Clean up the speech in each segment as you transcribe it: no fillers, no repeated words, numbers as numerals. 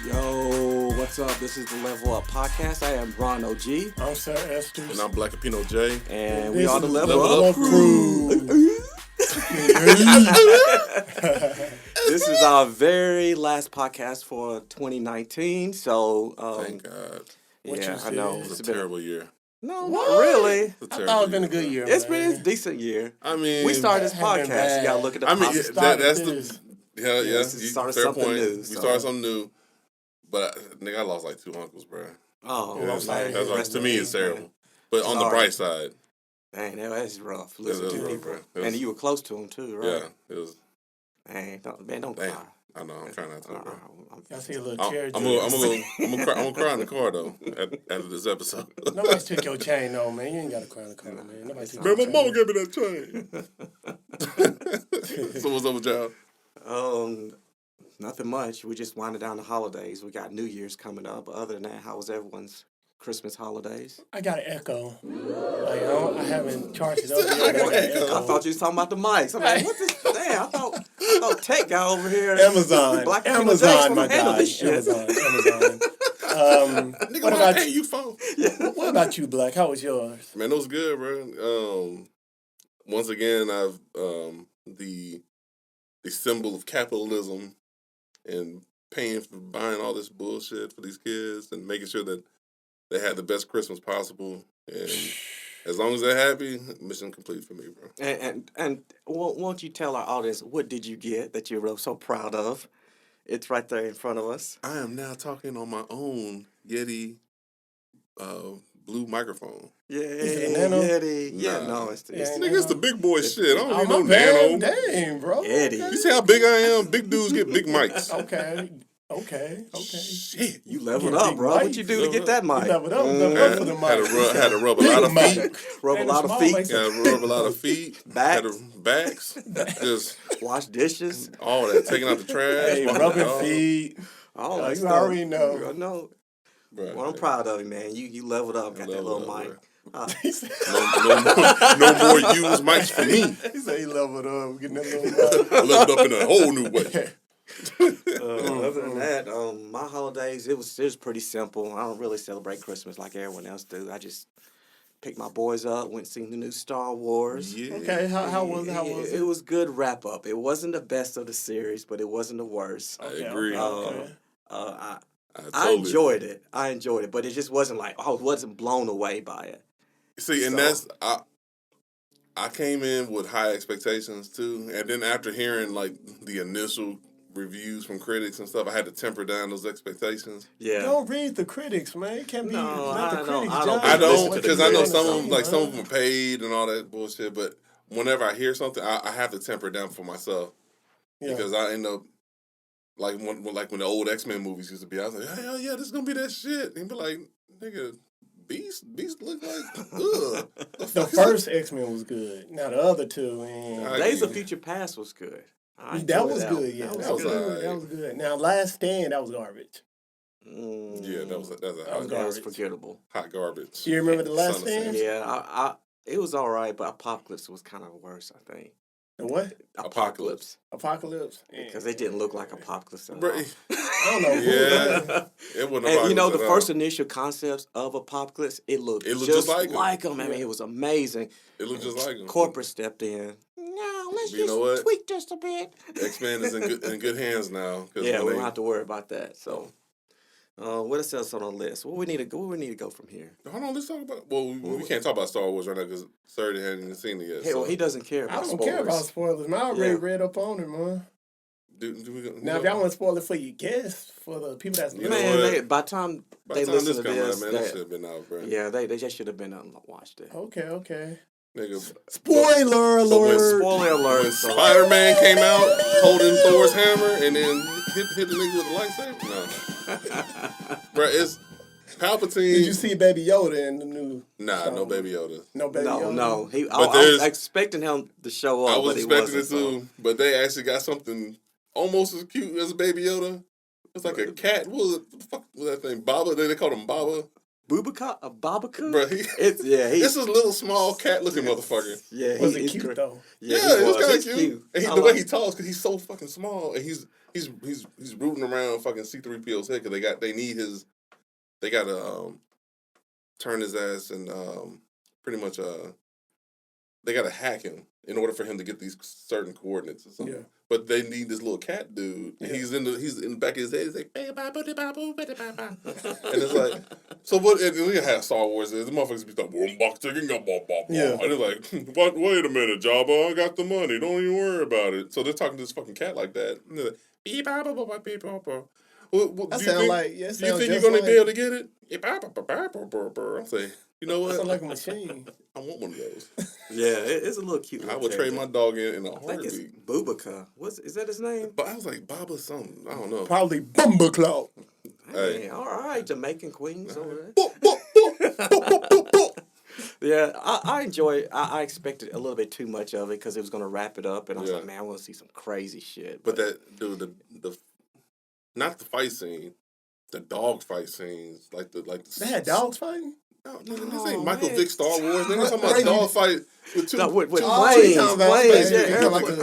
Yo, what's up? This is the Level Up Podcast. I am Ron OG. I'm Sir Esther. And I'm Black Apino J. And This we are is the the Level Level Up Up Crew. This is our very last podcast for 2019. So, Thank God. What yeah, you I know. said. It was a been terrible year. No, What? not really. It's a I terrible thought it's been a year, good bro. year. It's been a man. decent year. I mean, We started this That has been podcast. bad. You gotta look at the I mean, positive. started that's this. the yeah. this is started Fair something point. new, We so. started something new, but nigga, I lost like 2 uncles, bro. Oh, Yeah, That's okay. like, that's like, Rest to in me, peace, it's terrible. man. But on the Sorry. bright side, Dang, that's rough. it Listen was to rough, people. bro. It And was- you were close to him too, right? Yeah, it was. Dang, don't Damn. cry. I know. I'm trying not to, bro. I see a little I'm chair. gonna cry in the car though after this episode. Nobody took your chain, though, man. You ain't got to cry in the car, man. Nobody took Man, your my mama chain. gave me that chain. So what's up with y'all? Nothing much. We just winding down the holidays. We got New Year's coming up. But other than that, how was everyone's Christmas holidays? I got an echo. Like, I haven't charged it up I yet. got an an echo. I thought you was talking about the mics. I'm like, what this? Damn, I thought Tech guy over here. Amazon. Black Amazon, my handle guy. this shit. Amazon. Nigga, What why about can't you? you phone? What about you, Black? How was yours? Man, it was good, bro. Once again, I've the symbol of capitalism and paying for buying all this bullshit for these kids and making sure that they had the best Christmas possible. And as long as they're happy, mission complete for me, bro. And won't you tell our audience what did you get that you're so proud of? It's right there in front of us. I am now talking on my own Yeti blue microphone. Yeah, it Nano? Yeti. Yeah, Nah. no, it's Yeah, Nigga, it's the big boy shit. I don't Oh, need my no bad. nano. Dang, bro. Eddie. You see how big I am? Big dudes get big mics. Okay. Shit. You leveled Get up, big bro. mic. What you do to get that mic? You leveled up. Mhm. Leveled up for the mic. Had to rub a Big lot of mic. feet. Rub a And lot the of small feet. mics. Yeah, rub a lot of feet. Backs. Had to, backs. Just Wash dishes. all that. Taking out the trash. Hey, washing rubbing it all. feet. All Oh, that you stuff. already know. I know. Bruh, Well, I'm proud of you, man. You leveled up. Got that leveled little up, mic. He said No more used mics for me. he leveled up, getting that little mic. I leveled up in a whole new way. Other than that, my holidays it was pretty simple. I don't really celebrate Christmas like everyone else do. I just picked my boys up, went and seen the new Star Wars. Yeah. Okay, how was It it? was good wrap up. It wasn't the best of the series, but it wasn't the worst. I agree. Okay. I totally enjoyed it. I enjoyed it, but it just wasn't like I wasn't blown away by it. See, and So- that's I came in with high expectations too, and then after hearing like the initial reviews from critics and stuff, I had to temper down those expectations. Yeah. Don't read the critics, man. It can't be No, not the I don't- critics' I don't job. I Listen don't to the because I know critics. some of them, like some of man. them are paid and all that bullshit. But whenever I hear something, I have to temper down for myself Yeah. because I end up like when the old X-Men movies used to be. I was like, hell yeah, this is gonna be that shit. And be like, nigga, Beast look like ugh. The first X-Men was good. Now the other two, man. I- Days of Future Past was good. I That enjoyed was that good, one. yeah. That That was good. good. That was good. Now Last Stand, that was garbage. Yeah, that's a That was hot, That was garbage. forgettable. hot garbage. You remember the Last Son of Stand? Sam. Yeah, it was all right, but Apocalypse was kind of worse, I think. The what? Apocalypse. Apocalypse? Because they didn't look like Apocalypse at all. Bro, I don't know. yeah, it wasn't. And you know, Apocalypse the at all. first initial concepts of Apocalypse, it looked just like him. I mean, it was amazing. It looked just like him. Corporate stepped in. No, let's You know just what? tweak just a bit. X-Men is in good hands now. 'Cause Yeah, when we they- don't have to worry about that. So, what else on the list? Where we need to go from here? Hold on, let's talk about. Well, we can't talk about Star Wars right now because Serge hadn't even seen it yet. Hey, well, so. he doesn't care I about don't care about spoilers, man. I already Yeah. read up on it, man. Do we go, Now, if y'all want to spoil it for your guests, for the people that's You know Man, what? by the time by they the time listen this to come this, out, man, that should have been out, bro. yeah, they just should have been watched it. Okay. Nigga, Spoiler So when alert! Spoiler alert! when So, Spider-Man came out holding Thor's hammer and then hit the nigga with a lightsaber, no, bro, it's Palpatine. Did you see Baby Yoda in the new? Nah, Star no Wars? Baby Yoda. No Baby Yoda. no. I But was there's- expecting him to show up, I was but he expecting it wasn't. too, but they actually got something almost as cute as Baby Yoda. It's like a cat. What the fuck was that thing? Baba? They called him Baba. Bubaka, a Babaku. Bro, It's this is a little small cat looking motherfucker. Yeah, Was he's it cute great. though? Yeah, Yeah, he it was kind He's of cute. And I the way like- he talks, because he's so fucking small, and he's rooting around fucking C-3PO's head because they gotta turn his ass and pretty much they gotta hack him in order for him to get these certain coordinates or something. Yeah. But they need this little cat dude. And Yeah. he's in the back of his head. He's like, and it's like, so what? And we have Star Wars. The motherfuckers be like, Yeah. and they're like, what? Wait a minute, Jabba, I got the money. Don't even worry about it. So they're talking to this fucking cat like that. And they're like, What, That do you sound think, like do you sound think you're just gonna like, be able to get it? I say, you know what? sound like a machine. I want one of those. Yeah, it's a little cute. I little would trade my character. dog in a I think it's heartbeat. Bubaka. Is that his name? But I was like, Baba something. I don't know. Probably Bumbleclaw. Hey. Hey, all right, Jamaican Queens over there. Boop, boop, boop, boop, boop, boop. Yeah, I enjoy it. I expected a little bit too much of it because it was going to wrap it up, and I was Yeah. like, man, I want to see some crazy shit. But that dude, the not the fight scene, the dog fight scenes, like the They had dogs fighting? No, No, this ain't Michael man. Vick Star Wars. Nigga, talking about Crazy. dog fight with two. No, with two- Oh, planes, you talking about planes, space. yeah, You talking about airplane.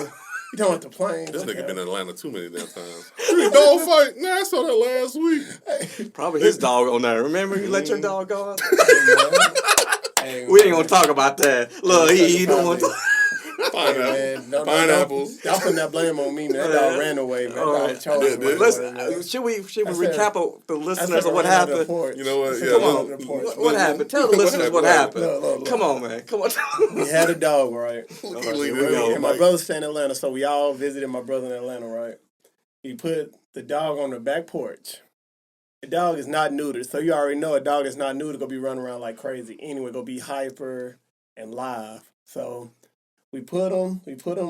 you talking about the planes. This nigga okay. been in Atlanta too many damn times. You dog fight? Nah, I saw that last week. Probably his dog on there. Remember you let your dog go out? Hey, We ain't man. gonna talk about that. Look, he don't want to. Pineapple. Man, don't- Pineapples. Y'all putting that blame on me, man. That dog ran away, man. That Oh, dog chose yeah, to run Let's, away, man. should we I said- recap the I listeners said of what ran out of the happened? porch. You know what? I said Yeah, ran look, out of the porch. What happened? Tell the What listeners what happened? happened. Look. Come on, man. Come on. We had a dog, right? Look, Here he leaned we in go. on And my Mike. brother stayed in Atlanta, so we all visited my brother in Atlanta, right? He put the dog on the back porch. The dog is not neutered, so you already know a dog that's not neutered gonna be running around like crazy. Anyway, gonna be hyper and live. So we put him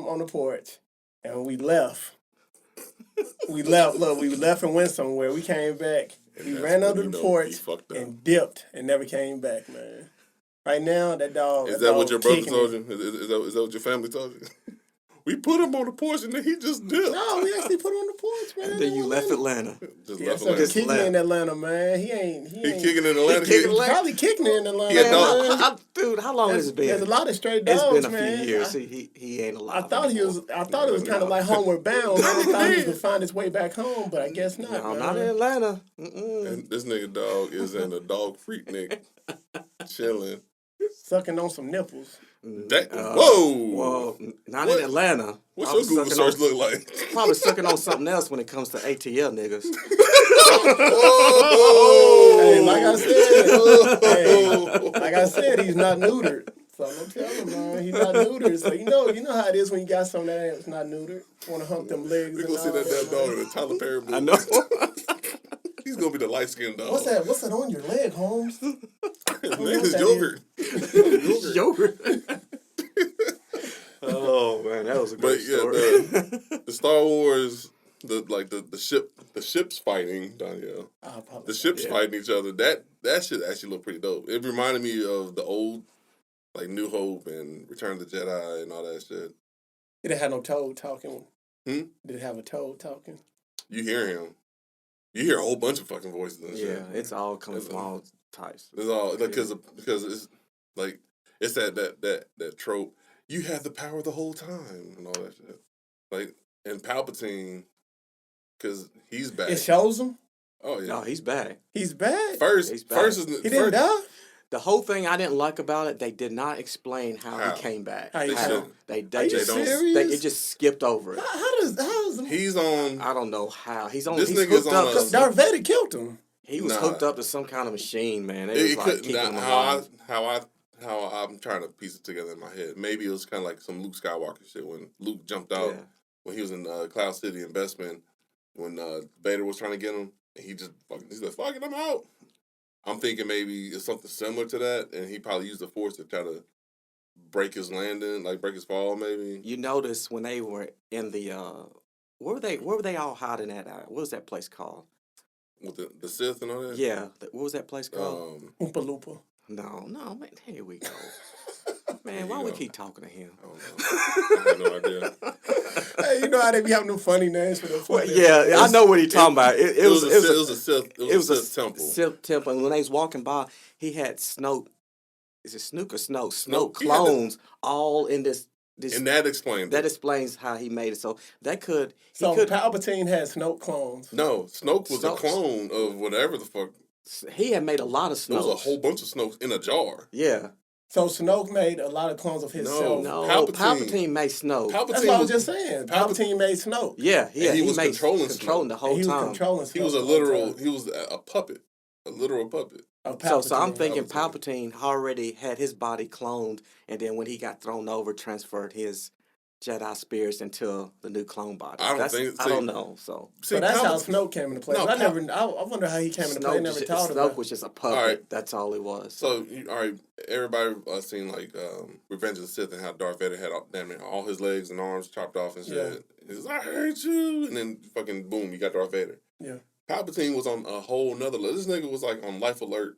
on the porch, and we left. We left and went somewhere. We came back. And We that's ran when under you the know porch he fucked up. and dipped and never came back, man. Right now, that dog. Is that what dog your brother kicking told it. you? Is that what your family told you? We put him on the porch and then he just dipped. No, we actually put him on the porch, man. And then you left Atlanta. Just Yeah, left so Atlanta. he's kicking it in Atlanta, man. He ain't. He kicking in Atlanta. kicking He- it. Probably kicking it in Atlanta. Yeah, Man, dog. dude, how long has it been? There's a lot of stray It's dogs, been a man. few years. He ain't I alive. thought he was. I thought it was kind of like Homeward Bound. Man. I thought he was gonna find his way back home, but I guess not. No, man. not in Atlanta. Mm-mm. And this nigga dog is in a dog freak nick, chilling. Sucking on some nipples. That, whoa! Well, not What? in Atlanta. What's I your was Google sucking search on- look like? Probably sucking on something else when it comes to ATL niggas. Oh! Hey, like I said, he's not neutered. So I'm telling him, man, he's not neutered. So you know how it is when you got something that's not neutered. Want to hump them legs. We and gonna see all that damn dog man. in a Tyler Perry movie. I know. He's gonna be the light skinned dog. What's that? What's that on your leg, Holmes? His name is that Yogurt. Yogurt. Oh man, that was a But great yeah, story. the Star Wars, the ships fighting, Danielle. The ships Yeah. fighting each other. That shit actually looked pretty dope. It reminded me of the old, like New Hope and Return of the Jedi and all that shit. Did it have no toad talking? Hmm? Did it have a toad talking? You hear him. You hear a whole bunch of fucking voices and shit. Yeah, it's all coming It's from all types. It's all like, because it's like it's that trope. You had the power the whole time and all that shit. Like and Palpatine, because he's back. It shows him. Oh yeah. No, he's back. He's back. First He's back. is He didn't die. The whole thing I didn't like about it, they did not explain how How? he came back. How he They should. They Are you just serious? it just skipped over it. How does He's on. I don't know how. He's This he's nigga's hooked on up. a- To, Darth Vader killed him? he was Nah. hooked up to some kind of machine, man. It It was like could, keeping him how alive. I'm trying to piece it together in my head. Maybe it was kind of like some Luke Skywalker shit when Luke jumped out Yeah. when he was in Cloud City Investment when Vader was trying to get him and he's like fuck it, I'm out. I'm thinking maybe it's something similar to that, and he probably used the Force to try to break his landing, like break his fall, maybe. You notice when they were in the where were they all hiding at? What was that place called? With the Sith and all that. Yeah, what was that place called? Oompa Loompa. No, man. Here we go. Man, why we keep talking to him? I don't know. I have no idea. Hey, you know how they be having them funny names for the Well, yeah, I know what he's talking about. It was a Sith temple. Sith temple. And when they was walking by, he had Snoke. Is it Snoke or Snoke? Snoke He had the- clones all in this. And that explains That it. explains how he made it. So that could. He So could. Palpatine had Snoke clones. No, Snoke was a Snoke- clone of whatever the fuck. He had made a lot of There was a Snokes. whole bunch of Snokes in a jar. Yeah. So Snoke made a lot of clones of himself. No, Palpatine. Palpatine made Snoke. That's what I was just saying. Palpatine made Snoke. Yeah, yeah. And he was made controlling the whole And he was time. controlling Snoke. He was a the whole literal. time. He was a puppet, a literal puppet. Of So I'm Palpatine. thinking Palpatine. Palpatine already had his body cloned, and then when he got thrown over, transferred his Jedi spirits into the new clone body. I don't That's, think- I see- don't know. So See, So that's how Palpatine- Snoke came into play. No, I wonder how he came into play. I never thought Snoke about. was just a puppet. All right. That's all he was. So, all right, everybody seen like Revenge of the Sith and how Darth Vader had damn near all his legs and arms chopped off and shit. Yeah. He's I hate you, and then fucking boom, you got Darth Vader. Yeah. Palpatine was on a whole nother level. This nigga was like on Life Alert,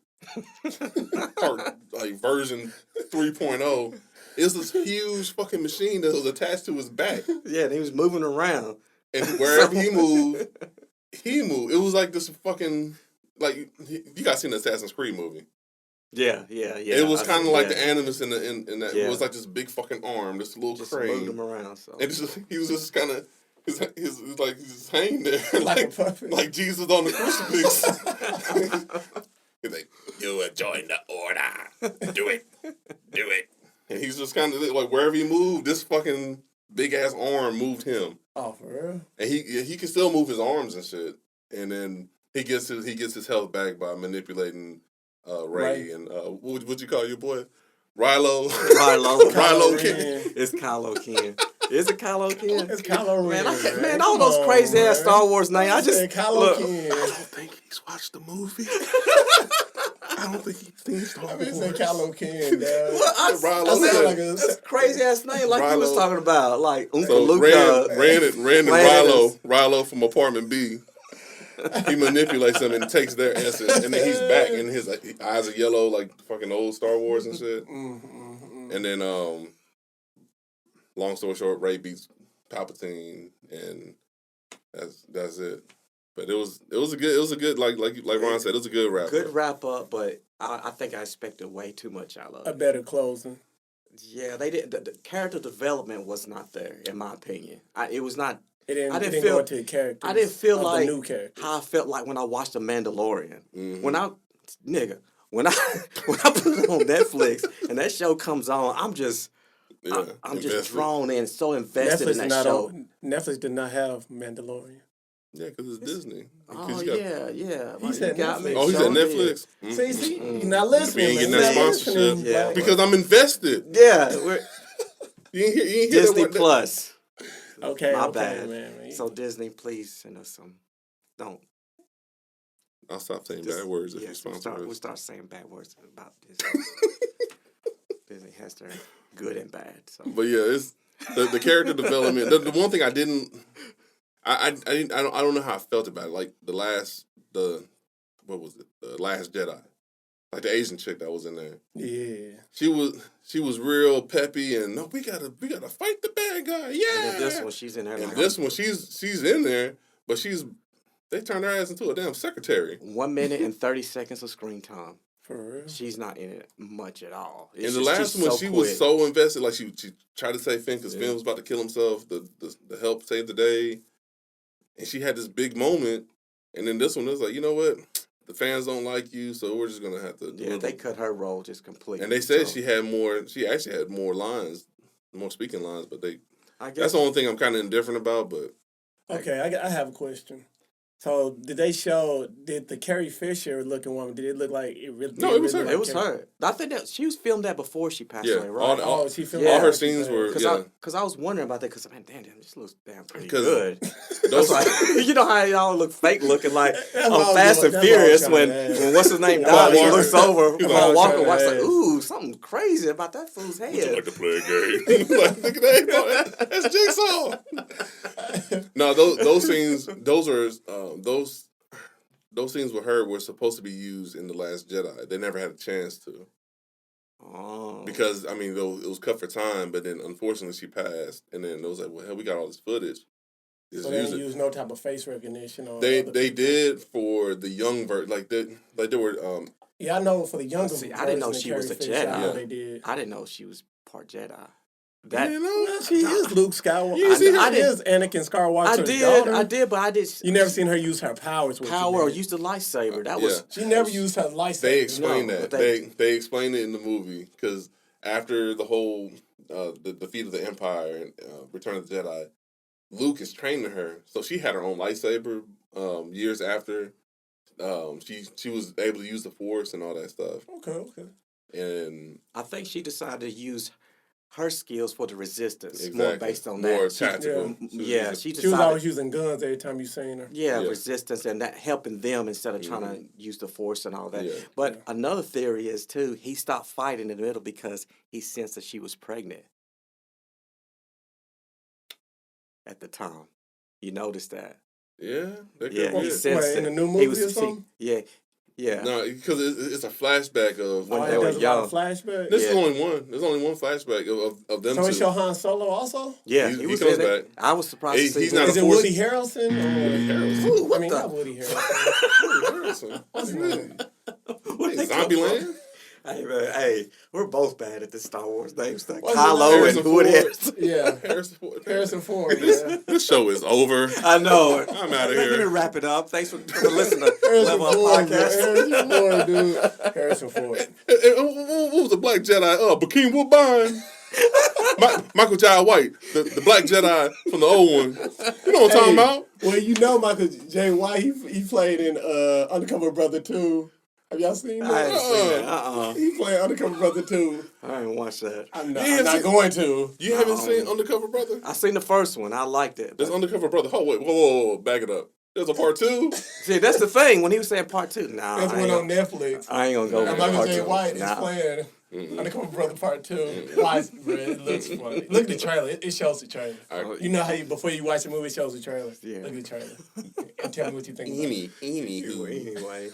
or like version 3.0. It was this huge fucking machine that was attached to his back, Yeah, and he was moving around. and wherever he moved, he moved. It was like this fucking like you guys seen the Assassin's Creed movie. Yeah. It was I kind see, of like yeah. the animus in that. Yeah. It was like this big fucking arm, this little Just moved crane, him around. So and he was just kind of his like he's just hanging there Like a like puppet. like Jesus on the crucifix. He's like, "You will join the order. Do it, do it." And he's just kind of like wherever he moved, this fucking big ass arm moved him, Oh, for real? and he can still move his arms and shit. And then he gets his health back by manipulating Ray Right. and what'd you call your boy? Rilo. Kylo. Rilo Ken. Ren. It's Kylo Ken. Is it Kylo Ken? It's Kylo Ren. Man, all those Come crazy on, ass man. Star Wars names. I just said Kylo look. Ken. I don't think he's watched the movie. I don't think he's seen Star I Wars. mean, say Kylo Ken, dog. Well, I Rilo I said- sound like a That's a crazy ass name, like you was Rilo. talking about, like Oompa So Loompa. Rand and Planners. Rilo from Apartment B. He manipulates them and takes their essence, and then he's back, and his eyes are yellow like fucking old Star Wars and shit. And then, long story short, Ray beats Palpatine, and that's it. But it was a good like Ron said, it was a good wrap. Good wrap up, but I think I expected way too much out of A it. better closing. Yeah, they did. The character development was not there, in my opinion. It was not It didn't, I it didn't didn't feel- go into the characters. I didn't feel of like the new characters. how I felt like when I watched The Mandalorian. Mhm. When I when I put it on Netflix and that show comes on, I'm just I'm just invested. drawn in, so invested in that show. Netflix did not have Mandalorian. Yeah, because it's Disney. Oh 'Cause you got- yeah. He said Netflix. Oh, he's Sure at did. Netflix. See, Mhm. you're not listening. You ain't man. getting that You're not sponsorship. listening. Yeah, Like, Because I'm invested. Yeah, we're You ain't hear Disney that, Plus. okay, My okay, bad. man. So Disney, please send us some. Don't. I'll stop saying Just- bad words if you yes, sponsor we'll us. start saying bad words about Disney. Disney has their good and bad. So But yeah, it's the character development. The one thing I didn't, I don't know how I felt about it. Like the Last Jedi, like the Asian chick that was in there. Yeah. She was real peppy and no, we gotta fight the bad guy. and Yeah. then this one, she's in there. And Like, this one, she's in there, but they turned her ass into a damn secretary. 1 minute and 30 seconds of screen time. For real. She's not in it much at all. In the last one, she was so invested. Like she tried to save Finn because Finn was about to kill himself. The help save the day, and she had this big moment. And then this one, it was like, you know what? The fans don't like you, so we're just gonna have to. Yeah, they cut her role just completely. And they said so, she had more. She actually had more lines, more speaking lines. But I guess that's the only thing I'm kind of indifferent about. But Okay, I have a question. So did the Carrie Fisher looking woman, did it look like it really? No, did it was really her. look it was like her. I think that she was filmed that before she passed yeah, away, right? Oh, she filmed all her after she scenes passed. were- yeah. Because I was wondering about that because man, damn, this looks damn pretty 'Cause good. those That's like, you know how y'all look fake looking like That's what I on was Fast doing. and That's what I was Furious trying when, to ask. when what's his name Paul died, he Walker. looks over, He was Paul like, Walker trying watch to like, ask. ooh, something crazy about that fool's would you head. like to play a game? Like, look at that. That's Jigsaw. No, those scenes, those scenes with her were supposed to be used in The Last Jedi. They never had a chance to. Oh. because I mean though it was cut for time, but then unfortunately she passed, and then it was like, well, hell, we got all this footage. Just So they use didn't it. use no type of face recognition on They other they people. did for the young they were Yeah, I know for the younger See, I didn't know version of she was Carrie a Fisher, I know Jedi. they did. I didn't know she was part Jedi. you That know Well, she is Luke Skywalker. You see her? I is Anakin Skywalker's daughter. I did, but I did. You never seen her use her powers with power or you, use the lightsaber. That yeah. was She never used her lightsaber. They explained No, that. but They explained it in the movie because after the whole the defeat of the Empire and Return of the Jedi, Luke is training her, so she had her own lightsaber. Years after, she was able to use the Force and all that stuff. Okay. And I think she decided to use her skills for the resistance exactly, more based on more that. tactical. Yeah, She she She was decided. always using guns every time you seen her. Yeah, Yeah. resistance and that helping them instead of trying to use the force and all that. Yeah. But Yeah. another theory is too, he stopped fighting in the middle because he sensed that she was pregnant at the time. You noticed that? yeah, they Yeah, could he be. sensed What, in it. the new He movie or see, something? yeah. No, because it's a flashback of When Oh, they it were does a lot of young. flashbacks. This Yeah. is only one. There's only one flashback of them So two. it's your Han Solo also? Yeah, He was comes in it. back. I was surprised to see He's him. not Is a it force- Woody Harrelson? Woody Harrelson. Ooh, what I mean, the? not Woody Harrelson. Woody Harrelson. What's his name? Where'd Hey, they come Zombieland? from? Hey, man, hey, we're both bad at the Star Wars names. Like What's his Kylo name? and Woody Harrison Harrelson. Yeah. Harrison Ford. Harrison Ford, This, yeah. this show is over. I know. I'm outta Let me here. wrap it up. Thanks for listening to Harrison Level Up Ford, bro. Podcast. Harrison Ford, dude. Harrison Ford. What was the Black Jedi? Bakeem Woodbine. Michael Jai White, the Black Jedi from the old one. You know what I'm talking about? Well, you know Michael J. White, he played in Undercover Brother 2. Have y'all seen I that? ain't seen that. He played Undercover Brother 2. I ain't watched that. I'm You haven't not seen- going to. You haven't seen Undercover Brother? I seen the first one. I liked it. There's but- Undercover Brother. Oh, wait, whoa, back it up. There's a part 2? See, that's the thing. When he was saying part 2, nah, That's I one ain't, on Netflix. I ain't gonna go And with Michael part J. 2. White is Nah. playing Undercover Brother Part 2. Watch, bro. It looks funny. Look at the trailer. It shows the trailer. Alright. You know how before you watch the movie, it shows the trailer. Yeah. Look at the trailer. And tell me what you think about it. Anyway,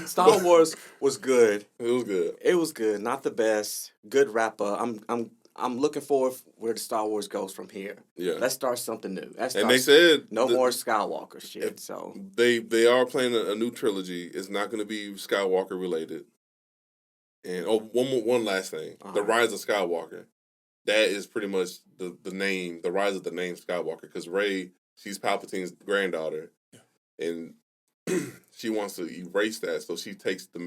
Star Wars was good. It was good. It was good. Not the best. Good wrap up. I'm looking forward where the Star Wars goes from here. Yeah. Let's start something new. And they said no the- more Skywalker shit. So They are playing a new trilogy. It's not going to be Skywalker related. And one last thing, the Rise of Skywalker. That is pretty much the name, the rise of the name Skywalker. Because Rey, she's Palpatine's granddaughter, and she wants to erase that, so she takes the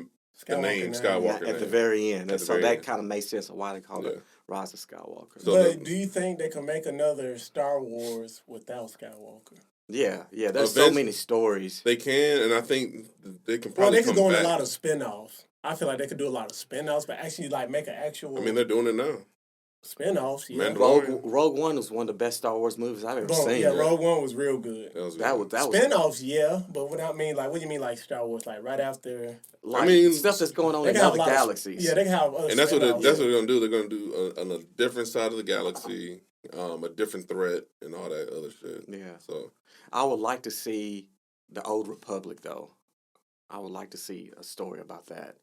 name name. Skywalker at the name. very end. At the So very that end. kind of makes sense of why they call Yeah. it Rise of Skywalker. So But the- do you think they can make another Star Wars without Skywalker? Yeah. There's so Eventually- many stories. They can, and I think they can Well, probably they could come go in back. a lot of spin-offs. I feel like they could do a lot of spin-offs, but actually like make an actual I mean, they're doing it now. spin-offs. Yeah. Mandalorian. Rogue One was one of the best Star Wars movies I've ever Rogue, seen. yeah, Rogue One was real good. That was Spin-offs, yeah, but what I mean, like, what do you mean, like Star Wars, like right after? like I mean, stuff that's going on They in can have other a lot galaxies. Yeah, they can have other. And that's what spin-offs. they're going to do. They're going to do on a different side of the galaxy, a different threat, and all that other shit. Yeah. So I would like to see the Old Republic though. I would like to see a story about that.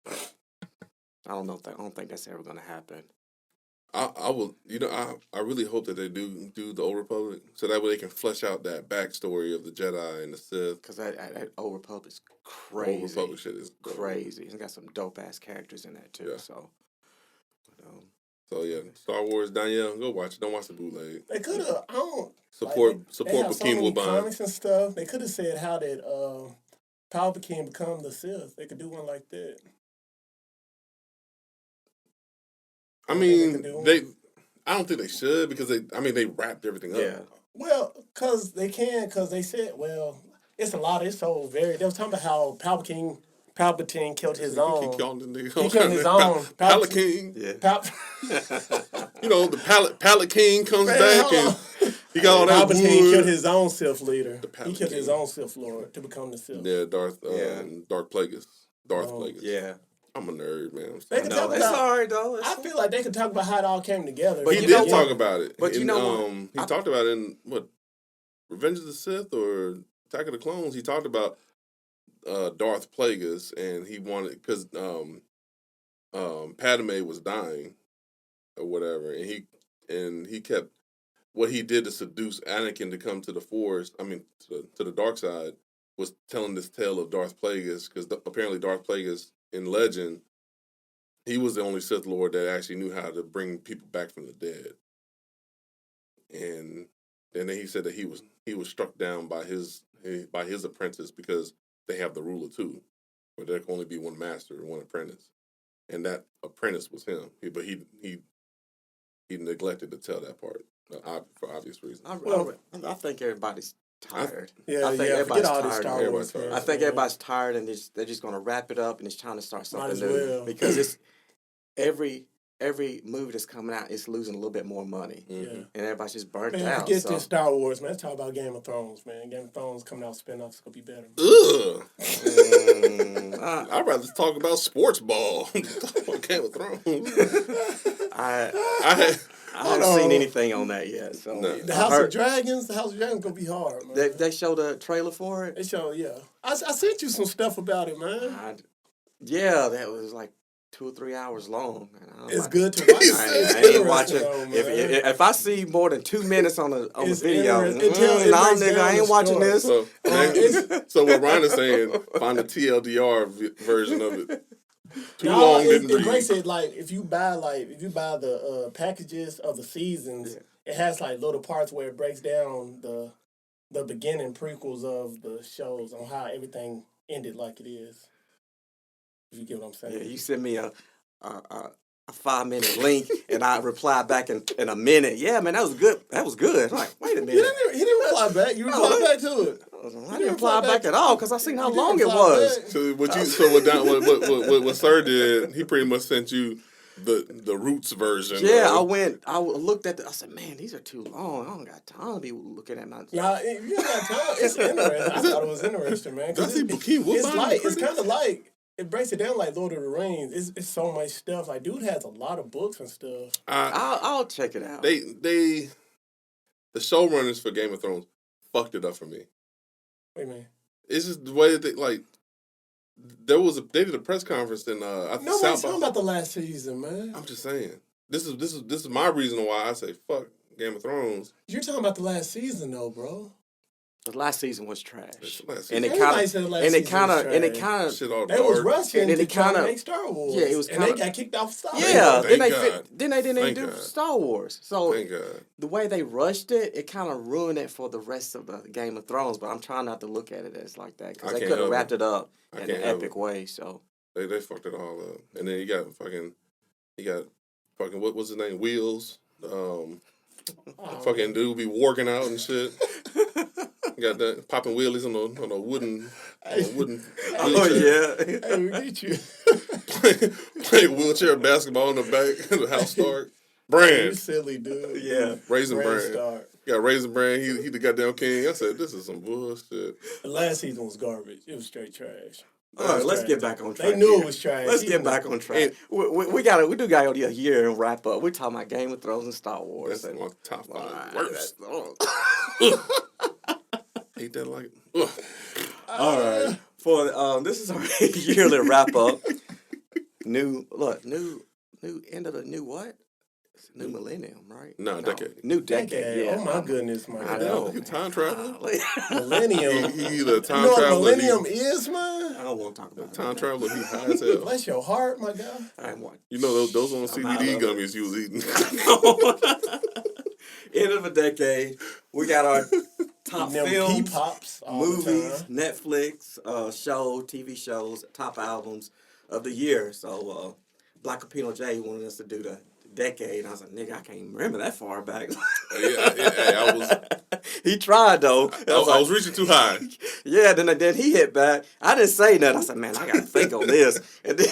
But I don't think that's ever going to happen. I will, I really hope that they do the Old Republic, so that way they can flesh out that backstory of the Jedi and the Sith. Because that Old Republic's The Old crazy. Republic shit is dope. Crazy. It's got some dope ass characters in that too. Yeah. So, So yeah, Star Wars, Danielle, go watch it. Don't watch the bootleg. They could have. I don't. Support They have so Bakeem many Woodbine. comics and stuff. They could have said how did Palpatine become the Sith. They could do one like that. I they mean, can do I don't think they should because they wrapped everything up. yeah. Well, because they can, because they said, well, it's a lot. It's so very. They was talking about how Palpatine killed his own. He killed the nigga. He killed his own. Pallet King. Yeah. The Pallet King comes Man, back hold and he got all that Palpatine wood. killed his own Sith leader. He Palpatine. killed his own Sith Lord to become the Sith. Yeah, Yeah. Darth Plagueis. Darth Oh, Plagueis. Yeah. I'm a nerd, man. I'm They sorry. can No, talk it's about. all right though. I feel like they could talk about how it all came together. But He you did know talk what? about it. But you in, know what? he talked about it in what? Revenge of the Sith or Attack of the Clones. He talked about Darth Plagueis, and he wanted because Padme was dying or whatever, and he kept what he did to seduce Anakin to come to the Force. I mean, to the dark side was telling this tale of Darth Plagueis because apparently Darth Plagueis in legend, he was the only Sith Lord that actually knew how to bring people back from the dead. And then he said that he was struck down by his apprentice because they have the rule of two, where there can only be one master and one apprentice, and that apprentice was him. But he neglected to tell that part for obvious reasons. I think everybody's tired. I think forget everybody's all this tired. Star Wars. Everybody's I think everybody's tired, and they're just going to wrap it up, and it's trying to start Might something as new well. because it's every movie that's coming out is losing a little bit more money, Yeah. and everybody's just burnt Man, out. forget So. this Star Wars, man. Let's talk about Game of Thrones, man. Game of Thrones coming out spin-offs gonna be better. Ugh. I, I'd rather talk about sports ball. Game of Thrones. I haven't Hold seen on. anything on that yet. So No. The I House heard- of Dragons gonna be hard, man. They showed a trailer for it. They show, yeah. I sent you some stuff about it, man. Yeah, that was like 2 or 3 hours long. And I'm It's like, good to watch. He I said ain't, It's I ain't interesting watching. though, man. If I see more than 2 minutes on the It's video, interesting. It nah, breaks nigga, down I ain't the watching story. this. So, so what Ryan is saying, find the TLDR version of it. Too long, didn't it read. breaks it like if you buy the packages of the seasons, it has like little parts where it breaks down the beginning prequels of the shows on how everything ended like it is. If you get what I'm saying. Yeah, you send me a 5-minute link, and I reply back in a minute. Yeah, man, that was good. That was good. I'm like, wait a He minute. didn't reply back. You replied back to it. I didn't reply back at all because I seen how You long didn't it reply was. back. So what Sir did, he pretty much sent you the roots version. Yeah, of- I looked at I said, man, these are too long. I don't got time to be looking at my. Nah, if you got time, it's interesting. I thought it was interesting, man. 'cause Did I see Bokeem Woodbine it's like in it's the kind of like it breaks it down like Lord of the Rings. It's so much stuff. Like dude has a lot of books and stuff. I'll check it out. The showrunners for Game of Thrones fucked it up for me. Wait a minute. It's just the way that they did a press conference in Nobody's South talking by. about the last season, man. I'm just saying. This is my reason why I say fuck Game of Thrones. You're talking about the last season, though, bro. The last season was trash, It's the last and season. it kind Everybody of, said the last and it season was kind of, and it trash. kind of, Shit all They was dark. rushing And then to it try to kinda- make Star Wars. yeah, it was and they kinda- got kicked off Star Wars. yeah. Thank Then God. they didn't Thank do God. Star Wars. So Thank God. the way they rushed it, it kind of ruined it for the rest of the Game of Thrones. But I'm trying not to look at it as like that because I they can't could have help wrapped it up I in can't an help epic it. way. So They fucked it all up. And then you got fucking what was his name? Wheels. Fucking dude be working out and shit. Got that popping wheelies on a wooden oh wheelchair. yeah, Hey, we get you. Play wheelchair basketball in the back of the house Stark. You Brand. silly dude. yeah. Raisin Brand Brand. Stark. Got Raisin Brand. He the goddamn king. I said, this is some bullshit. The last season was garbage. It was straight trash. All right, let's trash. get back on track. They knew here. it was trash. Let's He get was- back on track. And- We do got a year and wrap up. We're talking about Game of Thrones and Star Wars. That's and, my top All five right, worst. Hate that like. Ugh. All right. For this is our yearly wrap up. New end of the new what? It's a new millennium, right? No, decade. New decade. Yeah. Oh my goodness, man. I know. You time traveling? Millennium. He either a You time know what traveler. millennium is, man? I don't want to talk about Time it. traveler. He high as hell. Bless your heart, my guy. I ain't want. You know those on I'm out CBD of it. gummies you was eating. End of a decade. We got our top Them films, P-pops all movies, the time. Netflix, TV shows, top albums of the year. So Black Capino J wanted us to do the decade. And I was like, nigga, I can't even remember that far back. I was He tried though. I was reaching too high. Yeah, then he hit back. I didn't say nothing. I said, man, I gotta think on this. And then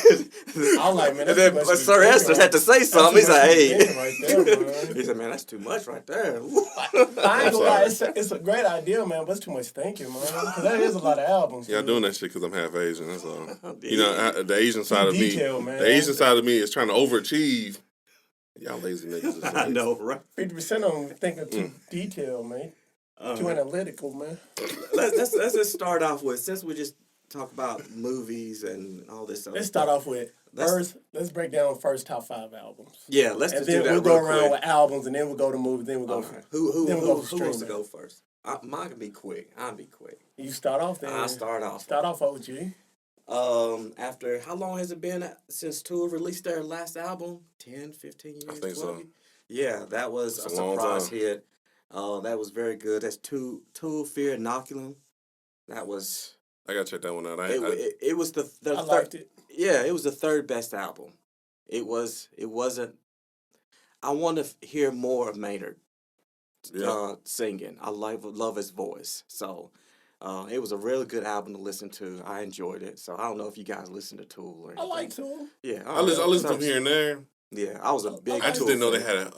I was like, man, and that's then too much to be Sir thinking Esther right- had to say that's something. He's too like, much to be hey. thinking right there, man. He said, man, that's too much right there. I ain't gonna lie, it's a great idea, man, but it's too much thinking, man. Because that is a lot of albums. Yeah, I'm dude. doing that shit because I'm half Asian. That's all. Oh, You know, the Asian side of me. Detail, man. The Asian side of me is trying to overachieve. Y'all lazy niggas. is I like- know, right? 50% of them thinking too detailed, man. Too analytical, man. Let's just start off with, since we're just talk about movies and all this other Let's stuff. start off with first. Let's break down first top 5 albums. Yeah, let's And just then do that we'll go real around quick. with albums, and then we'll go to movies. Then we'll go. All right. Who then we'll go who wants to streaming. go first? Mine can be quick. I'll be quick. You start off then. I'll start off. Start off, OG. After how long has it been since Tool released their last album? 10, 15 years? I think 12 so. years? Yeah, that was It's a a long surprise time. hit. That was very good. That's Tool Fear Inoculum. That was I gotta check that one out. it was the I third. liked it. Yeah, it was the third best album. It wasn't. I want to hear more of Maynard singing. I love his voice. So it was a really good album to listen to. I enjoyed it. So I don't know if you guys listen to Tool or I anything. like Tool. Yeah, I listen to them here and there. Yeah, I was a big. I just Tool didn't know they fan. had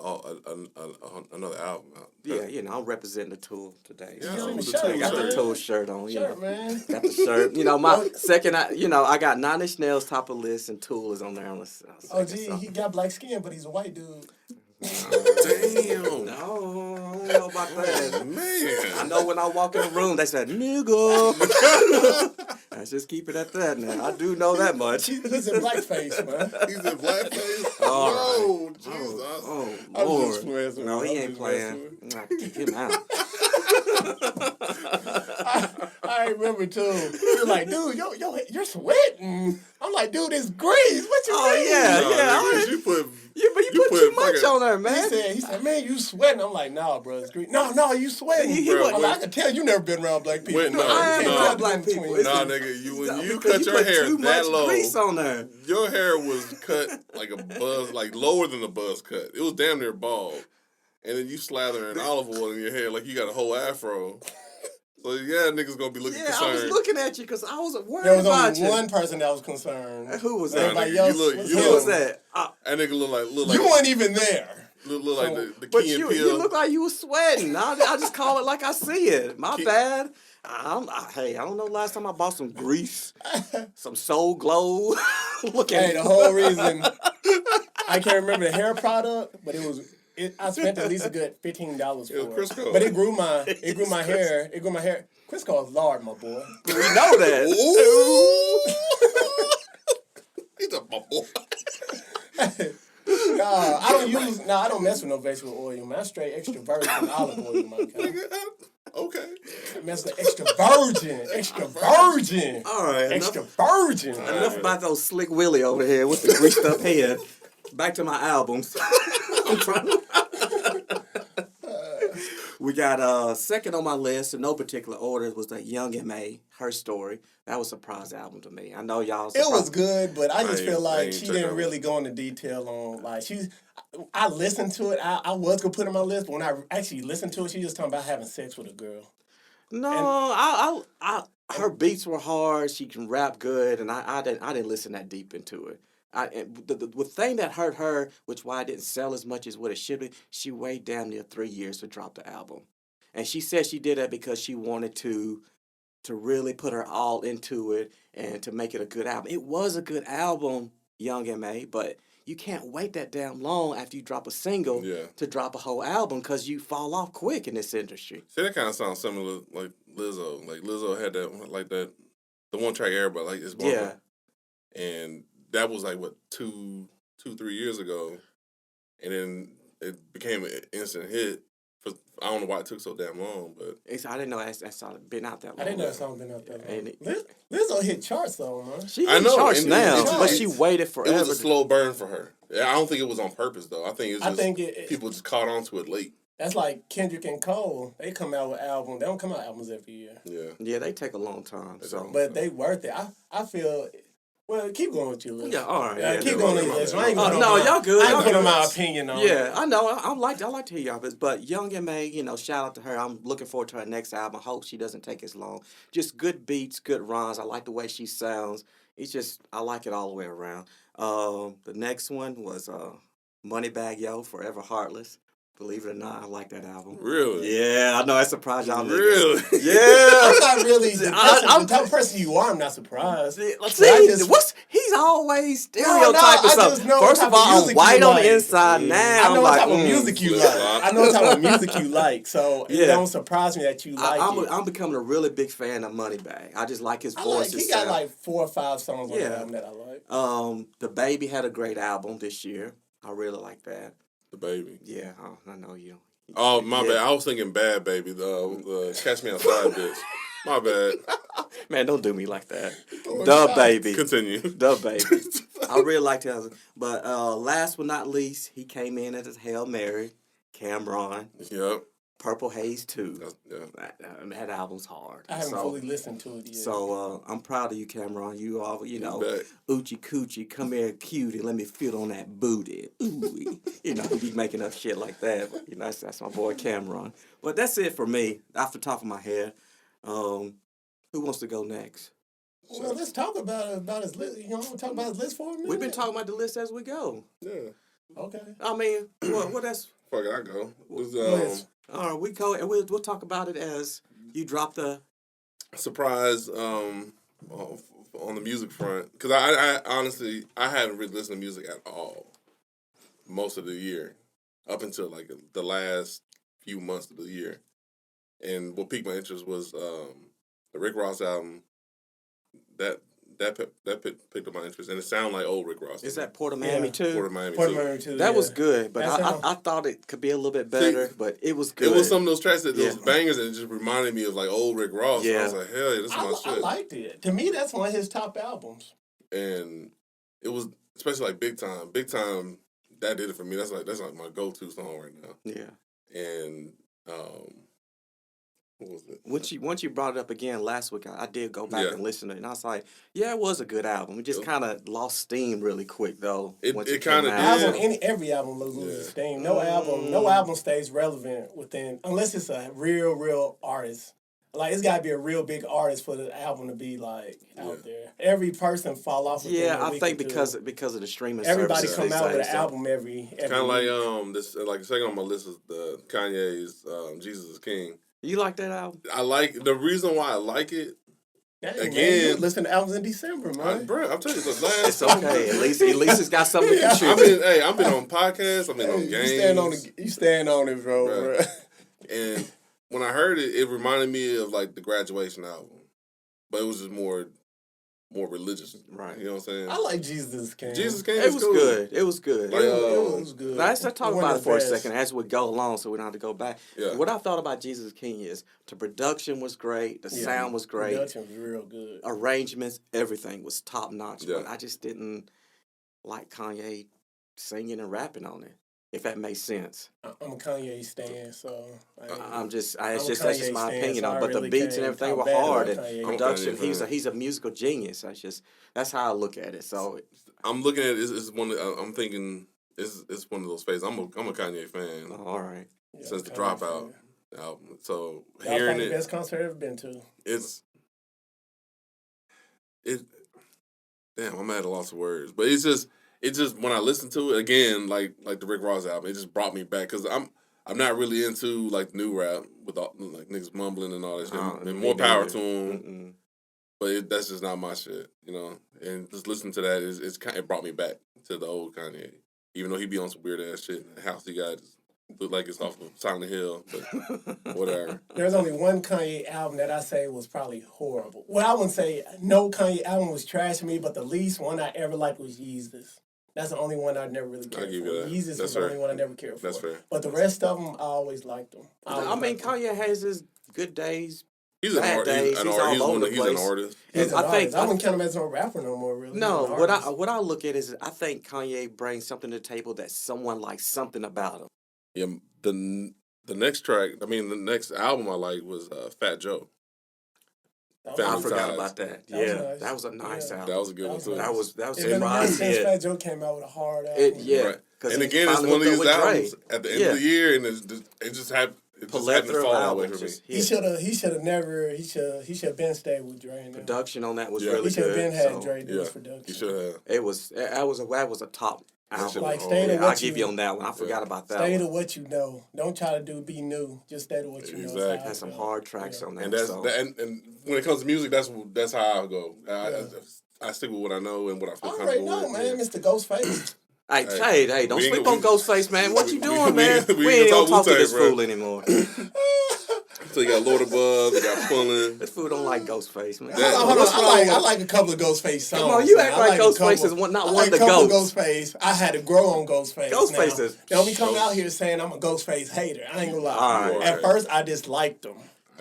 another album out. Yeah, I'm representing the Tool today. Yeah, so I with see the I shirt, got the man. Tool shirt on. You Sure, know. man. Got the shirt. My second. I got Nine Inch Nails top of the list, and Tool is on there on the second. Oh, gee, so. he got black skin, but he's a white dude. Damn. No, I don't know about that. Man. I know when I walk in the room, they said, nigga. Let's just keep it at that now. I do know that much. He's in blackface, man. He's in blackface? All No, right. Jesus. Oh, I'm Lord. just messing No, with he him. ain't I'm just playing. I kick him out. I remember too. He was like, dude, you're sweating. I'm like, dude, it's grease. What you Oh, mean? yeah, No, yeah. nigga, you put... Yeah, but you You put too put much fucking- on there, man. He said, man, you sweating. I'm like, nah, bro, it's grease. No, you sweating. He I'm wasn't- like, I can tell you never been around black people. Wait, no, I ain't no. got black people. Between. It's Nah, a- nigga, when you because cut your put hair too that much low, grease on there. your hair was cut like a buzz, like lower than a buzz cut. It was damn near bald. And then you slathering olive oil in your hair like you got a whole afro. So yeah, niggas gonna be looking Yeah, I was concerned. looking at you because I was worried There was about only you. one person that was concerned. Who was Nah, that? Everybody nigga, else you look, was you Who him. was look, that? that nigga look like You weren't even there. look like the But Key and you Peele. look like you was sweating. I just call it like I see it. My bad. Hey, I don't know last time I bought some grease, some Soul Glow. Look at Hey, the whole reason I can't remember the hair product, but I spent at least a good $15 for It was it. Crisco. But it grew my hair. It grew my hair. Crisco is lard, my boy. We know that. Ooh. He's a bubble. I don't mess with no vegetable oil, man. I straight extra virgin olive oil, my guy. Okay. I mess with extra virgin. All right. Extra virgin. Enough about those slick Willie over here with the greased up head. Back to my albums. I'm trying to... We got second on my list in no particular order was the Young M.A. Her Story. That was a surprise album to me. I know y'all. It was good, but I just I feel ain't like check she that didn't one. really go into detail on like I listened to it. I was gonna put it on my list, but when I actually listened to it, she just talking about having sex with a girl. No, I her beats were hard. She can rap good, and I didn't listen that deep into it. The thing that hurt her, which why I didn't sell as much as what it should be, she waited damn near 3 years to drop the album, and she said she did that because she wanted to really put her all into it and to make it a good album. It was a good album, Young M.A., but you can't wait that damn long after you drop a single Yeah. to drop a whole album because you fall off quick in this industry. See, that kind of sounds similar like Lizzo. Like Lizzo had the one track everybody like is Yeah. and that was like what 3 years ago, and then it became an instant hit. I don't know why it took so damn long, but I didn't know that's been out that long. I didn't know that song been out there. And Lizzo hit charts though, man. She I in know, charts and now, it's- but she waited it forever. was a slow burn for her. I don't think it was on purpose though. I think it's I just think it- people just caught on to it late. That's like Kendrick and Cole. They come out with albums. They don't come out albums every year, Yeah. Yeah, they take a long time. So, but they worth it. I feel. Well, keep going with your list. yeah, all right. Yeah, Yeah, keep yeah, going yeah, with your list. yeah. I ain't Oh, gonna no, put y'all good. I ain't Y'all putting good. my opinion on it. Yeah, I know. I like to hear y'all, but Young M.A., shout out to her. I'm looking forward to her next album. I hope she doesn't take as long. Just good beats, good rhymes. I like the way she sounds. It's just, I like it all the way around. The next one was Moneybagg Yo, Forever Heartless. Believe it or not, I like that album. Really? Yeah, I know that surprised y'all. niggas. Really? Yeah. I'm not really the I'm- type of person you are. I'm not surprised. See, I just- he's always No, stereotyping I something. just know First what of type of all, I'm music white you on the like. inside now. I know I'm what like, type of music you flip-flop. like. I know what type of music you like. So it Yeah. don't surprise me that you like it. I'm becoming a really big fan of Moneybagg. I just like his I voice. like. his He got sound. like 4 or 5 songs on the Yeah. album that I like. The Baby had a great album this year. I really like that. The Baby. Yeah, I know you. Oh, my Yeah. bad. I was thinking Bad Baby. The Catch Me Outside bitch. My bad. Man, don't do me like that. Throwing The shots. Baby. Continue. The Baby. I really liked it. But last but not least, he came in as Hail Mary, Cameron, Yep. Purple Haze 2. Yeah. That album's hard. I haven't fully listened to it yet. So I'm proud of you, Cameron. You all, Back. Oochie Coochie, come here, cutie, let me feel on that booty. Ooh, you be making up shit like that. But, that's my boy Cameron. But that's it for me, off the top of my head. Who wants to go next? Well, let's talk about his list. You want to talk about his list for a minute? We've been talking about the list as we go. Yeah. Okay. I mean, what else? Fuck it, I go. List. All right, we go and we'll talk about it as you drop the. Surprise on the music front, because I honestly I hadn't really listened to music at all most of the year up until like the last few months of the year, and what piqued my interest was the Rick Ross album. That picked up my interest, and it sounded like old Rick Ross. Is that Port of Miami too? Port of Miami? Port too. of Miami too. That yeah. was good, but That I thought it could be a little bit better, but it was good. It was some of those tracks that those Yeah. bangers that just reminded me of like old Rick Ross. Yeah. I was like, hell yeah, this is my I shit. liked it. To me, that's one of his top albums. And it was especially like Big Time. Big Time, that did it for me. That's like my go-to song right now. Yeah. And what was it? Once you brought it up again last week, I did go back Yeah. and listen to it, and I was like, yeah, it was a good album. It just Yep. kind of lost steam really quick though. It once kinda came did. out. Every album loses Yeah. steam. No album stays relevant within unless it's a real artist. Like it's got to be a real big artist for the album to be like out there. Every person fall off. within Yeah, a I week think or two. because of the streaming everybody services. come they out say with an so. album every Kind of like week. this like the second on my list is the Kanye's Jesus is King. You like that album? I like the reason why I like it. Dang, again- man, you listen to albums in December, man. Bro, I'm telling you, the last It's okay. At least it's got something to Yeah. contribute. I've been on podcasts. I've been on You games. stand on it, bro. Bruh. bro. And when I heard it, it reminded me of like the Graduation album, but it was just more religious. Right. You know what I'm saying? I like Jesus King. Jesus King It is was cool. good. It was good. Like, it was good. Now, let's talk One about of it the for a best. second as we go along so we don't have to go back. Yeah. What I thought about Jesus King is the production was great, the Yeah, sound was great, Production was real good. arrangements, everything was top notch. Yeah. But I just didn't like Kanye singing and rapping on it, if that makes sense. I'm a Kanye stan, so It's I'm a just that's just Kanye my stan, opinion so on I it. But really the beats and can't everything talk were bad about hard and Kanye. I'm a production. Kanye He's a musical genius. That's how I look at it. So I'm looking at it. It's one. I'm thinking it's one of those phases. I'm a Kanye fan all right. Yeah, since the Kanye Dropout fan. album. So That's hearing probably the it, best concert I've ever been to. it's it. Damn, I'm at a loss of words. But it's just when I listen to it again, like the Rick Ross album, it just brought me back because I'm not really into like new rap with all, like niggas mumbling and all that shit. And Me more power neither. to them. Mm-mm. But that's just not my shit, you know. And just listening to that it brought me back to the old Kanye. Even though he be on some weird ass shit in the house he got look like it's off of Silent Hill, but whatever. There's only one Kanye album that I say was probably horrible. Well, I wouldn't say no Kanye album was trash to me, but the least one I ever liked was Yeezus. That's the only one I never really cared give for. you that. Yeezus That's was the fair. only one I never cared for. That's fair. But the rest of them, I always liked them. I mean, Kanye has his good days. He's an Bad artist. days, he's all over the He's an place. artist. He's an I think- artist. I wouldn't count him as no rapper no more, really. No, He's an what artist. I look at is I think Kanye brings something to the table that someone likes something about him. Yeah, the next track, I mean, the next album I liked was Fat Joe. That Family I was- forgot Ties. about that. That was Yeah, nice. that was a nice Yeah. album. That was a good one That too. was That was It's in been a my minute since head. Fat Joe came out with a hard album. Yeah, Right. 'cause And he again, it's finally one of hooked these up with Dre. albums at the end Yeah. of the year, and it just happened to Plethora fall of that way albums. for me. Just He hit. should have never. He should been stayed with Dre. And them. Production on that was Yeah. really He should have good. been had so Dre do Yeah, his production. you should have. that was a top That shit album. Like was stay hard. to Yeah, what I'll give you on that one. I forgot about that Stay to one. what you know. Don't try to be new. Just stay to what you know. Exactly. That's how I Had some feel. hard tracks Yeah. on that. And that's so. and when it comes to music, that's how I go. I stick with what I know and what I feel I already comfortable know, with. man. Mr. Ghostface. Hey, don't we ain't sleep gonna- on Ghostface, man. What you doing, man? we We ain't ain't gonna gonna talk to Wu-Tang, this bro. fool anymore. So you got Lord Above, you got Pulling. This fool don't like Ghostface, man. That- Hold on. what's wrong I with- like a couple of Ghostface songs. Come on, you man. act I like a Ghostface couple- is not I one like of the a couple of goats. Ghostface. I had to grow on Ghostface. Ghostface now, is- don't be coming out here saying I'm a Ghostface hater. I ain't gonna lie. All right. At first, I disliked him.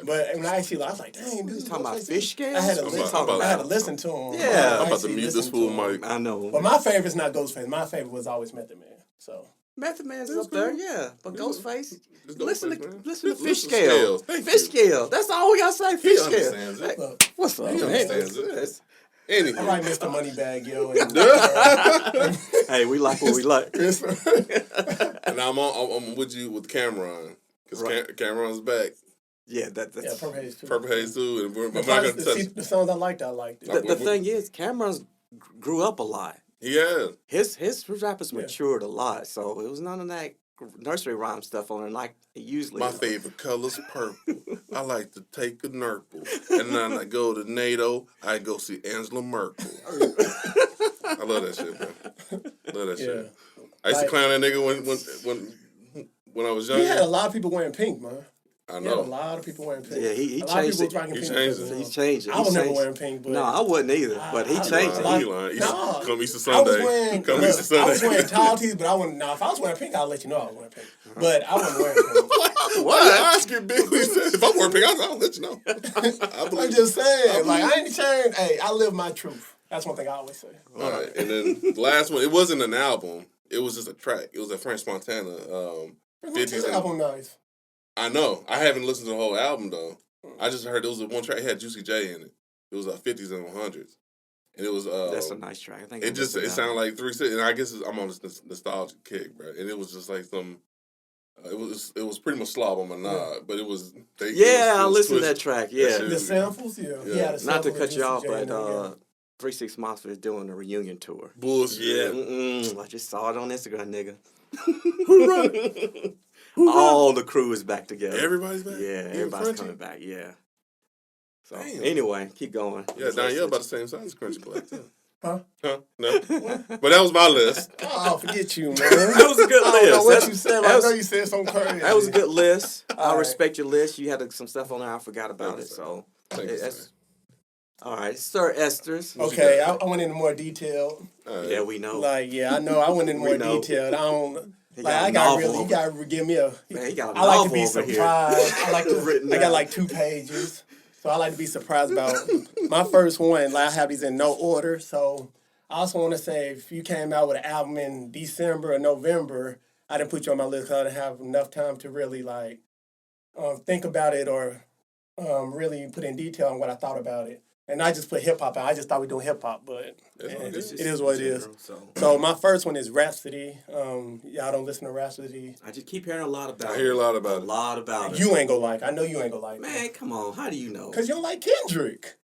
But when I actually, I was like, dang, dude. You talking about Ghostface fish is- scales? I had to What listen. you talking I had to about? listen to him. Yeah. I'm about to mute this fool, Mike. I know. But my favorite's not Ghostface. My favorite was always Method Man. So Method Man's up there, yeah. But Ghostface, It's listen Ghostface, to man. listen to Listen Fish to Scale. Scales. Thank Fish you. Scale. That's all we gotta say. Fish Scale. understands it. Hey, look, what's up, He man? understands it. It's- Anywho. all right, Mr. Moneybag, yo. And, Hey, we like what we like. And I'm with you with Cameron. Because Right. Cameron's back. Yeah, that's yeah, Purple Haze too. Purple Haze too. And we're The, not going parts- to the, touch. see, the songs I liked, I liked. the, the thing is, Cameron's grew up a lot. Yeah. His rappers Yeah. matured a lot, so it was none of that nursery rhyme stuff on it like it usually My is. favorite color's purple. I like to take a nurple. And then I go to NATO, I go see Angela Merkel. I love that shit, man. Love that shit. I used to Like- clown that nigga when I was He younger. had a lot of people wearing pink, man. I He had a know. lot of people wearing pink. Yeah, he a lot of changed people it. was rocking He pink. changed because, it. He's changed it. I He was never changed wearing it. pink, but No, I wasn't either, but he I- changed I- it. He lying. Nah. Come Easter I was Sunday. wearing, Come look, Easter Sunday. I was wearing tall tees, but I wouldn't. Now, if I was wearing pink, I'll let you know I was wearing pink. But I wasn't wearing pink. Why you asking Billy? If I'm wearing pink, I'll let you know. I I'm believe. just saying, like I ain't changed. Hey, I live my truth. That's one thing I always say. All right, and then the last one. It wasn't an album. It was just a track. It was a French Montana. 50s and- album nice. I know. I haven't listened to the whole album though. I just heard there was one track. It had Juicy J in it. It was 50s and 100s, and it was. That's a nice track. I think It just sounded like 3 6, and I guess I'm on this nostalgic kick, bro. And it was just like some. It was pretty much slob on my nod, but it was. I listened to that track. Yeah, shit The is- samples, yeah. He Yeah. had a not to sample cut you off, Juicy J but in there, yeah. 3-6 Mafia is doing a reunion tour. Bullshit. I just saw it on Instagram, nigga. Who run? All the crew is back together. Everybody's back. Yeah, Even everybody's Crunchy? coming back. Yeah. So Damn. anyway, keep going. Yeah, Danielle about the same size as Crunchy Black too. Huh? Huh? No. But that was my list. Oh, forget you, man. That was a good I don't know list. what That's- you said. that I was- know you said something crazy. That was a good list. I All right. respect your list. You had some stuff on there I forgot about Thank you, it. sir. So Thank you, that's sir. all right. Sir Esther's. Okay, I went into more detail. All right. Yeah, we know. Like, yeah, I know. I went into We more know. detail. I don't. He Like, got a I got novel really. You over- got to give me a. Man, he got a I like to novel be over here. surprised. I like to. Written I got down. like 2 pages, so I like to be surprised about my first one. Like I have these in no order, so I also want to say if you came out with an album in December or November, I didn't put you on my list because I didn't have enough time to really like think about it or really put in detail on what I thought about it. And I just put hip hop out. I just thought we were doing hip hop, but That's all it good. is what it is. So So my first one is Rhapsody. Y'all don't listen to Rhapsody. I just keep hearing a lot about it. I hear a lot about A it. lot about it. You ain't gonna like. I know you ain't gonna like. Man, come on. How do you know? Cause you don't like Kendrick.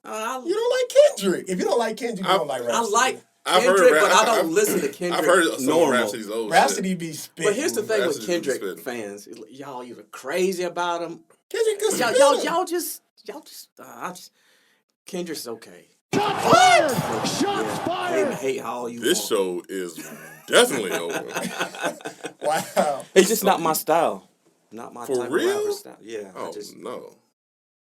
I You don't like Kendrick. If you don't like Kendrick, you don't like I Rhapsody. like I've heard Kendrick, rap- but I don't I've- listen to Kendrick I've heard some of normal. Rhapsody's old Rhapsody shit. be spitting. But here's the thing with Rhapsody be Kendrick spitting. fans, y'all either crazy about him. Kendrick good Y'all just Kendrick's okay. Shots fired! Hate all you This want. show is definitely over. Wow. It's just not my style. Not my For type real? of rapper style. Yeah. Oh no.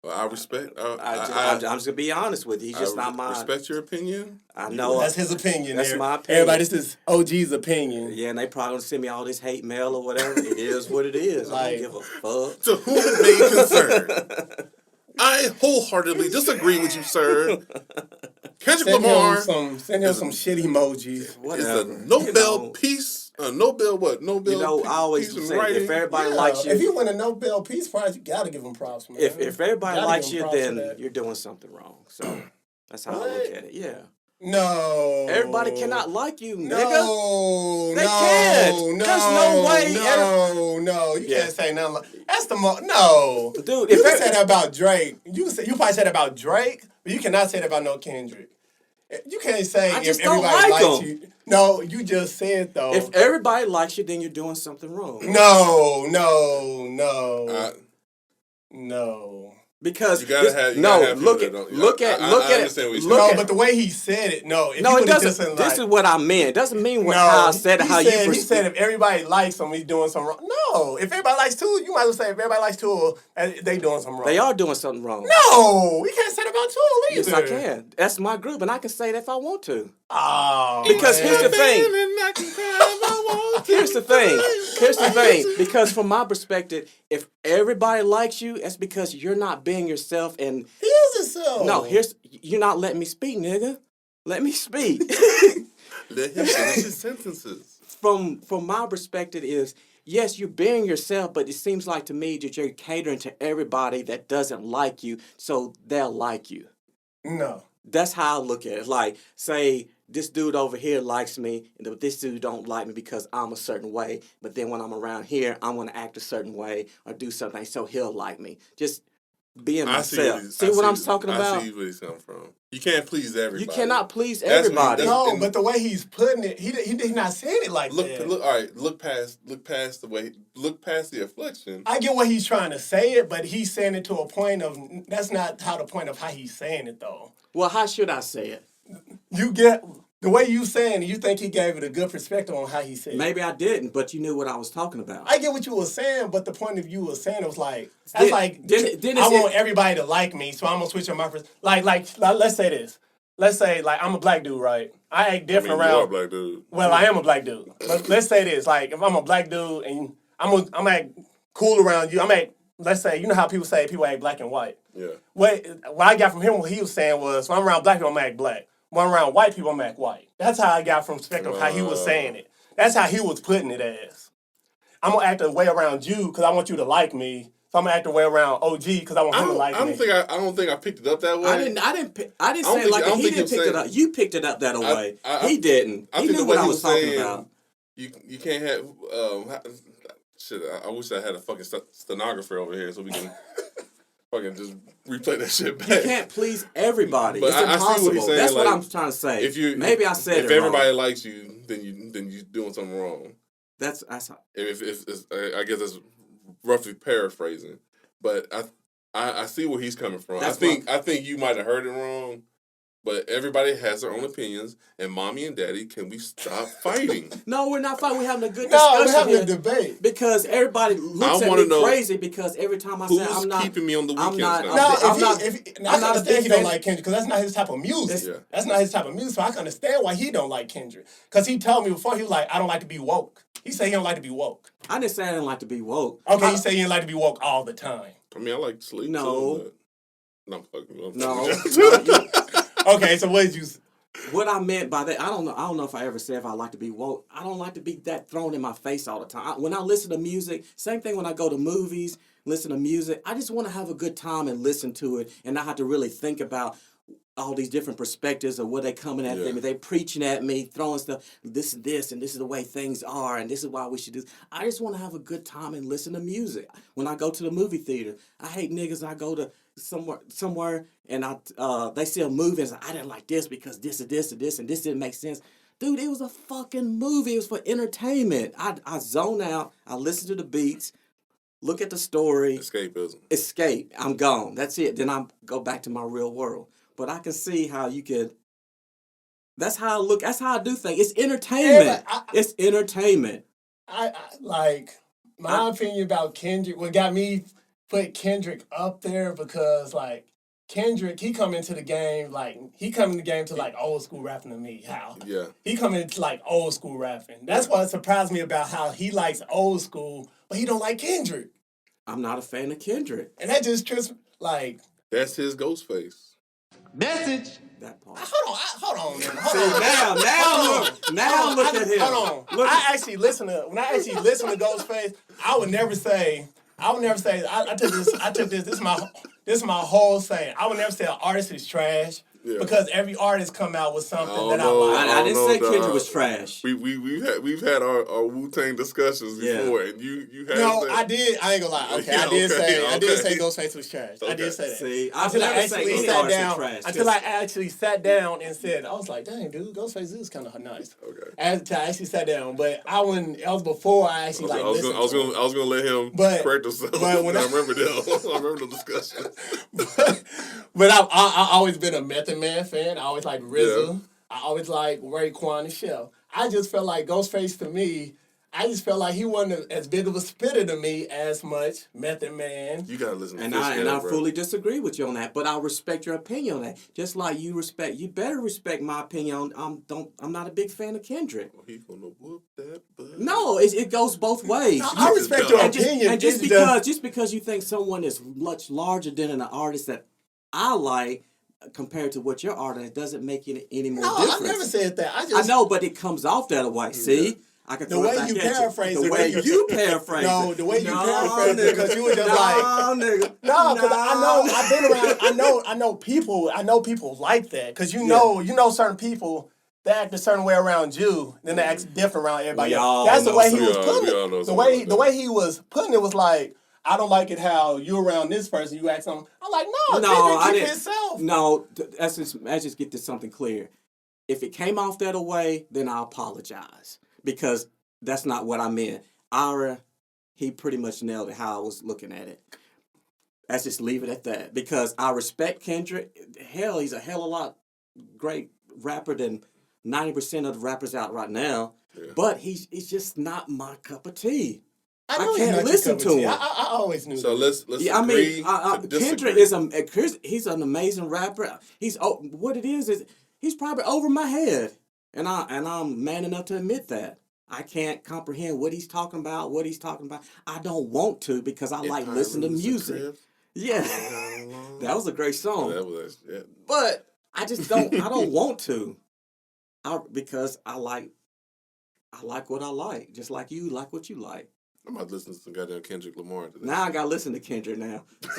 Well, I respect. I'm just gonna be honest with you. He's just I not my. respect your opinion. I know. That's his opinion. That's there. my opinion. Everybody, this is OG's opinion. Yeah, and they probably gonna send me all this hate mail or whatever. It is what it is. I Like- don't give a fuck. To whom it may concern, I wholeheartedly disagree with you, sir. Kendrick Send Lamar him some shit emojis. is Whatever. a Nobel You know, Peace. Nobel what? Nobel. You know, I always Peace in say writing. if everybody Yeah, likes you, if you win a Nobel Peace Prize, you gotta give him props, man. if everybody Gotta likes give you, him props for then that. you're doing something wrong. So that's how I What? look at it. Yeah. No. Everybody cannot like you, nigga. No, They no, can't. no, There's no way No, you Yeah. can't say nothing. That's the no, Dude, You if can say that about Drake. You probably said that about Drake, but you cannot say that about no Kendrick. You can't say I if just don't everybody like likes 'em. you. No, you just said though. if everybody likes you, then you're doing something wrong. No. I, No. Because You gotta this- have. You no, gotta have look people at that don't- look I- at I- look I at understand what you're look No, at but the way he said it, no. If no, you it would've doesn't. just This like, is what I meant. It doesn't mean no, how I said it. he How said, you he said if everybody likes him, he's doing something wrong. No, if everybody likes Tool, you might as well say if everybody likes Tool, they doing something wrong. they are doing something wrong. No, we can't say that about Tool either. Yes, I can. That's my group, and I can say that if I want to. Oh, Because man. here's the thing. And I can cry if I want to. Here's the thing. Here's the thing. Because from my perspective, if everybody likes you, it's because you're not being yourself. And He is himself. no, you're not letting me speak, nigga. Let me speak. Let him finish his sentences. From my perspective is yes, you're being yourself, but it seems like to me that you're catering to everybody that doesn't like you, so they'll like you. No. That's how I look at it. Like, say this dude over here likes me, and this dude don't like me because I'm a certain way. But then when I'm around here, I'm gonna act a certain way or do something so he'll like me. Just being myself. See what I'm talking about? I see where he's coming from. You can't please everybody. You cannot please That's me. everybody. That's- No, and- but the way he's putting it, he's not saying it like Look, that. look. All right, look past the way. Look past the affliction. I get what he's trying to say it, but he's saying it to a point of that's not how the point of how he's saying it though. Well, how should I say it? You get the way you saying it, you think he gave it a good perspective on how he said it. Maybe I didn't, but you knew what I was talking about. I get what you were saying, but the point of you was saying it was like that's Did- like did I it- want everybody to like me, so I'm gonna switch on my like let's say this. Let's say like I'm a black dude, right? I act I different mean, you are a around. black dude. Well, I am a black dude. But let's say this, like if I'm a black dude and I'm act cool around you, let's say, you know how people say people act black and white. Yeah. What I got from him, what he was saying was, when I'm around black people, I'm act black. When I'm around white people, I'm act white. That's how I got from perspective of how he was saying it. That's how he was putting it as. I'm gonna act the way around you because I want you to like me. So I'm gonna act the way around OG because I want him to like me. I don't think I picked it up that way. I didn't say think- it like I don't he think didn't he pick was it up. You picked it up that way. I- He didn't. I He think knew the way what I he was was talking saying, about. You can't have shit. I wish I had a fucking stenographer over here so we can fucking just replay that shit back. You can't please everybody. But It's I see what impossible. he's saying, That's what like, I'm trying to say. Maybe I said if it everybody wrong. likes you, then you're doing something wrong. That's If I guess that's roughly paraphrasing, but I see where he's coming from. That's I think you might have heard it wrong, but everybody has their own opinions. And mommy and daddy, can we stop fighting? no, we're not fighting. We're having a good No, we're discussion having a here debate. because everybody looks I at wanna me know crazy because every time I say Who's I'm not keeping me on the I'm weekends not- now? No, I'm not- I I'm can not a understand big he don't fan. like Kendrick because that's not his type of music. Yeah. That's not his type of music. So I can understand why he don't like Kendrick. Because he told me before, he was like, I don't like to be woke. He said he don't like to be woke. I didn't say I didn't like to be woke. Okay, he said he didn't like to be woke all the time. I mean, I like to sleep. No. Too, but no, I'm fucking. No, Okay, so what did you say? what I meant by that, I don't know if I ever said if I like to be woke. I don't like to be that thrown in my face all the time. When I listen to music, same thing when I go to movies, listen to music, I just want to have a good time and listen to it and not have to really think about all these different perspectives of what they coming at Yeah. me. They preaching at me, throwing stuff, this and this, and this is the way things are, and this is why we should do. I just want to have a good time and listen to music. When I go to the movie theater, I hate niggas. I go to somewhere and they see a movie and say, I didn't like this because this and this and this and this didn't make sense. Dude, it was a fucking movie. It was for entertainment. I zone out. I listen to the beats, look at the story, Escapism. escape. I'm gone. That's it. Then I go back to my real world. But I can see how you could. That's how I look. That's how I do things. It's entertainment. Yeah, It's entertainment. I like my opinion about Kendrick. What got me put Kendrick up there because like Kendrick, he come into the game like he come in the game to like old school rapping to me. How Yeah. he come into like old school rapping. That's what surprised me about how he likes old school, but he don't like Kendrick, I'm not a fan of Kendrick. and that just trips. Like, That's his ghost face. Message. That part. hold on, man. See now look at him. Hold on. Look I actually listen to Ghostface. I would never say. I took this. This is my whole saying. I would never say an artist is trash because every artist come out with something that I like. I didn't say dog. Kendrick was trash. We've had our Wu-Tang discussions Yeah. before, and you had No, said, I did. I ain't gonna lie. Okay, Yeah, I did say okay. Ghostface was trash. I Okay. did say that. See, I've Until I never said actually any sat artists are down. trash. Until I actually sat down and said, I was like, dang, dude, Ghostface is kind of nice. Okay. Until I actually sat down, but I wouldn't. That was before I actually I like was listened. gonna let him But- correct himself. but when I I- remember that. I remember the discussion. But I always been a Method Man fan. I always liked RZA. Yeah. I always liked Raekwon and Chef. I just felt like Ghostface to me. I just felt like he wasn't as big of a spitter to me as much Method Man. You gotta listen to And Fish I Head, bro. fully disagree with you on that, but I respect your opinion on that. Just like you better respect my opinion on. I'm not a big fan of Kendrick. He gonna whoop that butt. No, it goes both ways. No, I respect your And just, opinion. and just It's because you think someone is much larger than an artist that I like compared to what your artist doesn't make any more No, difference. I never said that. I know, but it comes off that way. See, I can The throw it way back you at paraphrase the it, way nigga. you paraphrase No, it. the way you No, paraphrase it, nigga. because you were just no, like, nigga. no, because No. I've been around. I know people like that. Because you know certain people. They act a certain way around you, then they act different around everybody We else. all That's the know way he some- was we putting all know it. The some way like the that. way he was putting it was like, I don't like it how you around this person. You act something. I'm like, no, No, Kendrick I keep didn't. himself. No, let's just get this something clear. If it came off that way, then I apologize because that's not what I meant. Ira, he pretty much nailed it how I was looking at it. Let's just leave it at that because I respect Kendrick. Hell, he's a hell of a lot great rapper than 90% of the rappers out right now. Yeah. But he's just not my cup of tea. I I know he's can't not your listen cup of to tea. him. I always knew. So that. let's Yeah, I agree mean, to Kendrick disagree. he's an amazing rapper. What it is he's probably over my head, and I'm man enough to admit that. I can't comprehend what he's talking about. I don't want to because I like listening to music. Yeah, that was a great song. That was But I just don't. I don't want to. Because I like what I like, just like you like what you like. I'm about to listen to some goddamn Kendrick Lamar today. Now I gotta listen to Kendrick now. All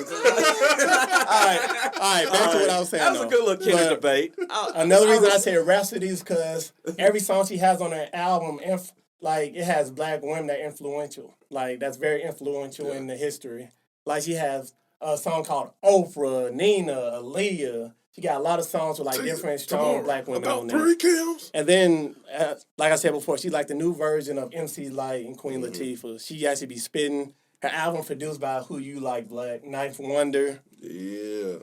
right. Back to what I was saying. That was a good little Kendrick debate. Another reason I say Rhapsody is because every song she has on her album, it has black women that are influential. Like, that's very influential in the history. Like, she has a song called Oprah, Nina, Aaliyah. She got a lot of songs with, like, different strong black women on there. Kills. And then, like I said before, she's like the new version of MC Lyte and Queen Latifah. She actually be spitting. Her album produced by Who You Like Black, Ninth Wonder. Yeah.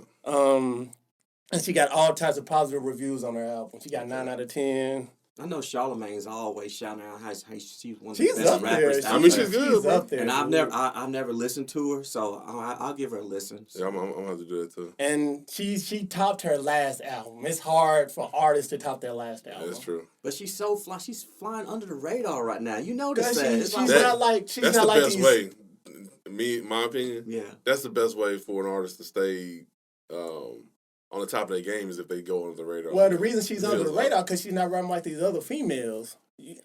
And she got all types of positive reviews on her album. She got 9 out of 10. I know Charlamagne's always shouting out how she's one of She's the best up there. rappers. I mean, she's good, bro. up there. And I've dude. never listened to her, so I'll give her a listen. Yeah, I'm gonna have to do that too. And she topped her last album. It's hard for artists to top their last album. That's true. But she's she's flying under the radar right now. You notice Because that? she's It's like- not like That's the best these. way. My opinion. Yeah. That's the best way for an artist to stay on the top of their game is if they go under the radar. Well, the reason she's under the Feels like- radar because she's not rapping like these other females.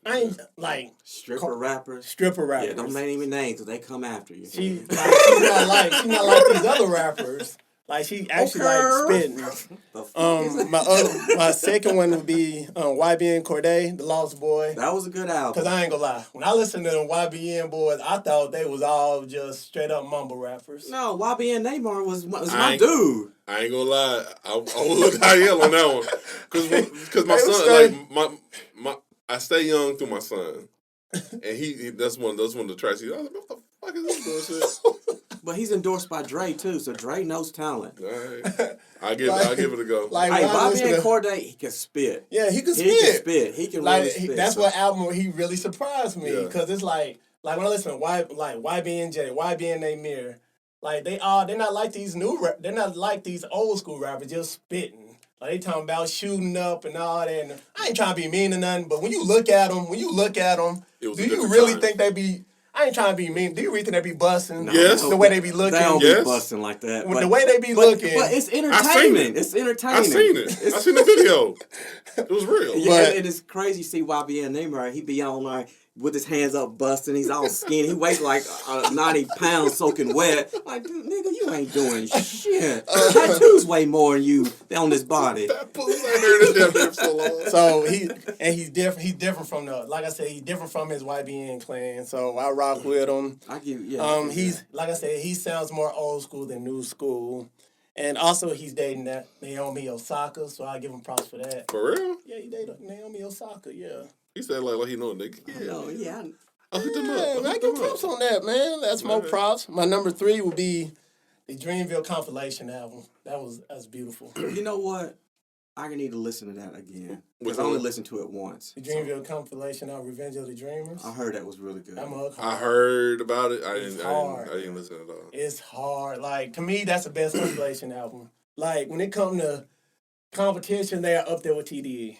I ain't like Stripper rappers. stripper rappers. Yeah, don't name any names because they come after you. She's not like these other rappers. Like, she actually like spitting. The fuck is that? My second one would be YBN Cordae, The Lost Boy. That was a good album. Cause I ain't gonna lie, when I listened to them YBN boys, I thought they was all just straight up mumble rappers. No, YBN Neymar was I my ain't- dude. I ain't gonna lie. I will look high yell on that one because my They was son straight- like my I stay young through my son, and he that's one of the tracks. I was like, what the fuck is this bullshit? But he's endorsed by Dre too, so Dre knows talent. All right. I'll give it a go. Like, Hey, when I listen YBN to- Cordae, he can spit. yeah, he could He can spit. spit. He can Like, really spit. that's so- what album where he really surprised me. Yeah. Cause it's like when I listen to YBNJ, YBN Amir, like they're not like these they're not like these old school rappers just spitting. Like, they talking about shooting up and all that. And I ain't trying to be mean or nothing, but when you look at them, It was do a you different really time. think they be? I ain't trying to be mean. Do you really think they be busting? Yes. The way they be looking. They don't Yes. be busting like that. With but, the way they be but, looking. But it's I seen entertainment. it. It's entertaining. I seen it. It's- I seen the video. It was real. Yeah, But- it is crazy to see YBN Neymar. He be on like with his hands up busting. He's all skinny. He weighs like 90 pounds soaking wet. Like, dude, nigga, you ain't doing shit. Tattoos weigh more than you on this body. That puss, I heard it damn near for so long. So he's different. He's different from like I said, he's different from his YBN clan. So I rock with him. I give yeah. He's like I said, he sounds more old school than new school. And also, he's dating that Naomi Osaka, so I give him props for that. For real? Yeah, he dated Naomi Osaka, yeah. He said like he know a nigga. No, yeah. I'll hit them Yeah, up. man, I give props on that, man. That's more props. My number 3 would be the Dreamville compilation album. That's beautiful. You know what? I need to listen to that again. Which Because I only one? listened to it once. The Dreamville compilation album, Revenge of the Dreamers. I heard that was really good. That mug I hard. heard about it. I It's didn't hard. listen at all. It's hard. Like, to me, that's the best compilation album. Like, when it comes to competition, they are up there with TDE.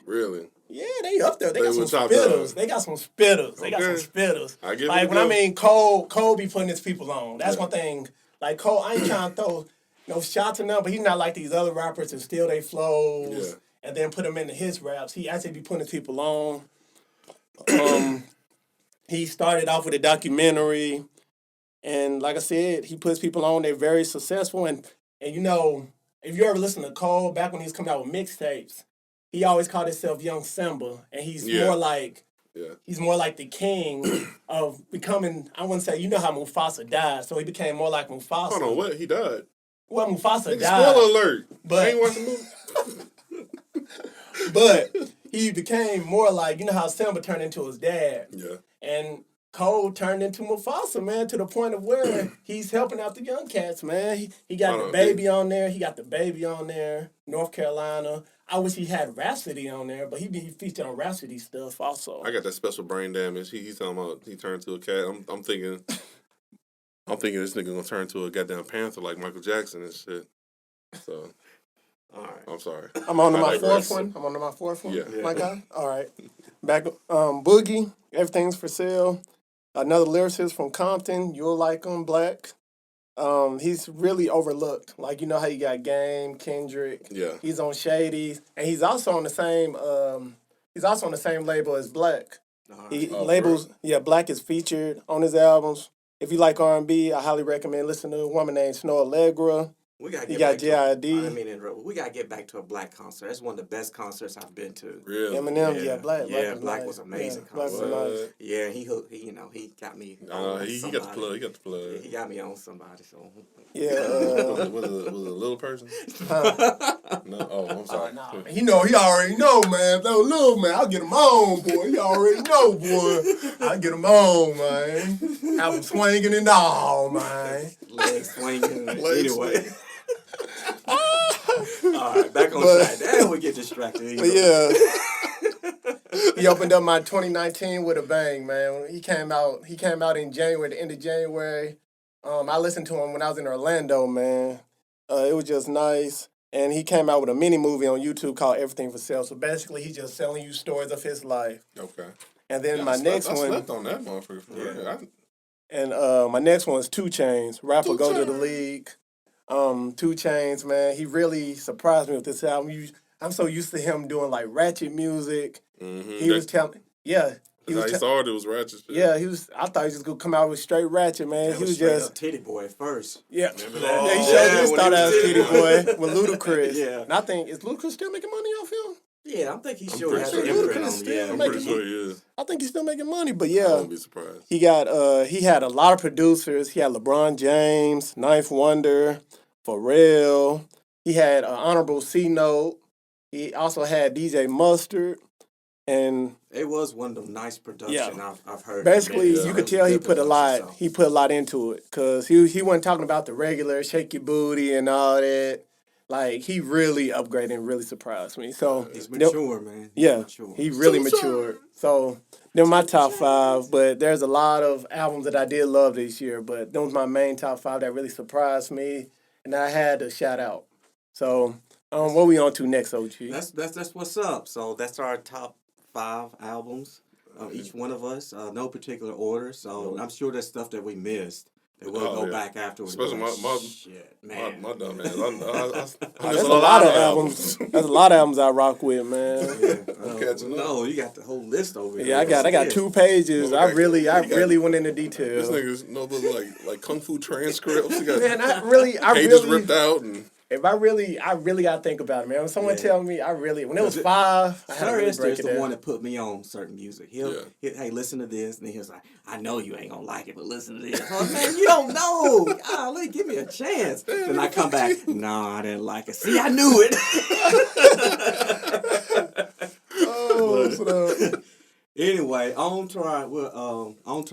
Really? Yeah, they up there. They got They some was top spitters. dog. They got some spitters. They got some Okay. spitters. I give Like, it a when I go. mean Cole be putting his people on. That's Yeah. one thing. Like, Cole, I ain't trying to throw no shots in them, but he's not like these other rappers that steal their flows Yeah. and then put them into his raps. He actually be putting his people on. He started off with a documentary, and like I said, he puts people on. They're very successful, and you know, if you ever listen to Cole back when he was coming out with mixtapes, he always called himself Young Simba, and he's Yeah. more like Yeah. he's more like the king of becoming. I wouldn't say, you know how Mufasa died, so he became more like Mufasa. Hold on, what? He died. Well, Mufasa Nigga, died, spoiler alert. but- I ain't watched the movie. but he became more like, you know how Simba turned into his dad. Yeah. And Cole turned into Mufasa, man, to the point of where he's helping out the young cats, man. He got Hold the on, baby on there. He got the baby on there. North Carolina. I wish he had Rhapsody on there, but he featured on Rhapsody stuff also. I got that special brain damage. He's talking about he turned to a cat. I'm thinking this nigga gonna turn to a goddamn panther like Michael Jackson and shit. So All right. I'm sorry. I'm on to I my digress. fourth one. I'm on to my fourth one. Yeah. My guy. All right. Back Boogie. Everything's for sale. Another lyricist from Compton. You'll like him. Black. He's really overlooked. Like, you know how you got Game, Kendrick. Yeah. He's on Shady's, and he's also on the same. He's also on the same label as Black. All right. He Oh, labels. Yeah, Black is featured on his albums. If you like R&B, I highly recommend listening to a woman named Snow Allegra. We gotta You get got back J.I.D.. to, I didn't mean to interrupt. We gotta get back to a Black concert. That's one of the best concerts I've been to. Really? Eminem, yeah, Black. Yeah, was Black nice. was amazing Yeah, Black was concert. nice. What? Yeah, he got me. on He got somebody. the plug. He got the plug. Yeah, he got me on somebody. So Yeah. Was it a little person? No. Oh, I'm sorry. He already know, man. If that was little man, I'll get him on, boy. He already know, boy. I'll get him on, man. Have him swinging and all, man. legs swinging. Legs Anyway. All right, back on But- track. Damn, we get distracted. But yeah. He opened up my 2019 with a bang, man. He came out in January, the end of January. I listened to him when I was in Orlando, man. It was just nice. And he came out with a mini movie on YouTube called Everything for Sale. So basically, he's just selling you stories of his life. Okay. And then Yeah, my next I one, slept on that motherfucker. For real. and my next one is 2 Chainz. Rapper 2 Go to the Chainz. League. 2 Chainz, man. He really surprised me with this album. I'm so used to him doing like ratchet music. Mm-hmm. He was telling, yeah. He I was saw it was ratchet shit. Yeah, I thought he was just gonna come out with straight ratchet, man. That He was straight just up Titty Boy at first. yeah. Remember that? Yeah, he Oh, showed yeah, did when start he out was as Titty Titty Boy with Ludacris. Yeah. And I think is Ludacris still making money off him? Yeah, I think he I'm sure pretty has sure an Ludacris imprint on still him. I'm Yeah. pretty sure he is. I think he's still making money, but I yeah. wouldn't be surprised. He had a lot of producers. He had LeBron James, Ninth Wonder, Pharrell. He had Honorable C Note. He also had DJ Mustard. And It was one of them nice production Yeah. I've heard. basically, Yeah. you could tell he Good put a production, lot. so. He put a lot into it because he wasn't talking about the regular shake your booty and all that. Like he really upgraded and really surprised me. So He's mature, man. He's yeah, mature. he really Mature. matured. So they're my top 5. But there's a lot of albums that I did love this year. But those my main top 5 that really surprised me, and I had to shout out. So what we on to next, OG? That's what's up. So that's our top 5 albums. Each one of us, no particular order. So I'm sure there's stuff that we missed. They will Oh, go yeah. back afterwards. Especially my Shit, man. my dumb ass. I There's listen a lot of albums. There's a lot of albums I rock with, man. Yeah. I'm catching up. No, you got the whole list over here. Yeah, I got 2 pages. I really went into This detail. nigga's like kung fu transcripts. He got Man, I really pages ripped out and if I really gotta think about it, man. When someone Yeah. tell me, when it was 5, I had to Sir really Esther break is it the down. one that put me on certain music. He'll, Yeah. hey, listen to this, and then he was like, I know you ain't gonna like it, but listen to this. I'm like, man, you don't know. Golly, give me a chance. Then I come back, no, I didn't like it. See, I knew it. Oh, so Anyway, on to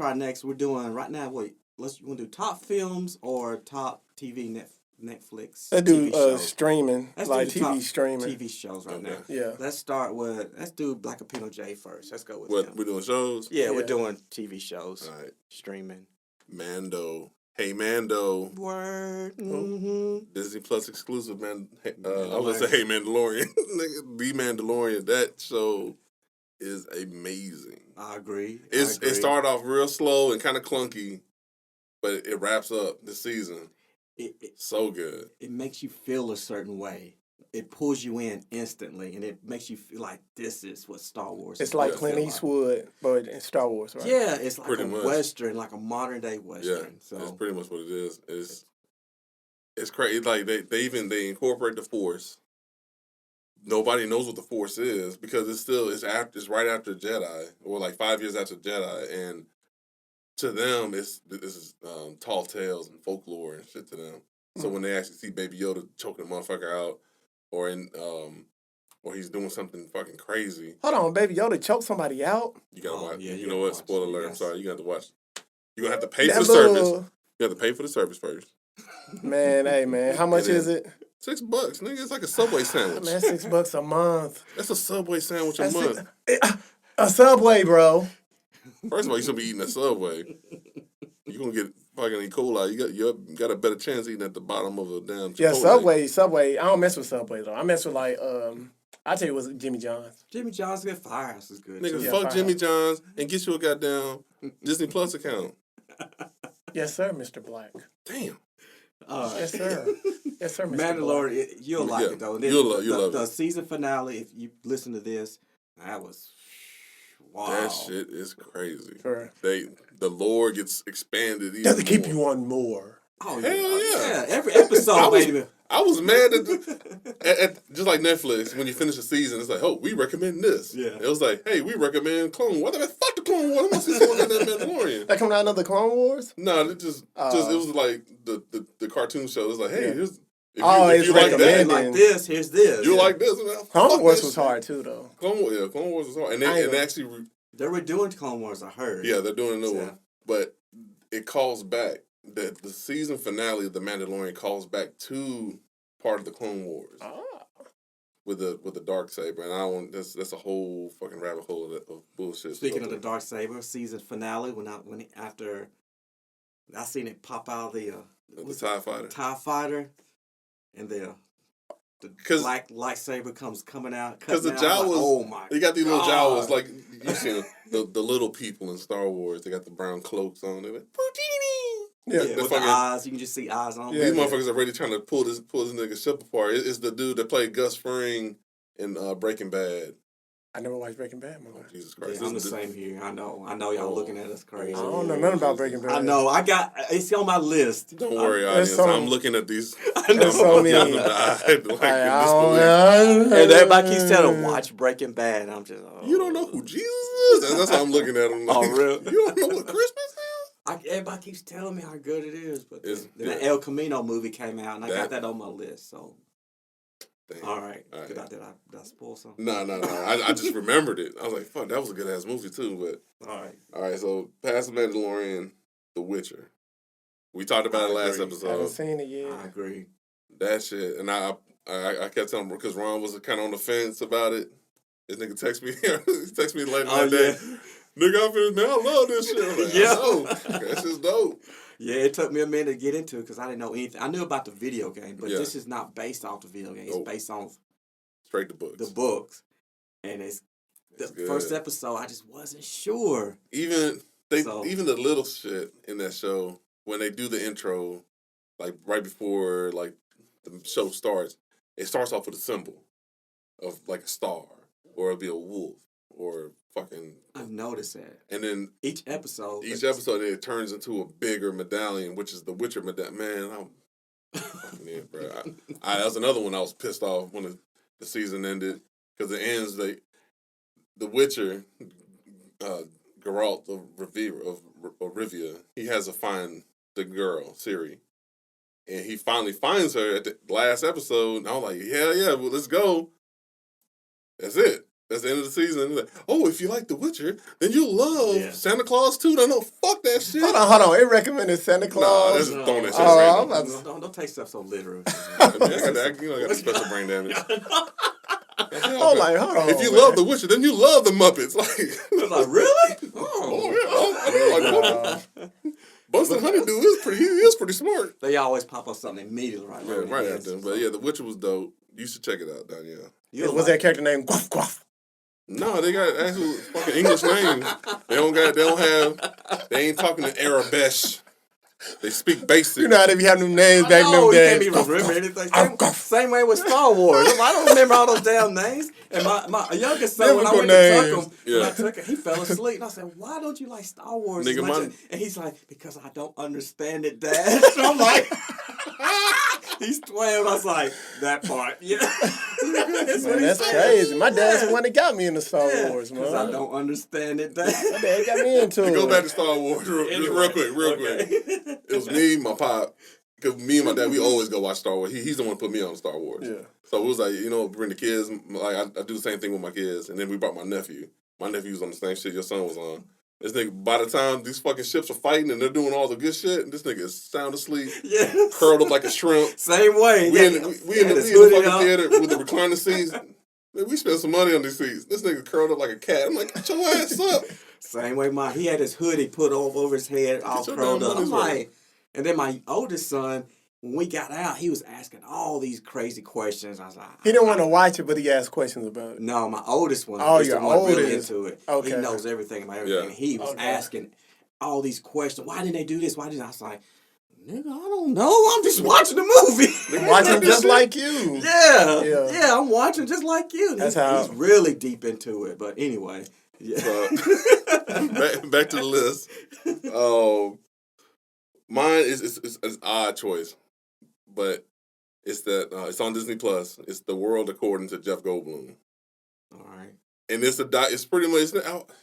our next. We're doing right now. Wait, you want to do top films or top TV Netflix? let's do TV shows? streaming, Let's like do the top TV streaming. TV shows right now. Yeah. Let's do Black Apino J first. Let's go with what him. we're doing shows. Yeah, we're Yeah. doing TV shows, All right, streaming. Mando. Hey Mando. Word. Mm-hmm. Disney Plus exclusive, man. I was gonna say, Hey Mandalorian. Nigga, The Mandalorian. That show is amazing. I agree. It started off real slow and kind of clunky, but it wraps up the season It so good. makes you feel a certain way. It pulls you in instantly, and it makes you feel like this is what Star Wars. It's is like supposed to Clint feel Eastwood, but in Star Wars, right? Like. Yeah, it's like Pretty a much. western, like a modern day Yeah, western. that's So pretty much what it is. It's crazy. Like they incorporate the Force. Nobody knows what the Force is because it's right after Jedi, or like 5 years after Jedi, and to them this is tall tales and folklore and shit to them. So when they actually see Baby Yoda choking a motherfucker out, or or he's doing something fucking crazy, Hold on, Baby Yoda choked somebody out. you gotta watch. yeah, you you know gotta what? watch Spoiler it, alert! I'm yes. sorry. You got to watch. You're gonna have to pay for That the service. little You have to pay for the service first. man, hey man, how much It is is. it? $6, nigga. It's like a Subway sandwich. Man, $6 a month. That's a Subway sandwich a That's month. a Subway, bro. First of all, you should be eating a Subway. You're gonna get fucking E. coli. You got a better chance eating at the bottom of a damn Yeah, Chipotle. Subway. I don't mess with Subway though. I mess with like I tell you what's Jimmy John's. Jimmy John's good. Firehouse is good. Nigga, too. Yeah, fuck fine. Jimmy John's and get you a goddamn Disney Plus account. Yes, sir, Mr. Black. Damn. All right. Yes, sir. Yes, sir, Mr. Black. Mandalorian, you'll like Yeah, it though. you'll love the it. season finale. If you listen to this, that was wow. That shit is crazy. Sure. The lore gets expanded even Doesn't keep more. you on more. Oh Hell yeah. Every episode, baby. I was mad at just like Netflix, when you finish a season, it's like, oh, we recommend this. Yeah. It was like, hey, we recommend Clone Wars. Fuck the Clone Wars. I want to see someone in that Mandalorian. That coming out another Clone Wars? No, it just it was like the cartoon show. It was like, hey, Yeah. here's if It's you like Hey, recommended. that, like this. Here's this. you Yeah. like this. Man, Clone fuck Wars that was shit. hard too, though. Clone Wars was hard, and I ain't they gonna- actually They were doing Clone Wars. I heard. they're doing a new Yeah. one, but it calls back the season finale of the Mandalorian calls back to part of the Clone Wars. With the dark saber, and I don't. That's a whole fucking rabbit hole of bullshit. Speaking of the Darksaber season finale, after I seen it pop out of the TIE fighter, TIE fighter, and the 'Cause- black lightsaber coming out. because the cutting out, I'm like, Jawas, oh my! they got these little God. Jawas like you seen the little people in Star Wars. They got the brown cloaks on. They're like, Yeah, the with fucking- the eyes, you can just see eyes on. Yeah. these motherfuckers are already trying to pull this nigga ship apart. It's the dude that played Gus Fring in Breaking Bad. I never watched Breaking Bad, Oh, man. Jesus Yeah, Christ! I'm the This- same here. I know y'all looking at us crazy. I don't know nothing about Breaking Bad. I know. It's on my list. Don't worry, There's audience. so- I'm looking at these. I know. There's so I'm many. giving them the eye, like, in I disbelief. don't And everybody keeps telling them, watch Breaking Bad. I'm just, You don't know who Jesus is? That's how I'm looking at him. Oh, Like, really? You don't know what Christmas is? Everybody keeps telling me how good it is, but It's- then the yeah. El Camino movie came out, and I got That- that on my list. So, Damn. all right. All right. Did I spoil something? No. I just remembered it. I was like, fuck, that was a good ass movie too. But All right. all right, so past the Mandalorian, The Witcher. We talked about it I last agree. I haven't episode. seen it yet. I agree. That shit, and I kept telling him because Ron was kind of on the fence about it. This nigga text me, he text me later Oh, that day. Nigga, I feel, man, I love this shit. I'm like, Yeah. I know. That shit's dope. Yeah, it took me a minute to get into it because I didn't know anything. I knew about the video game, but Yeah. this is not based off the video game. It's Nope. based on Straight to books. the books. And it's the It's good. first episode, I just wasn't sure. Even So- even the little shit in that show when they do the intro, like right before like the show starts, it starts off with a symbol of like a star, or it'll be a wolf, or fucking. I've noticed that. And then Each episode it turns into a bigger medallion, which is the Witcher medallion. Man, I'm fucking in, bro. That was another one I was pissed off when the season ended, because it ends the Witcher, Geralt of Rivia, he has to find the girl Ciri, and he finally finds her at the last episode. And I was like, hell yeah, well, let's go. That's it. That's the end of the season. Like, oh, if you like The Witcher, then you'll love Santa Claus too. No, fuck that shit. Hold on. It recommended Santa Nah, Claus. that's throwing that shit I'm right about now. Don't take stuff so literal. I got special brain damage. Hold on. If you love The Witcher, then you love the Muppets. Like, It's like, really? oh yeah. Bunsen Honeydew is pretty smart. They always pop up something immediately right Yeah, right after. But yeah, The Witcher was dope. You should check it out, Danielle. Was that character named Guff Guff? No, they got actual fucking English names. They ain't talking in Arabesh. They speak basic. You know how they be having them names back in them You can't days. be remember anything. Same way with Star Wars. I don't remember all those damn names. And my youngest son, when I went to Tuck him, he fell asleep. And I said, why don't you like Star Wars as much? And he's like, because I don't understand it, Dad. And I'm like, he's 12. I was like, that part. Yeah. That's crazy. My dad's the one that got me into Star Wars, man. Because I don't understand it, Dad. My dad got me into it. Go back to Star Wars real quick. It was me, my pop, because me and my dad, we always go watch Star Wars. He's the one who put me on Star Wars. Yeah. So it was like, bring the kids. Like I do the same thing with my kids, and then we brought my nephew. My nephew was on the same shit your son was on. This nigga, by the time these fucking ships are fighting and they're doing all the good shit, this nigga is sound asleep, curled up like a shrimp. Same way. We in the fucking theater with the recliner seats. Man, we spent some money on these seats. This nigga curled up like a cat. I'm like, get your ass up. Same way he had his hoodie put over his head, all curled up. I'm like, and then my oldest son, when we got out, he was asking all these crazy questions. I was like, he didn't want to watch it, but he asked questions about it. No, my oldest one. Oh, is your the one really oldest. into it. Okay. He knows everything about everything. Yeah. He was asking all these questions. Why didn't they do this? Why didn't I was like, nigga, I don't know. I'm just watching the movie. Watching just like you. Yeah, I'm watching just like you. He's really deep into it. But anyway, yeah. Back to the list. Mine is an odd choice, but it's on Disney Plus. It's The World According to Jeff Goldblum. All right. And it's pretty much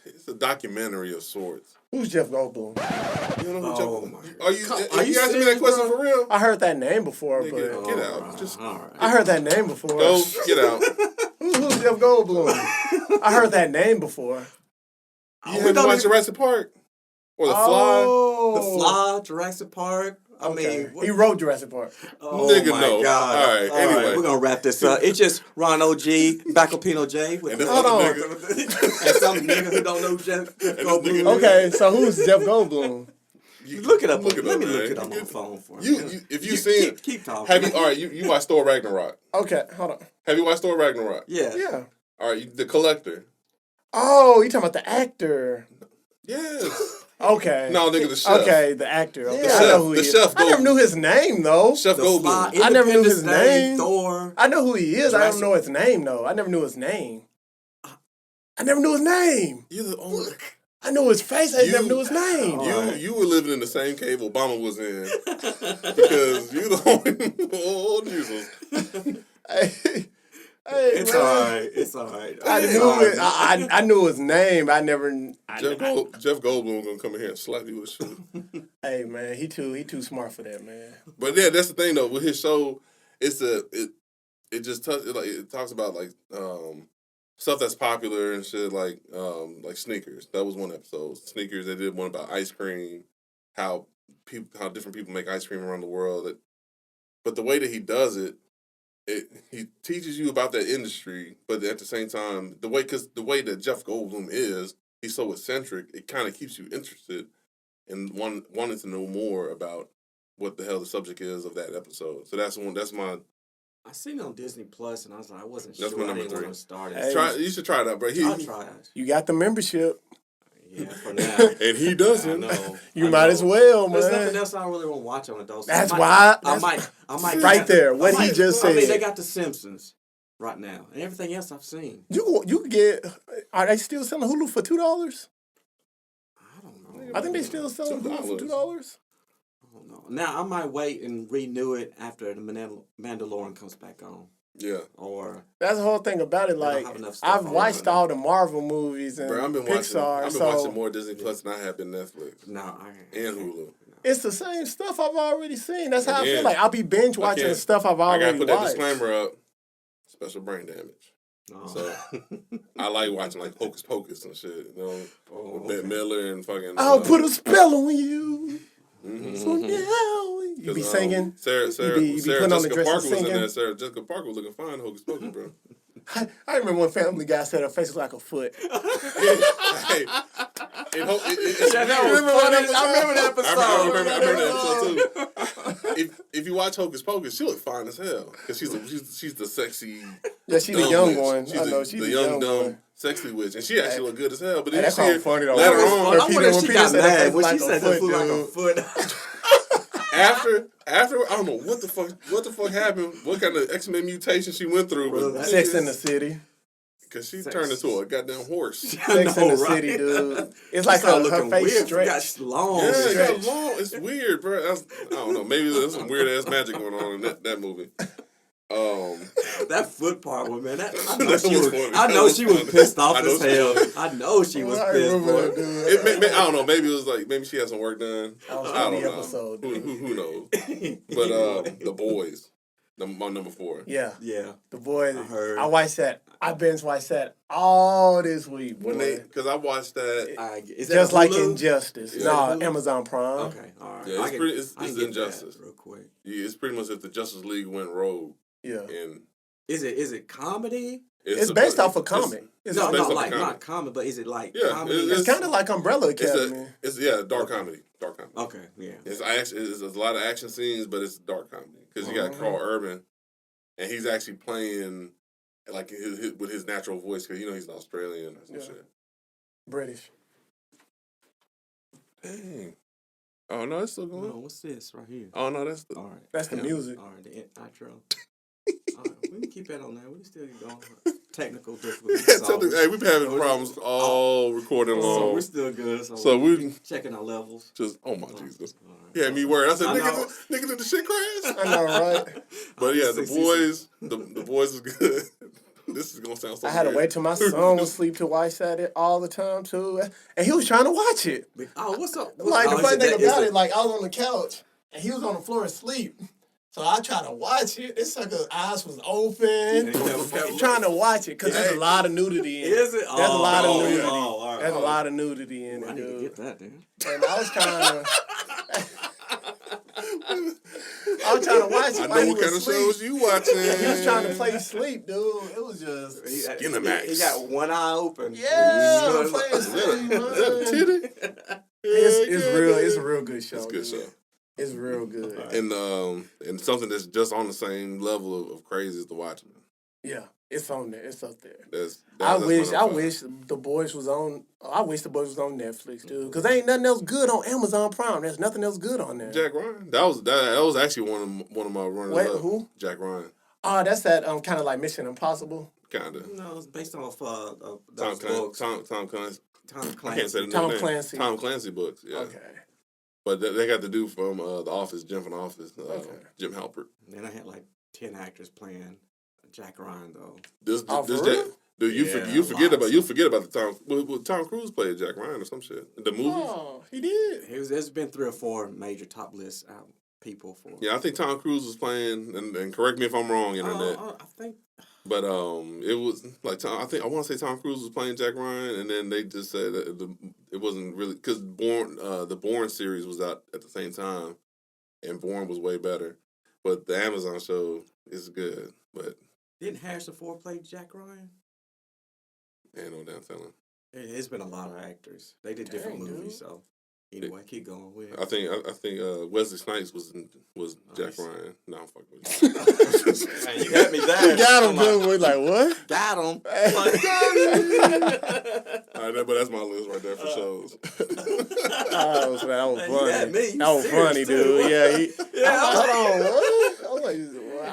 it's a documentary of sorts. Who's Jeff Goldblum? You don't know who Jeff Goldblum? Are you asking me that question for real? I heard that name before, Get out. All right. I heard that name before. Go get out. Who's Jeff Goldblum? I heard that name before. You haven't watched Jurassic Park or The Fly? The Fly, Jurassic Park. I mean, he wrote Jurassic Park. Oh nigga, my no. God. All right, anyway. We're going to wrap this up. It's just Ron O.G., Bacopino J. And this other nigga. And some nigga who don't know Jeff Goldblum. Okay, so who's Jeff Goldblum? Look it up. Let me look it up on the phone for you. If you've seen keep talking. Have you? All right, you watched Thor Ragnarok. Okay, hold on. Have you watched Thor Ragnarok? Yeah. Yeah. All right, The Collector. Oh, you talking about the actor? Yes. Okay. No, nigga, the chef. Okay, the actor. Okay. Yeah. I know who he The is. chef I never knew his name though. Chef The Goldblum. Fly, I never knew his Independence Day, name. Thor. I know who he is. I Jurassic- don't know his name though. I never knew his name. I never knew his name. You're the only. I knew his face. I never knew his name. You were living in the same cave Obama was in because you the only. Oh Jesus! It's man. all right. It's all right. I knew it. I knew his name. I never. Jeff Goldblum gonna come in here and slap you with shit. Hey man, he too smart for that, man. But yeah, that's the thing though. With his show, it talks about like stuff that's popular and shit like sneakers. That was one episode. Sneakers. They did one about ice cream, how different people make ice cream around the world. But the way that he does it, he teaches you about that industry, but at the same time, the way that Jeff Goldblum is, he's so eccentric. It kind of keeps you interested and wanting to know more about what the hell the subject is of that episode. So that's my. I seen it on Disney Plus, and I was like, I wasn't That's sure. my I number didn't want 3. to start it. Hey. You should try it out, bro. I'll try it. You got the membership. Yeah, for now. And he I doesn't. know. You I might know. as well, There's nothing man. else I really want to watch on Adult Swim. That's I why. might right catch- there. I What he might- just I mean, they said. got The Simpsons right now, and everything else I've seen. You could get. Are they still selling Hulu for $2? I don't know. I think they still selling Hulu for $2. I don't know. Now I might wait and renew it after the Mandalorian comes back on, Yeah. or That's the whole thing about it. don't Like have enough stuff I've on watched right now. all the Marvel movies and Bro, I've been Pixar, watching more Disney Plus than I have been Netflix no, I and Hulu. it's the same stuff I've already seen. That's how I Again, feel like I'll be binge watching again, stuff I've I gotta already put that watched. disclaimer up. Special brain damage. No. So I like watching like Hocus Pocus and shit. You know, Oh, with Bette Midler and fucking. I'll put a spell on you. Mhm. So now you be singing. Sarah be putting on the Jessica dress and Parker was in singing. there. Sarah Jessica Parker was looking fine in Hocus Pocus, bro. I remember when Family Guy said her face was like a foot. Hey, it's Yeah, that was funny. I remember that episode. I remember that episode too. If you watch Hocus Pocus, she look fine as hell because she's the sexy. Yeah, she's the dumb young witch. one. She's I know she's the the young dumb one. sexy witch, and she actually look good as hell. But Hey, then that's you see all her funny though. later When on. I wonder if she Peter got said her mad face when like she a said that foot, food like a dude. foot. After I don't know what the fuck happened. What kind of X-Men mutation she went through? Bro, But that- Sex in the City. because she Sex. turned into a goddamn horse. Sex in the know, right? City, dude. It's She like started her looking face weird. stretched. Got long. Yeah, it stretch. got long. It's weird, bro. I don't know. Maybe there's some weird ass magic going on in that movie. That foot part, well, man. I know That she was was. funny. I That know was she was funny. pissed off I know as she hell. was. I know she was I pissed. remember Boy. that, dude. I don't know. Maybe it was like maybe she had some work done. That was a I don't funny know. episode, Who knows? But the boys, my number 4. Yeah, Yeah. the boys. I heard. I watched that. I binge watched that all this week, boy. Because I watched that. Is that Just a like Hulu? Injustice. Yeah. No, Hulu? Amazon Prime. Okay, all right. Yeah, I can it's get Injustice. that real quick. Yeah, it's pretty much if the Justice League went rogue, Yeah. and Is it comedy? It's based off a comic. It's No, based no, off a like comic. not comedy, but is it like Yeah, comedy? It's kind of like Umbrella Academy. It's dark comedy. Dark comedy. Okay, yeah. It's a lot of action scenes, but it's dark comedy because you got Mhm. Carl Urban, and he's actually playing like with his natural voice because he's Australian or some Yeah. shit. British. Dang. Oh no, it's still Hold going. on, what's this right here? Oh no, that's the. All right. That's the music. All right, the outro. All right, we can keep that on there. We can still keep going. Technical difficulties. Hey, we've been having problems all recording So long. we're still good. So we checking our levels. just oh my Jesus. All right. Yeah, me worried. I said, I know. niggas, did the shit crash? I know, right? But yeah, the See. boys, the boys is good. This is gonna sound so. I had to weird. wait till my son was asleep to watch that all the time too, and he was trying to watch it. Oh, what's up? Like the is funny it thing that- is about it, like I was on the couch and he was on the floor asleep. So I tried to watch it. This sucker's eyes was open, Yeah. trying to watch it because there's a lot of nudity in it. Is it? There's a lot of nudity. all right. There's a lot of nudity in I it, need to dude. get that, dude. And I was trying to watch it I while know he what kind of was asleep. shows you watching. He was trying to play sleep, dude. It was just Skinamax. He got one eye open. yeah, He's playing Is sleep, that a man. titty? It's Yeah, real. yeah. It's a real good show. It's a good dude. show. It's real good. And something that's just on the same level of crazy as The Watchmen. Yeah, it's on there. It's up there. That's I my wish number 5. the boys was on. I wish the boys was on Netflix, dude. Because there ain't nothing else good on Amazon Prime. There's nothing else good on there. Jack Ryan. That was actually one of my runners Wait, up. who? Jack Ryan. Oh, that's that kind of like Mission Impossible. Kinda. No, it's based off Tom those books. Clancy. Tom I Clancy. can't say the Tom name. Clancy. Tom Clancy books. Yeah. Okay. But they got the dude from The Office, Jim from The Office, Okay. Jim Halpert. And then I had like 10 actors playing Jack Ryan though. This Oh, this for Jack, real? dude, you Yeah, forget lots. about the Tom. Well, Tom Cruise played Jack Ryan or some shit. The movies. Oh, he did. There's been 3 or 4 major top list people for. Yeah, I think Tom Cruise was playing, and correct me if I'm wrong, internet. I think. But it was like I want to say Tom Cruise was playing Jack Ryan, and then they just said that it wasn't really because the Bourne series was out at the same time, and Bourne was way better, but the Amazon show is good, but Didn't Harrison Ford play Jack Ryan? ain't no damn telling. It's been a lot of actors. They did different Dang, movies, dude. so Anyway, keep going with it. I think Wesley Snipes was Jack Nice. Ryan. No, I'm fucking with you. Man, you got me there. Got him, I'm like, dude. We're like, what? got him. All right, but that's my list right there for shows. That was Man, you funny. had me. You That was serious, funny, too. dude. Yeah, Yeah, hold on, what? I was like,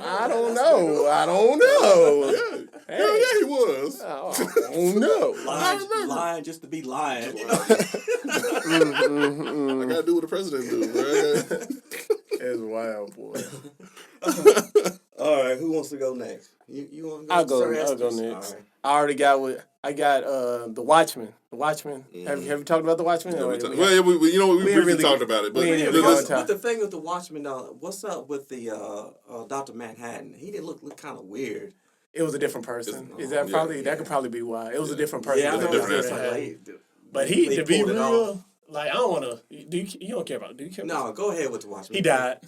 I don't know. I don't know. Hell yeah, he was. I don't know. lying just to be lying. You know? I gotta do what the president do, right? It's wild, boy. All right, who wants to go next? You want to go? I'll go. Sir I'll go Estes? next. All right. I already got what I got. The Watchmen. The Watchmen. Have you talked about the Watchmen? Yeah, Or we we talk- got- well, yeah, we you know we we briefly really- talked about it, but we ain't let- really let's- gonna But the thing with the Watchmen, what's up with the Dr. Manhattan? He didn't look kind of weird. It was a different person. It's- Is that yeah, probably yeah. that could probably be why it was a different person. Yeah, I than know. different It's Dr. actor. Manhattan. like, But he they to be pulled it off. real, like I don't want to. You don't care about? Do you care? No, About go ahead with the Watchmen. he died.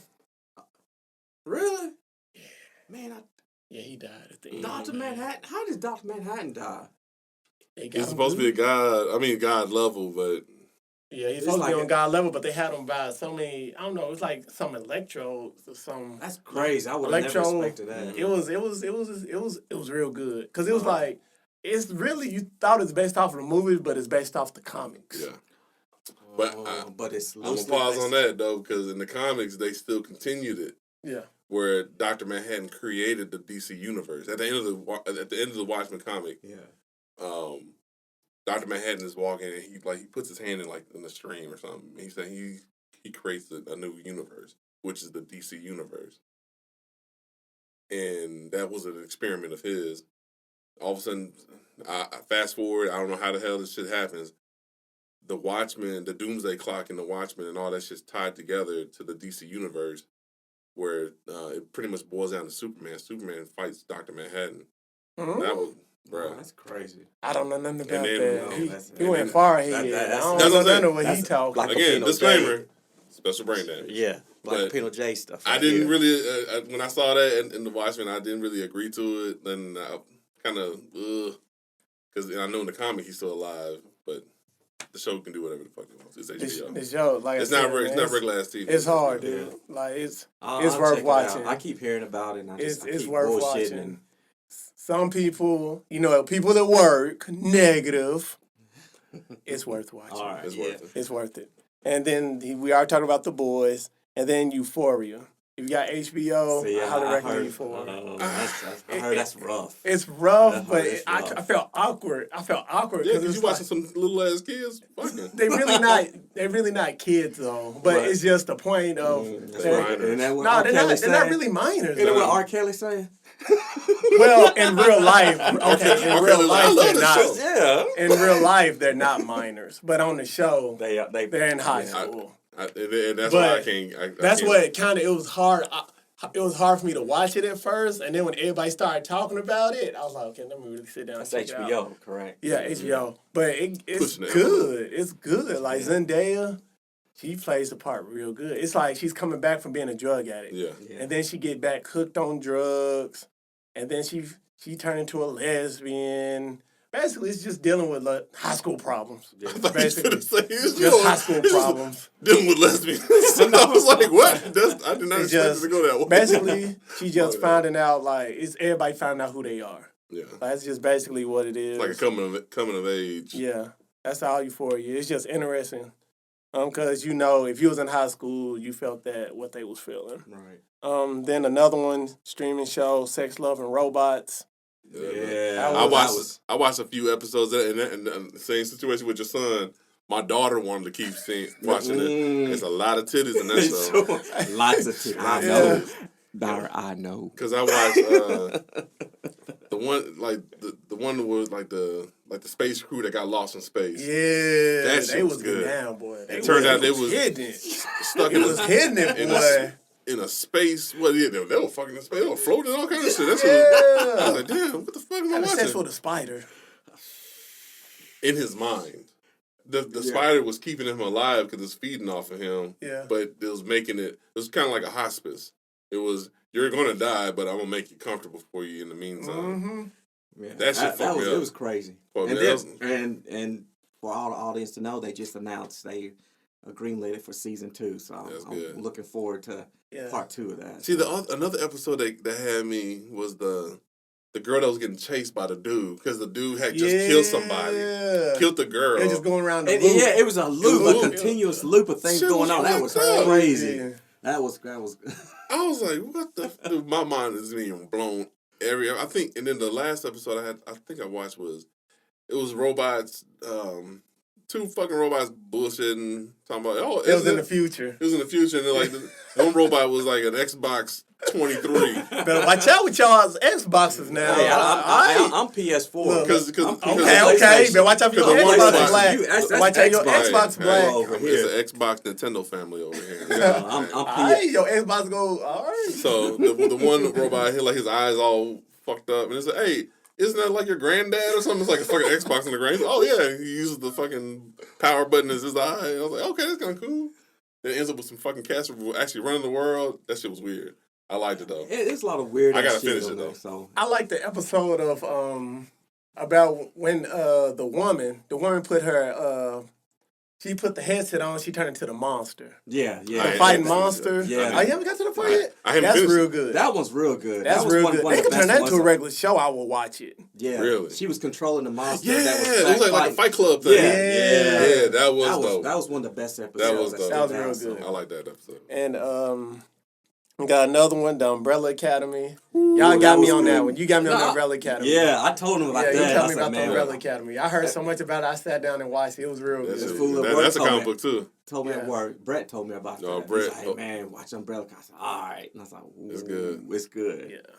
Really? Man, Yeah, he died at the end. Dr. Manhattan. How did Dr. Manhattan die? They got He's him supposed to be a good. god. I mean, god level, but Yeah, he's It's supposed to like be on a- God level, but they had him by so many. I don't know. It's like some electrodes or some. That's crazy. I would have never Electro- expected that. It was real good because it was like it's really you thought it's based off of the movies, but it's based off the comics. yeah. But But it's I'm gonna loosely pause based- on that though, because in the comics they still continued it, Yeah. where Dr. Manhattan created the DC universe. At the end of the Watchmen comic, Yeah. Dr. Manhattan is walking and he puts his hand in the stream or something. He's saying he creates a new universe, which is the DC universe. And that was an experiment of his. All of a sudden, I fast forward, I don't know how the hell this shit happens. The Watchmen, the Doomsday Clock and the Watchmen and all that shit's tied together to the DC universe, where it pretty much boils down to Superman. Superman fights Dr. Manhattan. Mhm. That was, Oh, bruh. that's crazy. I don't know nothing about then- that. No, he that's- he and went then- far ahead. that's- I don't that's know what I'm none saying. of what he That's talking. like a Again, Pino disclaimer, J. special brain damage. Yeah, like But Pino J stuff. I right didn't here. really, when I saw that in the Watchmen, I didn't really agree to it. Then I kind of, because I know in the comic he's still alive, but the show can do whatever the fuck it wants. It's HBO. This show, like It's I said, not man, it's not regular ass TV. It's hard, dude. Yeah. Like it's I'll worth check it out. watching. I keep hearing about it. And I just, it's I keep worth bullshitting watching. and- Some people, people at work, negative. It's worth watching. All right, It's yeah. worth it. It's worth it. And then we are talking about The Boys, and then Euphoria. If you got HBO, See, I highly I recommend heard, Euphoria. I heard that's rough. It's rough, That but part is rough. I felt awkward. I felt awkward Yeah, because because it's you watching some little ass kids fucking. they're really not kids though. But Right. it's just the point of That's they're- minor. And that what no, R. they're Kelly not. They're not saying? really minors. Isn't it what though. R. Kelly saying? Well, in real life, okay, in R. real Kelly, I life love they're the not. show. Yeah. In real life, they're not minors, but on the show, They they're in high yeah. school. And that's But why I can't. That's can't. what kind of it was hard. It was hard for me to watch it at first, and then when everybody started talking about it, I was like, okay, let me really sit down. That's and check it out. HBO, correct? Yeah, HBO, but it's Pushing it. good. It's good. Like Zendaya, she plays the part real good. It's like she's coming back from being a drug addict, Yeah. Yeah. and then she get back hooked on drugs, and then she turned into a lesbian. Basically, it's just dealing with high school problems. I thought you was Basically, gonna say he was just high school he's just problems. dealing with lesbians. I was like, what? I did not It's expect it just to go that way. basically she just Oh, yeah. finding out like it's everybody finding out who they are. Yeah. That's just basically what it is. Like a coming of age. Yeah, that's all Euphoria. It's just interesting. Because if you was in high school, you felt that what they was feeling. Right. Then another one, streaming show, Sex, Love, and Robots. Yeah. I watched a few episodes of that, and the same situation with your son. My daughter wanted to keep watching it. There's a lot of titties in that show. Lots of titties. I know. Dar, I know. Because I watched the one the one that was like the space crew that got lost in space. Yeah, That shit they was was good. getting down, boy. It turned out they was hitting it. stuck It was hitting it, boy. in a space. Well, yeah, they were fucking in space. They were floating all kind of shit. That's what I was like, damn, what the fuck am I Had sex watching? with a spider. In his mind, the spider was keeping him alive because it's feeding off of him. Yeah. But it was making it. It was kind of like a hospice. It was you're gonna die, but I'm gonna make it comfortable for you in the meantime. Mm-hmm. Yeah. That shit fucked me It up. was crazy. Fucked And me up. then, and for all the audience to know, they just announced greenlit it for season 2. So That's I'm good. looking forward to Yeah. part 2 of that. See, another episode that had me was the girl that was getting chased by the dude because the dude had just killed somebody, killed the girl. They're just going around the And, loop. yeah, it was a loop, loop. a continuous loop of things Shit going was on. That was fucked up. crazy. Yeah. That was. I was like, what the? Dude, my mind is being blown. I think, and then the last episode I think I watched was robots. 2 fucking robots bullshitting, talking about It was in the future. It was in the future, and then, like the one robot was like an Xbox 23. Better watch out with y'all's Xboxes now. Hey, Alright. I'm PS4. Look, Because Okay, PlayStation. but watch out for your Because the one Xbox robot- black. that's Watch out your Xbox. Xbox Hey, black. over it's here. an Xbox Nintendo family over here. I'm Alright, your Xbox go, alright. So the one robot, his eyes all fucked up, and it's like, hey, isn't that like your granddad or something? It's like a fucking Xbox in the ground. Oh yeah, he uses the fucking power button as his eye. I was like, okay, that's kind of cool. Then it ends up with some fucking cats actually running the world. That shit was weird. I liked it though. It's a lot of weird. I gotta shit finish on it, there, though. So I like the episode of about when the woman put her she put the headset on, she turned into the monster. yeah. The I- fighting I- monster. Yeah. Oh, you haven't got to the part yet? I haven't That's finished real it. good. That one's real good. That's that was real one, good. One They of the could turn best that into a ones. regular show. I will watch it. Yeah, Really? She was controlling the monster. Yeah, that was it was like a fighting. Fight Club thing. Yeah, Yeah. that was dope. That was one of the best episodes. That was dope. That was stood real out, so. good. I like that episode. And we got another one, the Umbrella Academy. Y'all got that me was on that good. one. You got me on the No, Umbrella Academy. Yeah, I told him about Yeah, you that. tell I me said, about the man, Umbrella Academy. I heard so much about it. I sat down and watched it. It was real That good. shit- fool at that- work that's a told comic me. book too. Told me Yeah. at work. Brett told me about No, that. Brett- He's like, hey, man, watch Umbrella. I said, all right. And I was like, It's ooh, good. It's good. Yeah.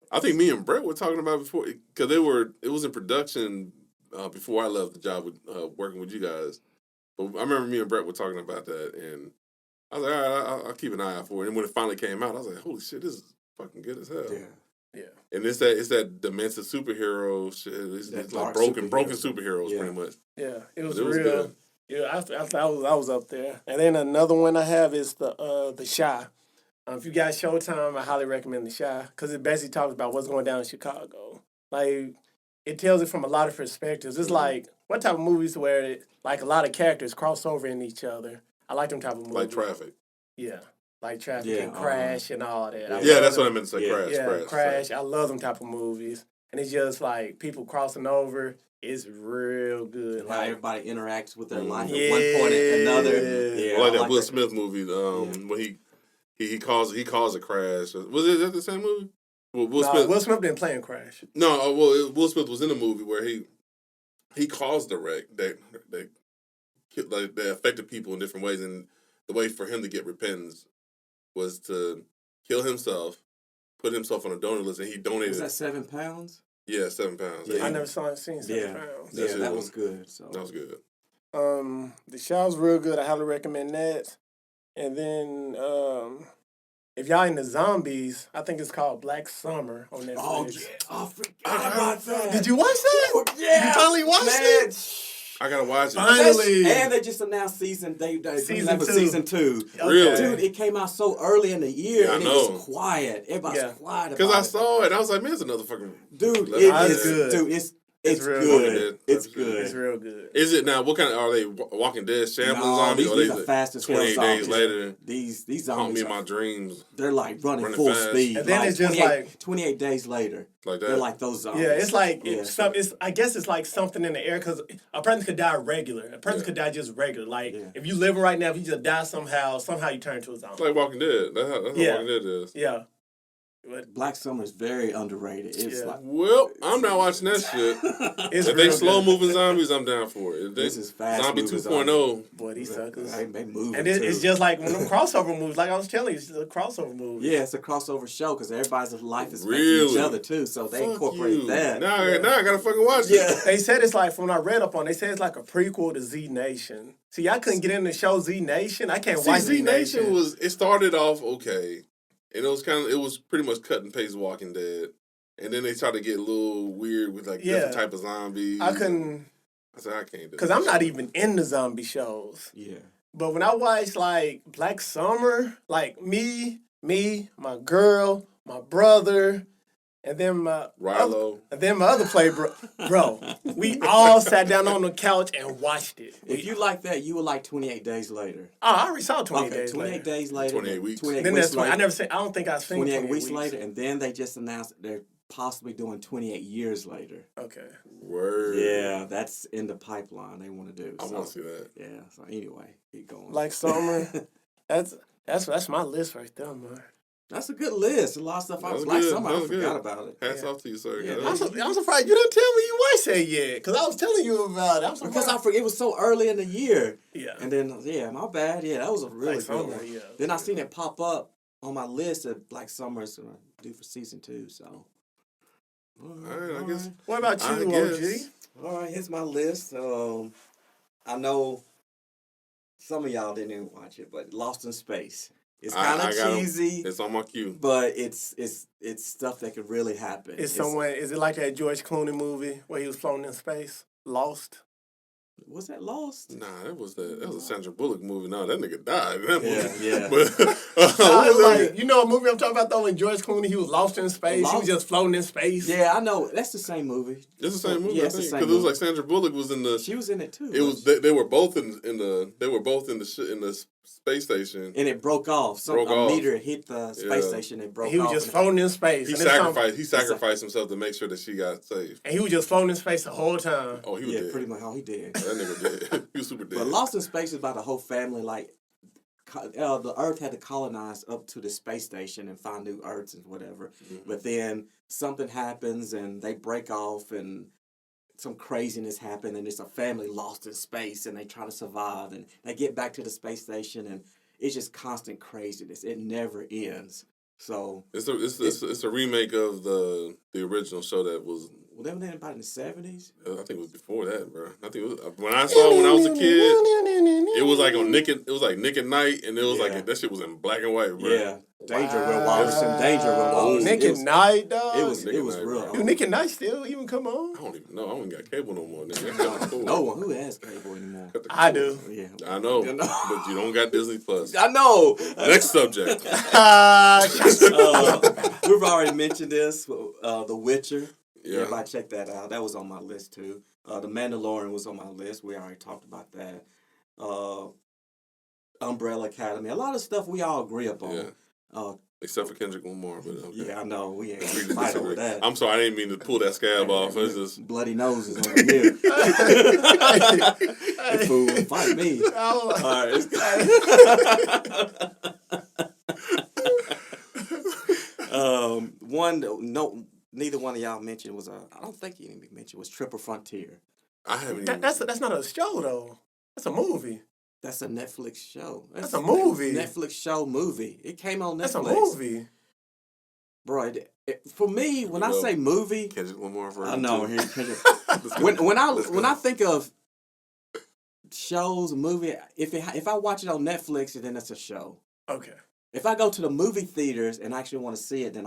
I think me and Brett were talking about before because it was in production before I left the job with working with you guys. But I remember me and Brett were talking about that, and I was like, all right, I'll keep an eye out for it. And when it finally came out, I was like, holy shit, this is fucking good as hell. Yeah. Yeah. And it's that demented superhero shit. It's That like dark broken superhero. superheroes, Yeah. pretty much. Yeah. It was It was real. good. Yeah, I thought I was up there. And then another one I have is the Chi. If you got Showtime, I highly recommend the Chi because it basically talks about what's going down in Chicago. Like, it tells it from a lot of perspectives. It's like what type of movies where like a lot of characters cross over in each other. I like them type of movies. Like Traffic. Yeah, like Traffic Yeah, and Crash and all that. I Yeah, love that's what I them. meant to say. Yeah. Crash. Yeah, Crash. Crash. I love them type of movies, and it's just like people crossing over. It's real good. How Like, everybody interacts with their life Yeah. at one point and another. Yeah, I like I that Will that. Smith movie. When he calls a crash. Was it that the same movie? Well, Will nah, Smith. Will Smith didn't play in Crash. No, Will Smith was in a movie where he caused the wreck that affected people in different ways, and the way for him to get repentance was to kill himself, put himself on a donor list, and he donated. Was that 7 pounds? Yeah, 7 pounds. Yeah. I never seen Seven Yeah. Pounds. Yeah, shit that was- was good. So That was good. The show's real good. I highly recommend that. And then if y'all into zombies, I think it's called Black Summer on Netflix. Oh yeah. Oh, forgot about that. Did you watch that? Yeah. You finally watched Man, it? I gotta watch it. Finally. And they just announced season. They Season for 2. season 2. Really? Dude, it came out so early in the year Yeah, I and it know. was quiet. Everybody's Yeah. quiet Because about I saw it, and I was like, man, it's another fucking. Dude, That's it is good. Dude, it's real good. good. It's It's good. It's real good. Is it now? What kind of are they? Walking Dead, shambling No, zombies? these Or are they fast as 28 hell days zombies. later? These Haunt me zombies, in my dreams they're like running Running full fast. speed. And then like it's just 28 like- 28 days later. like that. They're like those zombies. Yeah, it's like Yeah. it's. I guess it's like something in the air because a person could die regular. A person Yeah. could die just regular. Like Yeah. if you living right now, if you just die somehow you turn into a It's zombie. like Walking Dead. That's how Yeah. Walking Dead is. Yeah. But Black Summer is very underrated. It's Yeah. like Well, I'm not watching that shit. it's If they real slow good. moving zombies, I'm down for it. If they, This is fast Zombie moving 2.0. Boy, these suckers. They move And it it's too. just like one of them crossover movies. Like I was telling you, it's a crossover movie. Yeah, it's a crossover show because everybody's life is making Really? each other too, so they Fuck incorporate you. that. Now I gotta fucking watch Yeah. it. They said it's like, from when I read up on it, they said it's like a prequel to Z Nation. See, I couldn't get in the show Z Nation. I can't See, watch Z Nation it started off okay, and it was pretty much cut and paste Walking Dead, and then they started to get a little weird with like different type of zombies. I couldn't, I said I can't do because this I'm not shit. even in the zombie shows. Yeah. But when I watch like Black Summer, like me, my girl, my brother, And then Rilo. my other play, bro, we all sat down on the couch and watched it. If you like that, you would like 28 Days Later. Oh, I already saw 28 Okay, days 28 later. days later. 28 weeks. 28 Then weeks that's 20. later. I don't think I've seen 28 weeks later, and then they just announced that they're possibly doing 28 years later. Okay. Word. Yeah, that's in the pipeline. They want to do. I want to see that. Yeah. So anyway, keep going. Like Summer. That's my list right there, man. That's a good list. A lot of stuff I That was was like. good. Somebody That was forgot good. about it. Hats Yeah. off to you, sir. Yeah, Yeah, I'm surprised you didn't tell me you watched it yet, because I was telling you about it. I'm surprised. Because I forget it was so early in the year. Yeah. And then my bad. Yeah, that was a really Like good Summer, one. yeah. Then I seen it pop up on my list of Black Summer's gonna do for season 2. So. All right, I guess- What about I you, guess. OG? All right, here's my list. I know some of y'all didn't even watch it, but Lost in Space. It's kind I of got 'em. cheesy, It's on my queue. but it's stuff that could really happen. Is it like that George Clooney movie where he was floating in space? Lost? Was that Lost? Nah, that was a Sandra Bullock movie. No, that nigga died in that movie. Yeah. But I what was that? like, you know a movie I'm talking about though, when George Clooney, he was lost in space. He was Lost? just floating in space. Yeah, I know. That's the same movie. It's the same movie. Yeah, I it's the think same because it was movie. like Sandra Bullock was in the. She was in it too. It was they were both in the space station. and it broke off. Broke a off. meter hit the space Yeah. station. It broke He was off. just floating in space. He And it's sacrificed. He sacrificed himself to make sure that she got saved. And he was just floating in space the whole time. Oh, he was Yeah, dead. pretty much all he did. That nigga dead. He was super dead. But Lost in Space is about a whole family. Like, the Earth had to colonize up to the space station and find new Earths and whatever. But then something happens and they break off and some craziness happened and it's a family lost in space and they try to survive and they get back to the space station and it's just constant craziness. It never ends. So It's a remake of the original show that was. well, they were there about in the 70s. I think it was before that, bro. I think it was when I saw it when I was a kid. It was like on Nick. It was like Nick at Night, and it was Yeah. like that shit was in black and white, bro. Yeah. Danger Will Wow. Wallace and Danger Will Wallace. Nick It at was- Night, dog. It was Nick at Night, real. bro. Do Nick at Night still even come on? I don't even know. I don't even got cable no more. Nigga. That's kinda cool. No one who has cable anymore. Got the I cable. do. Yeah. I know, You know? but you don't got Disney Plus. I know. Next subject. We've already mentioned this. The Witcher. Yeah. Everybody check that out. That was on my list too. The Mandalorian was on my list. We already talked about that. Umbrella Academy. A lot of stuff we all agree upon. Yeah. Except for Kendrick Lamar, but okay. Yeah, I know. We ain't Agree to fight disagree. over that. I'm sorry, I didn't mean to pull that scab off. It's just Bloody noses over here. The fool will fight me. All right. Neither one of y'all mentioned was I don't think you even mentioned was Triple Frontier. I haven't even. That's not a show though. That's a movie. That's a Netflix show. That's a movie. Netflix show movie. It came on Netflix. That's a movie. Bro, for me, when I Well, say movie, Kendrick Lamar for I know. Let's go. when Let's go. I think of shows, movie, if I watch it on Netflix, then it's a show. Okay. If I go to the movie theaters and actually want to see it, then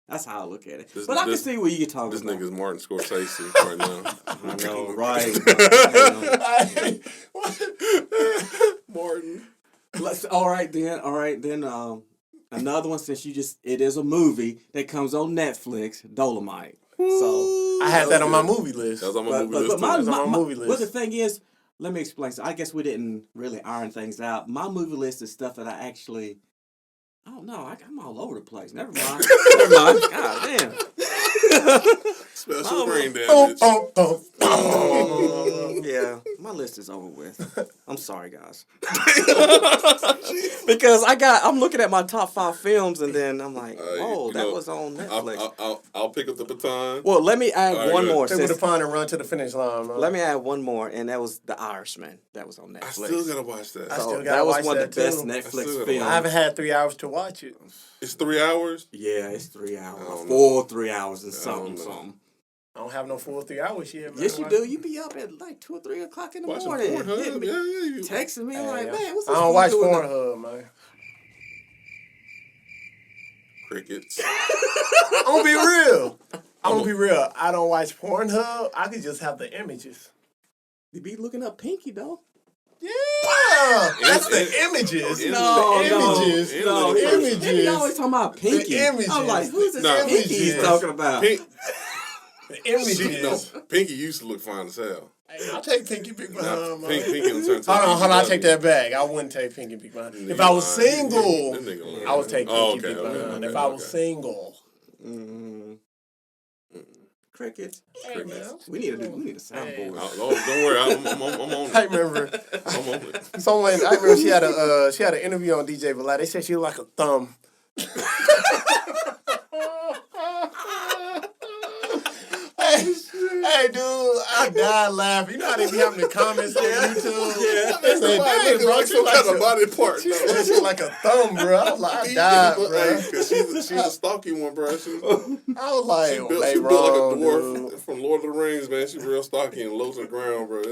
that's how I look at it. This- but I can this- see what you're talking This about. nigga's Martin Scorsese right now. I know, right? Martin. All right then. Another one, since it is a movie that comes on Netflix, Dolomite. So I had that on my movie list. That was on my movie list. my, too. That's on my movie list. But the thing is, let me explain. So I guess we didn't really iron things out. My movie list is stuff that I don't know. I'm all over the place. Never mind. God damn. Special brain Oh, damage. Yeah, my list is over with. I'm sorry, guys. Because I'm looking at my top 5 films and then I'm like, oh, that was on Netflix. I'll pick up the baton. Well, let me add All right, one good. more. Take with the pun and run to the finish line, man. Let me add one more, and that was The Irishman. That was on I Netflix. still gotta watch that. I still So gotta that was watch one of that the best too. I Netflix still gotta films. I haven't had 3 hours to watch it. It's 3 hours. Yeah, it's 3 hours. I don't Full 3 hours and I something, don't know. something. I don't have no full 3 hours yet, man. Yes, you do. You be up at like 2 or 3 o'clock in the Watching morning. Pornhub. hitting me, Yeah. You, texting me Hey, like, yeah. man, what's I this don't fool watch doing? Pornhub, man. crickets. I'm gonna be real. I don't watch Pornhub. I could just have the images. You be looking up Pinky, though. Yeah, That's the images. No, the no, images. no. Images. He always talking about Pinky. The images. I'm like, who's this No. Pinky he's Images. talking about? Pink, The images. no, Pinky used to look fine as hell. Hey, I'll take Pinky Big Behind. Nah, Pinky on turn. Hold on, I take that back. I wouldn't take Pinky Big Behind. If I was single, I would take Pinky Big Behind. If I was single. Crickets. Hey, man. We need a soundboard. Don't worry, I'm on I it. remember I'm on it. someone. I remember she had an interview on DJ Vlad. They said she looked like a thumb. Hey, dude, I died laughing. You know how they be having the comments on YouTube? Yeah, They say, somebody "Dang, bro, like some kind of body part. She said she like a thumb, bro. I was like, I died, bro. She's a stocky one, bro. She I was like, built hey, like a wrong, dwarf dude. from Lord of the Rings, man. She real stocky and low to the ground, bro.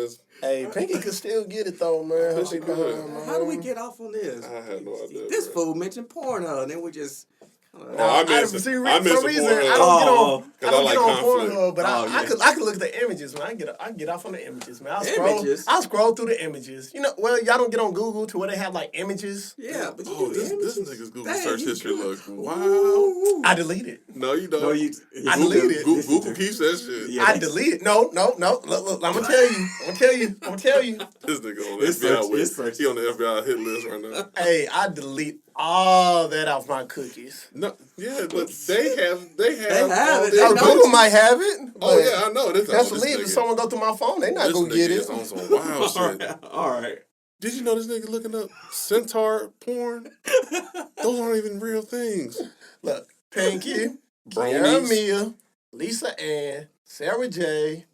Hey, Pinky could still get it, though, man. bet she Her big could. behind, man. How do we get off on this? I had no idea. This bro. fool mentioned Pornhub, and then we just. I missed see, it. for I missed some the reason, Pornhub. I don't get on. 'Cause I I don't like get on conflict. Pornhub, but Oh, I could look at the images, man. I can get off on the images, man. Images? I'll scroll through the images. You know, well, y'all don't get on Google to where they have like images. Yeah, but you Oh, do this images. nigga's Google Dang, search you history good. look wow. Ooh. I delete it. No, you don't. No, you. I deleted it. Google keeps that shit. Yeah. I delete it. No. Look, I'm gonna tell you. This nigga on the His FBI search- his search. He on the FBI hit list right now. Hey, I delete all that off my cookies. No, yeah, but they have all it. this- They Oh, know Google might have it. Oh but yeah, I know. This, That's oh, the this leave. If nigga- someone go through my phone, they not this gonna nigga get is it. on some wild All shit. right. All right. Did you know this nigga looking up centaur porn? Those aren't even real things. Look, Pinky, Bronies. Jeremiah, Lisa Ann, Sarah J.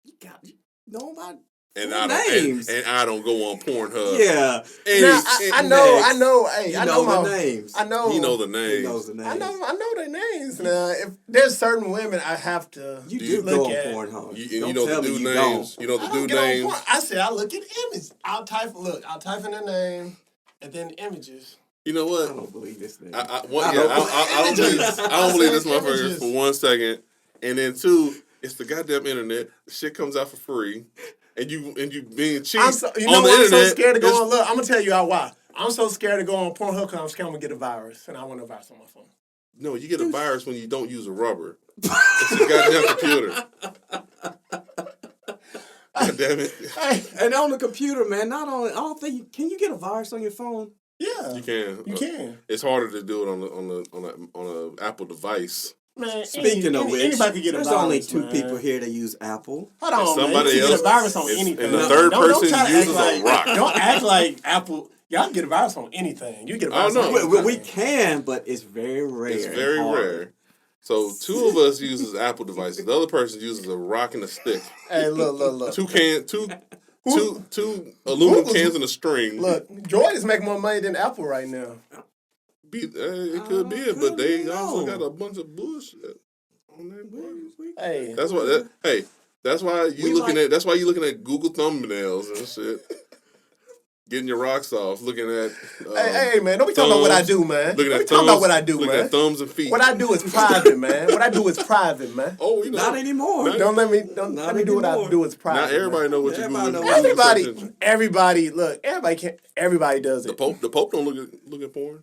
You got you know about And Full I don't names. and I don't go on Pornhub. yeah. And Now, he- I and know. Hey, You I know know the my names. I know. He know the names. He knows the names. I know their names. Now, if there's certain women I have to You Do do you go look on at. Pornhub. You, and Don't you know tell the me dude you names. don't. You know I the don't dude get on names. porn. I said I look at images. I'll type in their name and then images. You know I what? don't believe this thing. I don't believe Images. I don't believe this I said motherfucker images. for 1 second. And then 2, it's the goddamn internet. The shit comes out for free. And you being cheap You know on the why I'm so internet. scared to go it's- on? Look, I'm gonna tell you how why. I'm so scared to go on Pornhub because I'm scared I'm gonna get a virus, and I want a virus on my phone. No, you get a virus when you don't use a rubber. It's a goddamn computer. God damn it. Hey, And on the computer, man, not only I don't think can you get a virus on your phone? yeah, You can. you can. It's harder to do it on a Apple device. Man, Speaking of which, anybody can get a there's virus. only 2 man. people here that use Apple. Hold on, And man. somebody You can else get a virus on is- anything. and the Don't- third don't person try to act uses a like, rock. Don't act like Apple. Y'all can get a virus on anything. You get a I virus don't on know. anything. We can, but it's very rare. It's and very hard. rare. So 2 of us uses Apple devices. The other person uses a rock and a stick. Hey, look. Two aluminum Google's- cans and a string. Look, Jordan's making more money than Apple right now. It could be it, but they also know. got a bunch of bullshit on their brains. Hey, That's why. That's why you looking at. That's why you looking at Google thumbnails and shit. Getting your rocks off, looking at. hey, man, don't be talking about what I thumbs, do, man. Looking Don't at be talking about what I do, looking man. at thumbs and feet. What I do is private, man. What I do is private, man. Oh, you know. Not anymore. Not- Don't let me do what I anymore. do is private. Not everybody man. know what you Everybody Google. know what Google Everybody, search engine. look, everybody does The it. Pope don't look at porn.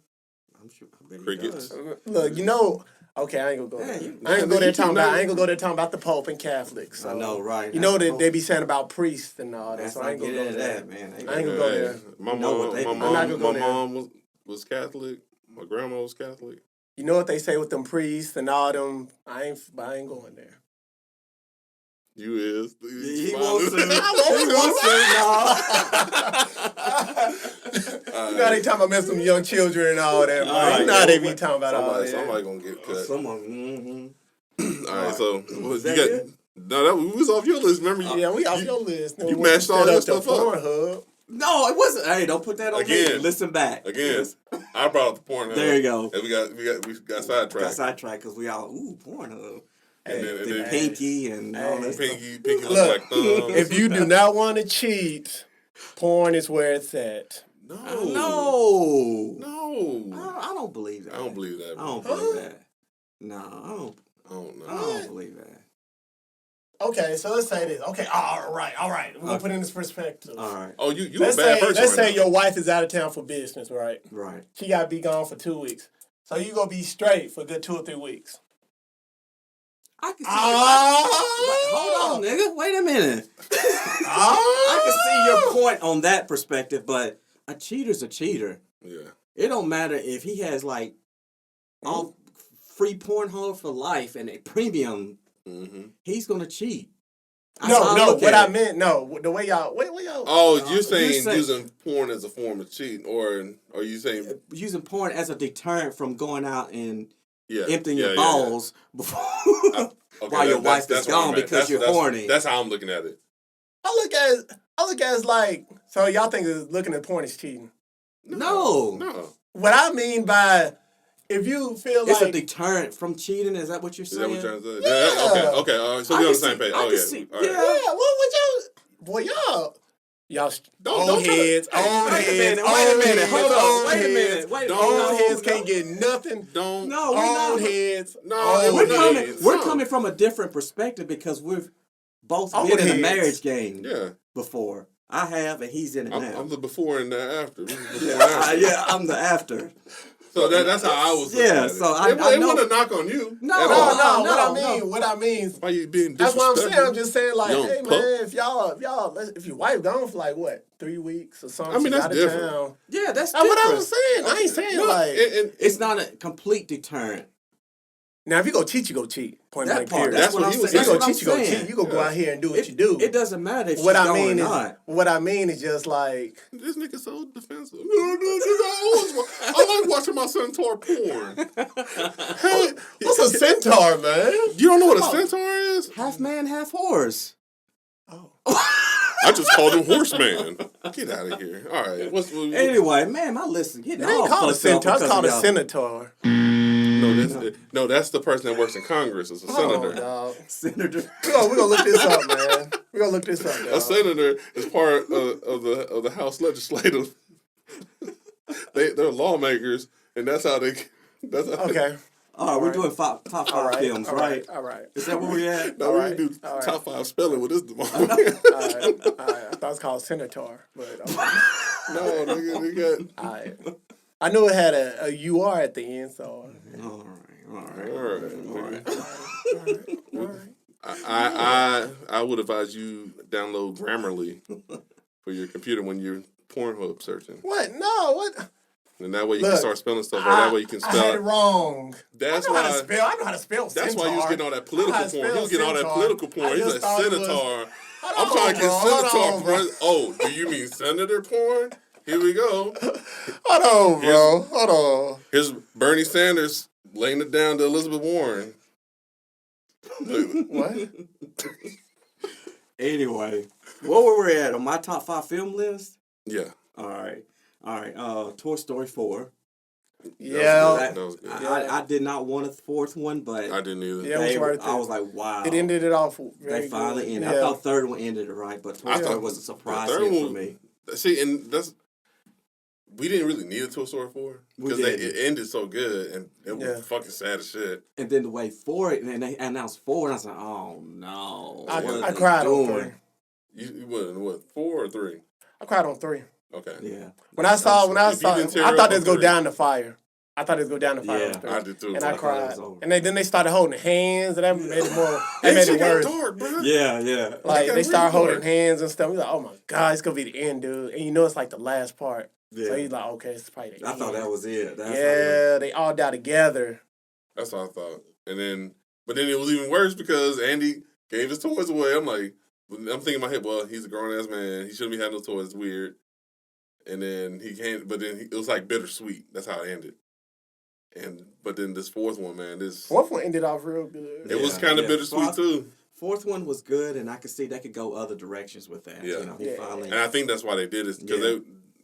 I'm sure. I bet he Crickets. does. Look, you know, okay, I ain't gonna go Yeah, there. you- I ain't gonna go there you talking know. about. I ain't gonna go there talking about the Pope and Catholics. So. I know, right? You know That's that they be saying about priests and all that. That's So I not ain't gonna get go into there. that, man. I ain't gonna go there. My You know what they mom, be my doing. I'm not gonna go there. mom was Catholic. My grandma was Catholic. You know what they say with them priests and all them. I ain't going there. You is. He Smiling. wants to. You know how they talking about messing with young children and all that, man. All right, You know how they be yeah. talking about all that. Somebody gonna get cut. Someone. All right, so Was you that got good? no. That was off your list. Remember? Yeah, we off your list. you mashed all your stuff up. Pornhub. No, it wasn't. Hey, don't put that on me. Again. Listen back. Again, I brought up the porn. There you go. And we got sidetracked. Got sidetracked because we all Pornhub. And then The hey, pinky and all that stuff. Pinky Look, look like thumbs. if you do not want to cheat, porn is where it's at. No. I don't believe that. I don't believe that. I Bro. don't believe that. No, I don't. I don't know. I don't believe that. Okay, so let's say this. Okay, all right. We're gonna put it in this perspective. All right. Oh, you a Let's bad say, person. let's right say now. your wife is out of town for business, right? Right. She gotta be gone for 2 weeks. So you gonna be straight for a good 2 or 3 weeks. I can see. Ah! Hold on, nigga. Wait a minute. I I can see your point on that perspective, but a cheater's a cheater. Yeah. It don't matter if he has like all free Pornhub for life and a premium. Mm-hmm. He's gonna cheat. That's how No, look what at I it. meant, no, the way y'all, wait, y'all. Oh, you're saying saying- using porn as a form of cheating, or are you saying Using porn as a deterrent from going out and yeah, emptying yeah, your yeah, yeah. balls before Okay, while your wife is that's where gone I'm at. because you're that's, horny. That's how I'm looking at it. I look at it as like, so y'all think that looking at porn is cheating. No. No. What I mean by, if you feel It's a like, deterrent from cheating. Is that what you're Is that saying? what you're trying to say? Yeah. Okay. All right. So I we're on can the same see- page. I Oh can yeah. see- All right. yeah. what would boy, y'all Don't old try to- heads, Hey, old wait a heads, minute, wait a old minute, heads, hold on, old wait a heads, minute, wait a Don't- minute. old No, heads no. can't get nothing. Don't. No, we're Old not. heads, No, old We're No. coming. heads. We're No. coming from a different perspective because we've both Old been in a heads. marriage game Yeah. before. I have, and he's in it now. I'm the before and the after. This is before and after. Yeah, I'm the after. So that's how I was looking Yeah, at it. so I it know- wasn't a knock on you. No, at No, all. no, what I mean, Why you being that's what I'm saying. disrespectful? I'm just saying, like, Young hey pup. man, if your wife gone for like what, 3 weeks or something, I mean, she's that's out of different. town. Yeah, that's That's different. what I was saying. I ain't saying No, like. and It's not a complete deterrent. Now, if you go cheat, you go cheat. Point That blank. part. Period. That's what what I'm he was saying. If you That's go what I'm cheat, you go saying. cheat. You go go Yeah. out here and do what you do. It doesn't matter if What she's I gone or mean is, not. what I mean is just like, this nigga so defensive. I like watching my centaur porn. hey, what's a centaur, man? You don't know what a centaur is? Half man, half horse. Oh. I just called him horseman. Get out of here. All right. Anyway, man, my list is getting It ain't all called a fucked up centaur. It's because called of a y'all. senator. No, that's the person that works in Congress. It's a Oh, senator. dog. Senator. We're gonna look this up, man. We're gonna look this up, A dog. senator is part of the House legislative. They're lawmakers, and that's how they. That's how Okay. All right, we're right. doing top All five right. films, all right? All right. Is that where we at? No, All we right, can do all right. top 5 spelling with this tomorrow. All right. I thought it was called senator, but No, they got. all right. I knew it had a UR at the end, so. All right. All right. All right. I would advise you download Grammarly for your computer when you're Pornhub searching, What? No. What? and that way you Look, can start spelling stuff. Right? That way you can I had it spell. wrong. That's I know how to why. spell. I know how to spell. That's why you was centaur. getting all that I know political how porn. to He spell was getting all that centaur. political porn. I He's just like thought it was- senator. Hold I'm trying to get on, bro. senator. Hold on, bro. Oh, do you mean senator porn? Here we go. Hold on, bro. Hold on. Here's Bernie Sanders laying it down to Elizabeth Warren. What? Anyway, where were we at on my top 5 film list? Yeah. All right. Toy Story 4. Yeah. That was good. I did not want a fourth one, but I didn't either. Yeah, it was worth I it. was like, wow. It ended it off very They finally good. ended. Yeah. I thought third one ended it right, but Toy I Story thought was a surprise the third hit for one- me. See, and that's we didn't really need a Toy Story 4 We because didn't. it ended so good and it was Yeah. fucking sad as shit. And then the way forward, and then they announced 4, and I was like, oh no. I what are I they cried on doing? 3. You what 4 or 3? I cried on 3. Okay. Yeah. When I saw, If you didn't tear I up thought on they'd go 3. down the fire. I thought they'd go down the fire. Yeah. on 3. I did too. And I thought it cried. was over. And then they started holding hands, and that made it more. That That made shit it got worse. dark, bro. Yeah. Like got they started really holding dark. hands and stuff. We're like, oh my god, it's gonna be the end, dude. And you know it's like the last part. Yeah. So he's like, okay, it's probably the I end. thought that was it. That's Yeah, they all die together. That's what I thought. But then it was even worse because Andy gave his toys away. I'm like, I'm thinking in my head, well, he's a grown ass man. He shouldn't be having no toys. It's weird. And then it was like bittersweet. That's how it ended. But then this fourth one, man, Fourth one ended off real good. it was Yeah, kind of yeah. bittersweet too. Fourth one was good, and I could see they could go other directions with that. Yeah. You know, he Yeah. finally. And I think that's why they did it because Yeah.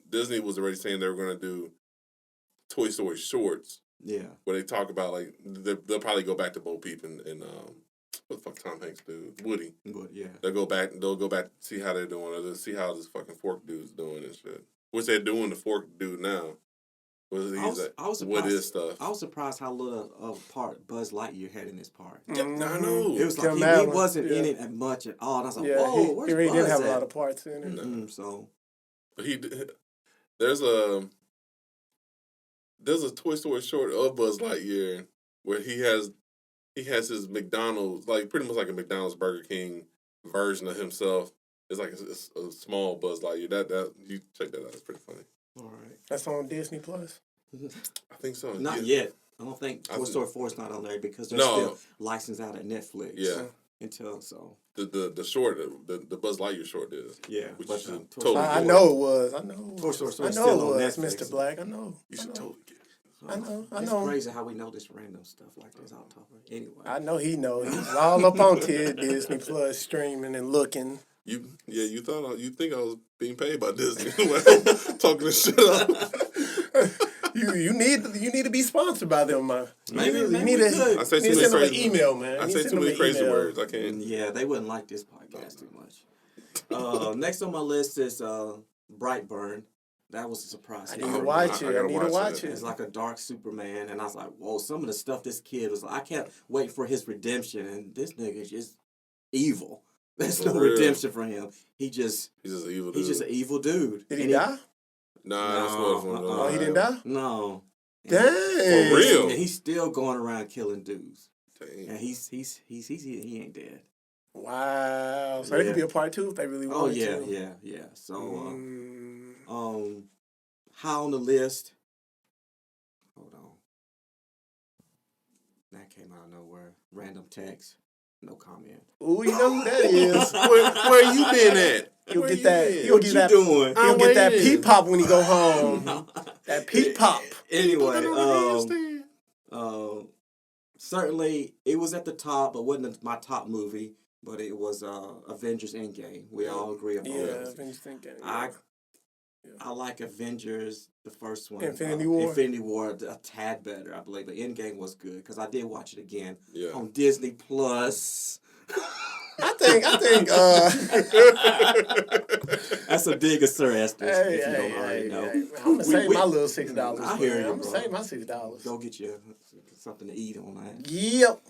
Disney was already saying they were going to do Toy Story shorts Yeah. where they talk about like they'll probably go back to Bo Peep and what the fuck Tom Hanks do Woody. But yeah. They'll go back to see how they're doing or they'll see how this fucking fork dude's doing and shit. Which they're doing the fork dude now. I was What surprised. is stuff? I was surprised how little of part Buzz Lightyear had in this part. I know. It was like Tim he Allen, wasn't in yeah. it much at all. And I was like, Yeah, whoa, he where's really Buzz didn't have at? a lot of parts in it. Mm, so But there's a Toy Story short of Buzz Lightyear where he has his McDonald's, like pretty much like a McDonald's Burger King version of himself. It's like a small Buzz Lightyear. That you check that out. It's pretty funny. all right. That's on Disney Plus. I think so. Not yeah. yet. I don't think I Toy think- Story 4 is not on there because they're No. still licensed out at Netflix. Yeah. Until so. The short, the Buzz Lightyear short is. Yeah. Which But you should Toy totally Story I get. know it was. I know. Toy Story I Story's know still it on was, Netflix. Mr. Black. I know. You I should know. totally get it. I know. I It's know. crazy how we know this random stuff like this off top of it. Anyway. I know he knows. He's all up on Disney Plus streaming and looking. You think I was being paid by Disney talking this shit up. You need to be sponsored by them, man. Maybe you we need to could. I say you too need to many send them an crazy email, man. I You say send too them many an crazy email. words. I can't. Yeah, they wouldn't like this podcast too much. Next on my list is Brightburn. That was a surprise. I hit need for to me. watch it. I gotta need to watch watch it. it. It's like a dark Superman, and I was like, whoa, some of the stuff this kid was like, I can't wait for his redemption, and this nigga is just evil. There's For no real. redemption for him. He's just He's just an evil dude. he's just an evil dude. Did he And die? Nah, that's what I'm No, Oh, he didn't die? No. Dang. For real? And he's still going around killing dudes. Dang. And he ain't dead. Wow. So there Yeah. could be a part 2 if they really Oh wanted yeah, to. yeah. So Mm. high on the list. Hold on. That came out of nowhere. Random text. No comment. Ooh, you know who that is. Where you been at? You'll Where get you that. been? You'll What get you that. doing? He'll get that waiting. peep pop when he go home. That peep pop. Anyway, certainly it was at the top, but wasn't my top movie. But it was Avengers Endgame. We all agree upon Yeah, that. Avengers Endgame. I like Avengers, the first one. Infinity War? Infinity War a tad better, I believe. But Endgame was good because I did watch it again Yeah. on Disney Plus. I think. That's a dig of Sir Esther, Hey, if you don't already know. I'm gonna save my little $6. I hear you, I'm bro. gonna save my $6. Go get you something to eat on that. Yep.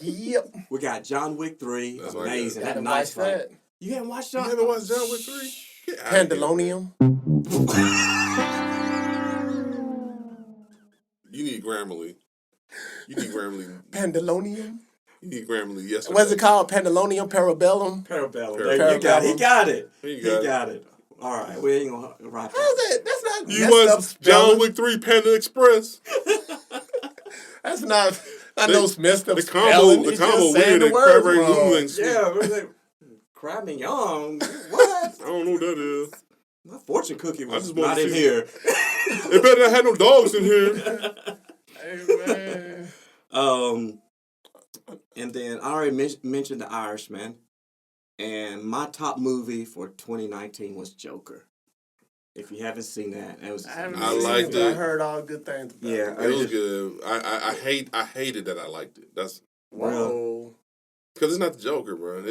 Yep. We got John Wick 3. That's what I Amazing. Gotta That nice watch fight. that. You haven't watched You John? haven't watched John Wick 3? Get out of here. Pandalonium. You need Grammarly. Pandalonium. You need Grammarly yesterday. What's it called? Pandalonium, Parabellum. Parabellum. Parabellum. You got it. He got it. He He got got it. All right. We ain't going to rock How's that. that? That's not You messed up was spelling. John Wick 3 Panda Express. That's not. I They- know it's messed up The spelling. combo It's just weird saying the and words Crabbe wrong. Rangoon and Yeah. We're like, Crab and Young. What? I don't know what that is. My fortune cookie was just wanna not in see- here. It better not have no dogs in here. Hey, man. And then I already mentioned The Irishman, and my top movie for 2019 was Joker. If you haven't seen that, it was. I haven't I seen liked but I it. heard all good things about Yeah, it. It was good. I hated that I liked it. That's Whoa. because it's not the Joker, bro.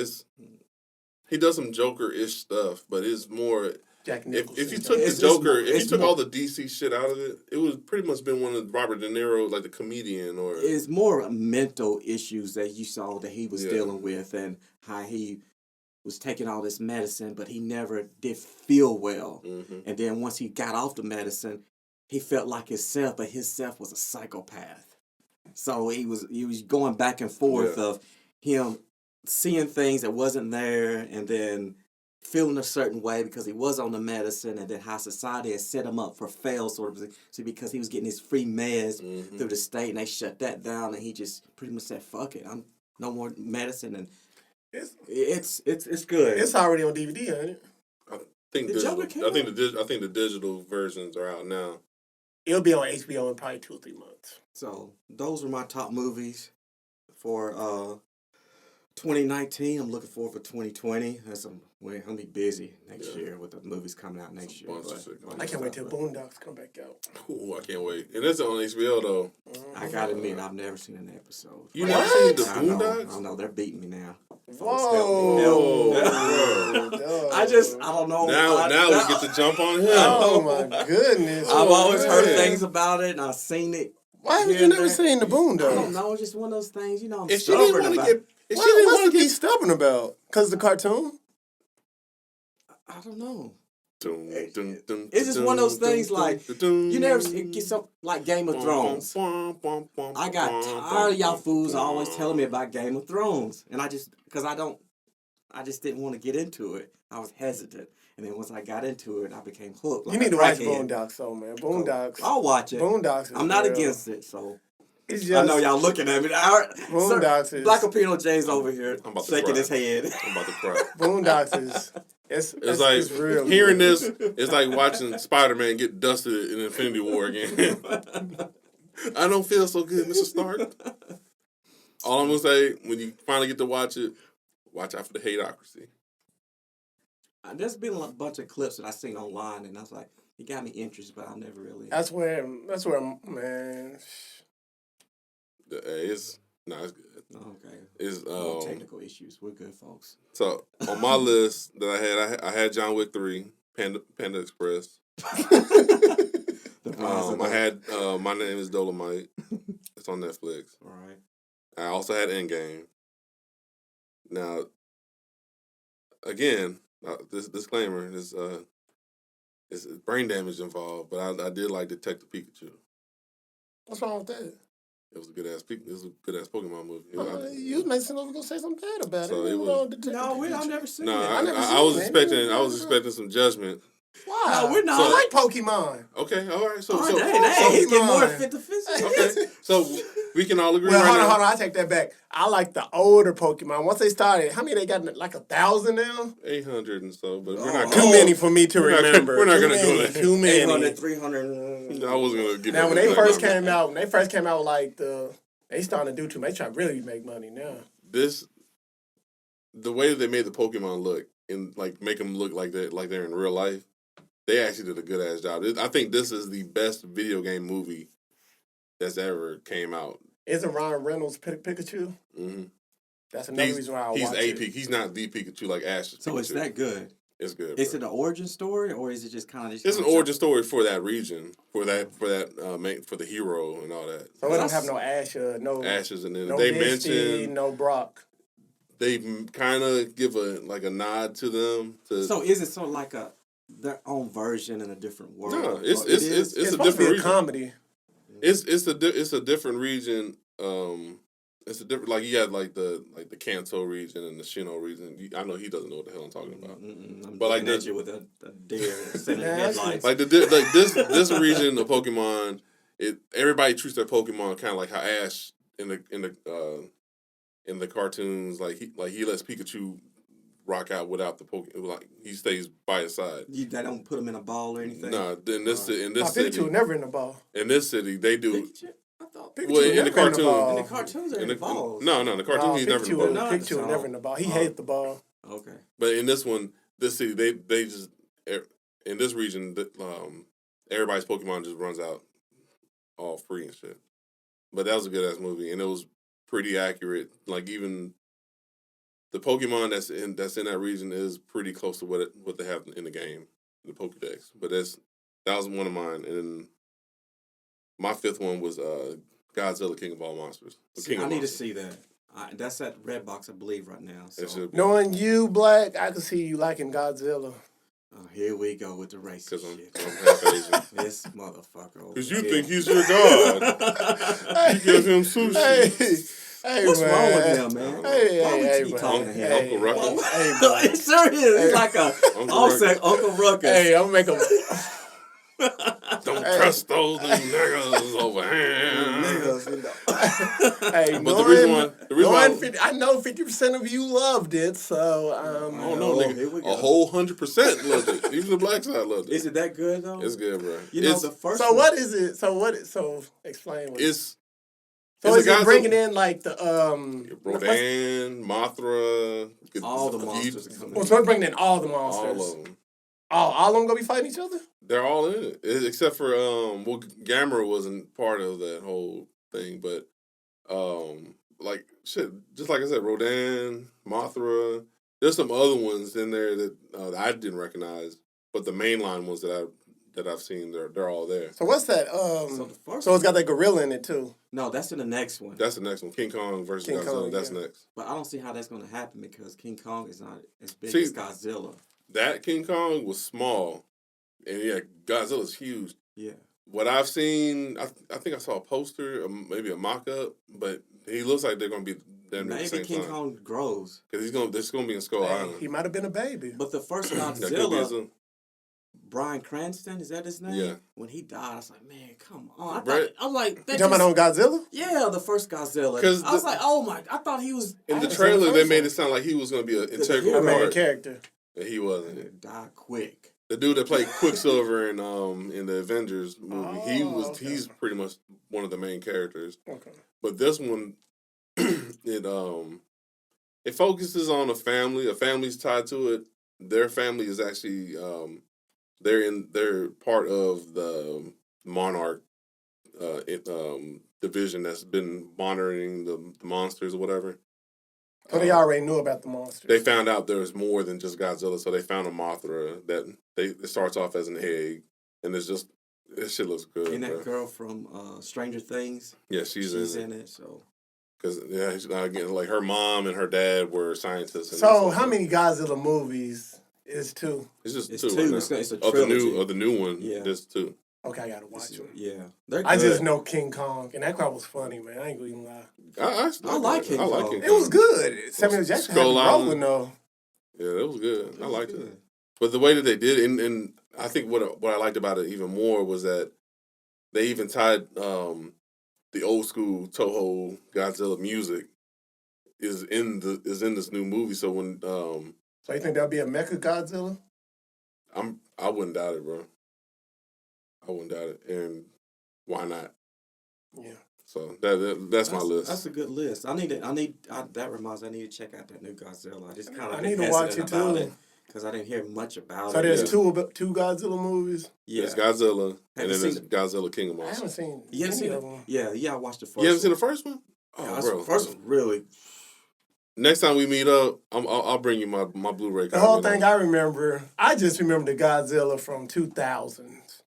He does some Joker-ish stuff, but it's more. Jack Nicholson. If you took It's- the Joker, it's if you more- took all the DC shit out of it, it would pretty much been one of Robert De Niro, like the comedian, or It's more mental issues that you saw that he was Yeah. dealing with, and how he was taking all this medicine, but he never did feel well. Mhm. And then once he got off the medicine, he felt like himself, but his self was a psychopath. So he was going back and forth Yeah. of him seeing things that wasn't there, and then feeling a certain way because he was on the medicine, and then how society had set him up for fail, sort of, so because he was getting his free meds Mhm. through the state, and they shut that down, and he just pretty much said, "Fuck it, I'm no more medicine," and it's good. It's already on DVD, ain't it? I think The digital, Joker came I think the digital versions are out now. It'll be on HBO in probably 2 or 3 months. So those were my top movies for 2019. I'm looking forward for 2020. I'm gonna be busy next year with the movies coming out next year. bunch of but- shit I can't wait till Boondocks come back out. Ooh, I can't wait. And it's on HBO though. I gotta admit, I've never seen an episode. You never seen the I know, Boondocks? I know they're beating me now. Whoa. I don't know. Now we get to jump on him. Oh my goodness. I've always heard man. things about it, and I've seen it. Why haven't here you and never there. seen the I don't Boondocks? know. It's just one of those things, you know. I'm If she didn't stubborn want to about. get, if she Why, didn't what's want to to be get, stubborn about? Because the cartoon? I don't know. Dun, dun, dun, It's just dun, one of those dun, things dun, like dun, dun, you never get some like Game of Thrones. I got tired of y'all fools always telling me about Game of Thrones, and I just didn't want to get into it. I was hesitant, and then once I got into it, I became hooked. You like need a to watch crackhead. Boondocks, though, man. Boondocks. I'll watch it. Boondocks is I'm not real. against it, so It's I know just, y'all looking at me. Boondocks is- Black Opino Jay's over here I'm about to shaking cry. his head. I'm about to cry. Boondocks is, It's like it's real. hearing this. It's like watching Spider-Man get dusted in Infinity War again. I don't feel so good, Mr. Stark. All I'm gonna say, when you finally get to watch it, watch out for the hateocracy. There's been a bunch of clips that I seen online, and I was like, it got me interested, but I never really. That's where, man. It's good. Okay. It's No technical issues. We're good, folks. so on my list that I had John Wick 3, Panda Express. The Rise of I the- had My Name is Dolomite. It's on Netflix. All right. I also had Endgame. Now, again, this disclaimer is brain damage involved, but I did like Detective Pikachu. What's wrong with that? It was a good ass Pokemon movie. You made some gonna say something bad about So it. it was- No, I've never seen No, it. I never I seen was it. expecting some judgment. Why? No, we're not. I like Pokemon. Okay, all right. So Oh, dang, he's getting more Pokemon. fit to physical. okay, so we can all agree Well, right hold on, now. hold on. I take that back. I like the older Pokemon. Once they started, how many they got? Like 1,000 now? 800 and so, but we're Oh. not Too many for me to We're not- remember. we're not Too gonna go many, there. Too many. 800, 300. I wasn't gonna give Now, it when a they exact first number. came out, like they starting to do too much. They try to really make money now. The way that they made the Pokemon look and like make them look like they're in real life, they actually did a good ass job. I think this is the best video game movie that's ever came out. Isn't Ryan Reynolds Pikachu? Mm-hmm. That's another reason why I He's watch a it. Pikachu. He's not the Pikachu like Ash. So it's that good. It's good. Is bro. it an origin story, or is it just kind of? It's an origin story for that region, for the hero and all that. So we don't have no Ash, no Ashes, and then no they Misty, mention no Brock. they kind of give a nod to them. So is it sort of like their own version in a different world? No, Or it's it is? a supposed to different be a region. comedy. It's a different region. It's a different, like you had like the Kanto region and the Shino region. I know he doesn't know what the hell I'm talking about. I'm But, like, looking at the- you with a deer sending Yeah, that's headlights. Like this region of Pokemon, everybody treats their Pokemon kind of like how Ash in the cartoons, like he lets Pikachu rock out without the Pokemon. Like he stays by his side. They don't put them in a ball or anything. No, in this Pikachu city, never in the ball. they do. Pikachu? I thought Pikachu Well, in never the cartoon- ball. in the cartoons are in the balls. No, in the cartoon he's never in the ball. No, Pikachu so- never in the ball. He hates the ball. Okay. But in this city, they just in this region, everybody's Pokemon just runs out all free and shit. But that was a good ass movie, and it was pretty accurate. Like even the Pokemon that's in that region is pretty close to what they have in the game, the Pokédex. But that was one of mine, and my fifth one was Godzilla, King of All Monsters. See, I need to see that. That's at Redbox, I believe, right now. So. It should be. Knowing you, Black, I can see you liking Godzilla. Here we go with the racist Because I'm shit. half Asian. This motherfucker. over Because you here. think he's your god. You give him sushi. Hey, What's man. wrong with him, man? Hey, Why would hey, you hey, keep talking to man. him? Uncle Ruckus. Hey, man. It sure is. He's like a Uncle offset Ruckus. Uncle Ruckus. Hey, I'm making. Don't trust those new niggas over here. Niggas, you know. Hey, But the reason why I know 50% of you loved it, so oh no, Here we nigga, go. a whole 100% loved it. Even the black side loved it. Is it that good though? It's good, bro. You know it's, the first. So one- what is it? So explain. What it's So It's is a it Godzilla- bringing in like the Rodan, Mothra, All the monsters are coming Well, so it's bringing in all the monsters. all of them. All of them gonna be fighting each other? They're all in it, except for well, Gamera wasn't part of that whole thing, but like shit, just like I said, Rodan, Mothra. There's some other ones in there that I didn't recognize, but the mainline ones that I've seen, they're all there. So what's that? So the first So it's got that gorilla in it too. No, that's in the next one. That's the next one, King Kong versus King Godzilla. Kong, That's yeah. next. But I don't see how that's going to happen because King Kong is not as big See- as Godzilla. That King Kong was small, and yeah, Godzilla's huge. Yeah. What I've seen, I think I saw a poster, maybe a mock-up, but he looks like they're gonna be damn near the Maybe same King time. Kong grows. Because this gonna be in Skull Hey, Island. he might have been a baby. But the first That could be Godzilla, some- Bryan Cranston, is that his name? Yeah. When he died, I was like, man, come on. I was like, You that talking about just- on Godzilla? yeah, the first Godzilla. 'Cause I was the- like, oh my, I thought he was. In I the haven't seen the trailer, they first made one. it sound like he was gonna be an The integral hero. A main part, character. and he wasn't. Die quick. The dude that played Quicksilver in the Avengers movie, Okay. he's pretty much one of the main characters. Okay. But this one, it focuses on a family. A family's tied to it. Their family is actually they're part of the Monarch division that's been monitoring the monsters or whatever. So they already knew about the monsters. They found out there was more than just Godzilla, so they found a Mothra that it starts off as an egg, and it's just this shit looks good. And that bro. girl from Stranger Things, Yeah, she's in it. in it. So Because again, like her mom and her dad were scientists. And So it's how many Godzilla movies is two? It's just it's two. two. Right now. It's a of the trilogy. new one. Yeah. There's two. Okay, I gotta watch them. Yeah, they're I good. just know King Kong, and that crowd was funny, man. I ain't gonna even lie. I like King Kong. It was good. Samuel Jackson had Skull me Island. rolling though. Yeah, that was good. I liked good. it. But the way that they did it, and I think what I liked about it even more was that they even tied the old school Toho Godzilla music is in this new movie. So when So you think there'll be a Mecha Godzilla? I wouldn't doubt it, bro. I wouldn't doubt it, and why not? Yeah. So that's my list. That's a good list. That reminds me, I need to check out that new Godzilla. I just kind of I need to watch it too. because I didn't hear much about So it. there's Yeah. two Godzilla movies. Yeah. It's Godzilla, Have and you then there's seen Godzilla King of I haven't Monsters. seen You haven't any seen of it? them. Yeah, I watched the first. You haven't seen one. the first one? Oh, Yeah, bro. the first one really. Next time we meet up, I'll bring you my Blu-ray. The whole thing I just remember the Godzilla from 2000s.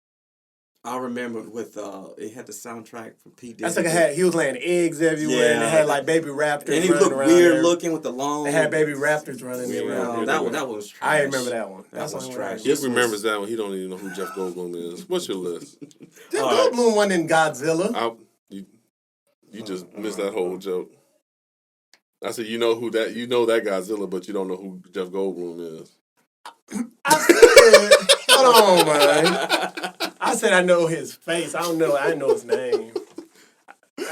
I remember with it had the soundtrack from P. Diddy. That's like he was laying eggs everywhere, and Yeah. they had like baby raptors. and he running looked around weird there. looking with the long. They had baby raptors running Yeah, around. yeah, that one was trash. I remember that one. That That's was the only trash. one. He This remembers that one. He don't even know who Jeff Goldblum is. What's your list? Jeff All right. Goldblum wasn't in Godzilla. You just missed that whole joke. I said you know that Godzilla, but you don't know who Jeff Goldblum is. I said, hold on, man. I said I know his face. I didn't know his name.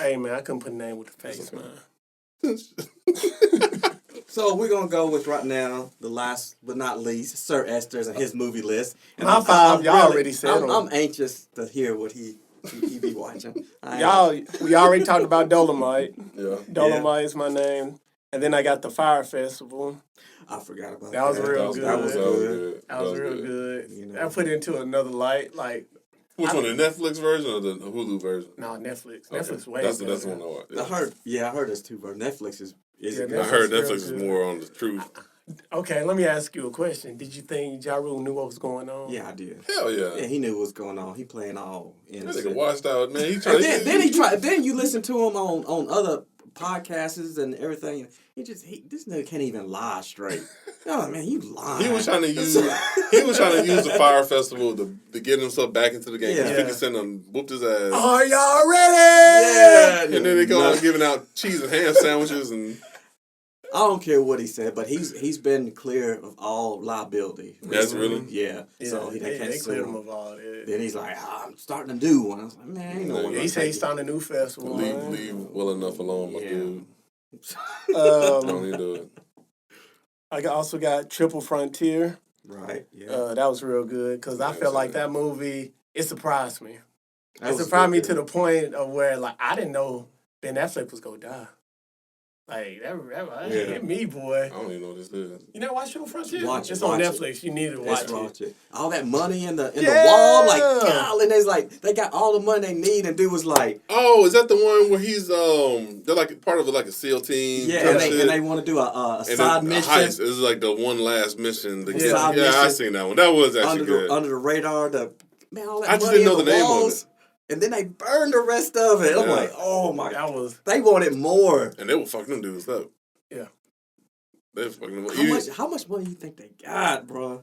Hey, man, I couldn't put a name with the face, man. So we're gonna go with right now the last but not least, Sir Esther's and his movie list. And My five, y'all already said I'm, them. I'm anxious to hear what he be watching. We already talked about Dolomite. Yeah. Dolomite is my name. And then I got the Fire Festival. I forgot about That was real That was good. good. That was real good. You know. I put it into another light. Like, Which one, the Netflix version or the Hulu version? no, Netflix. Okay. Netflix way That's better. the one I watched. I heard there's two versions. Netflix is Yeah, good. I heard Netflix Netflix real is good. more on the truth. Okay, let me ask you a question. Did you think Ja Rule knew what was going on? Yeah, I did. Hell yeah. Yeah, he knew what was going on. He playing all That innocent. nigga washed out, man. He And tried. then he tried. Then you listen to him on other podcasts and everything. This nigga can't even lie straight. Oh man, you lying. He was trying to use the Fire Festival to get himself back into the game. Yeah. 50 Cent done whooped his ass. Are y'all ready? Yeah, And then they go on giving out cheese and ham sandwiches and I don't care what he said, but he's been clear of all liability. That's really? Yeah. So they can't cleared sue him him. of all that. Then he's like, I'm starting a new one. I was like, man, ain't no Yeah, one. Yeah, gonna he said take he's starting a new festival. man. leave well enough alone, my Yeah. dude. Don't Um, even do it. I also got Triple Frontier. it. Right. Yeah. That was real good because I Yeah, felt like so- that movie, it surprised me. That It was surprised me good. to the point of where, like, I didn't know Ben Affleck was gonna die. Like that Yeah. hit me, boy. I don't even know what this is. You never watched True Frontier? Watch it, It's on watch it. Netflix. You need to Let's watch it. watch it. All that money in the Yeah. wall, like golly, and they got all the money they need, and dude was like, Oh, is that the one where he's they're like part of like a SEAL team? yeah, type and shit? they want to do a And side then mission. a heist. This is like the one last mission. To Yeah. get, Side yeah, I mission. seen that one. That was actually under good. the radar. Man, all that I just money didn't know in the name of walls, and then they burned the rest of it. I'm Yeah. like, oh my! That was They wanted more. And they were fucking them dudes up. Yeah. They were fucking them up. How much money you think they got, bro?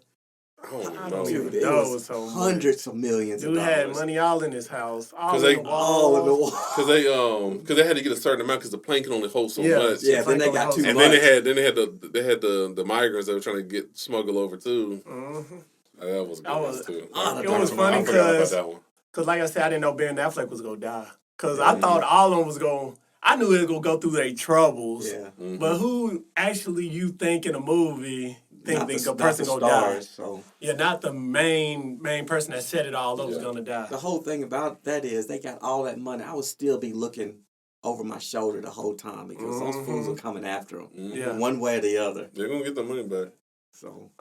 I don't even I know. don't Dude, even it know was so much. hundreds of millions Dude of had dollars. money all in his house, all 'Cause in they- the all in the wall. wall. Because they had to get a certain amount because the plane can only hold so Yeah. much. Yeah, then they got too And much. then they had the migrants that were trying to get smuggled over too. Mhm. That was a good I one, was- too. it was I funny forgot about 'cause- that one. Cause like I said, I didn't know Ben Affleck was gonna die. Cause I thought all of them was gonna. I knew it was gonna go through their troubles. Yeah, But who actually you think in a movie think not the the, person not the gonna die? stars. So Yeah, not the main person that set it all up was Yeah. gonna die. the whole thing about that is they got all that money. I would still be looking over my shoulder the whole time because those fools are coming after them, Yeah. one way or the other. They're gonna get the money back. So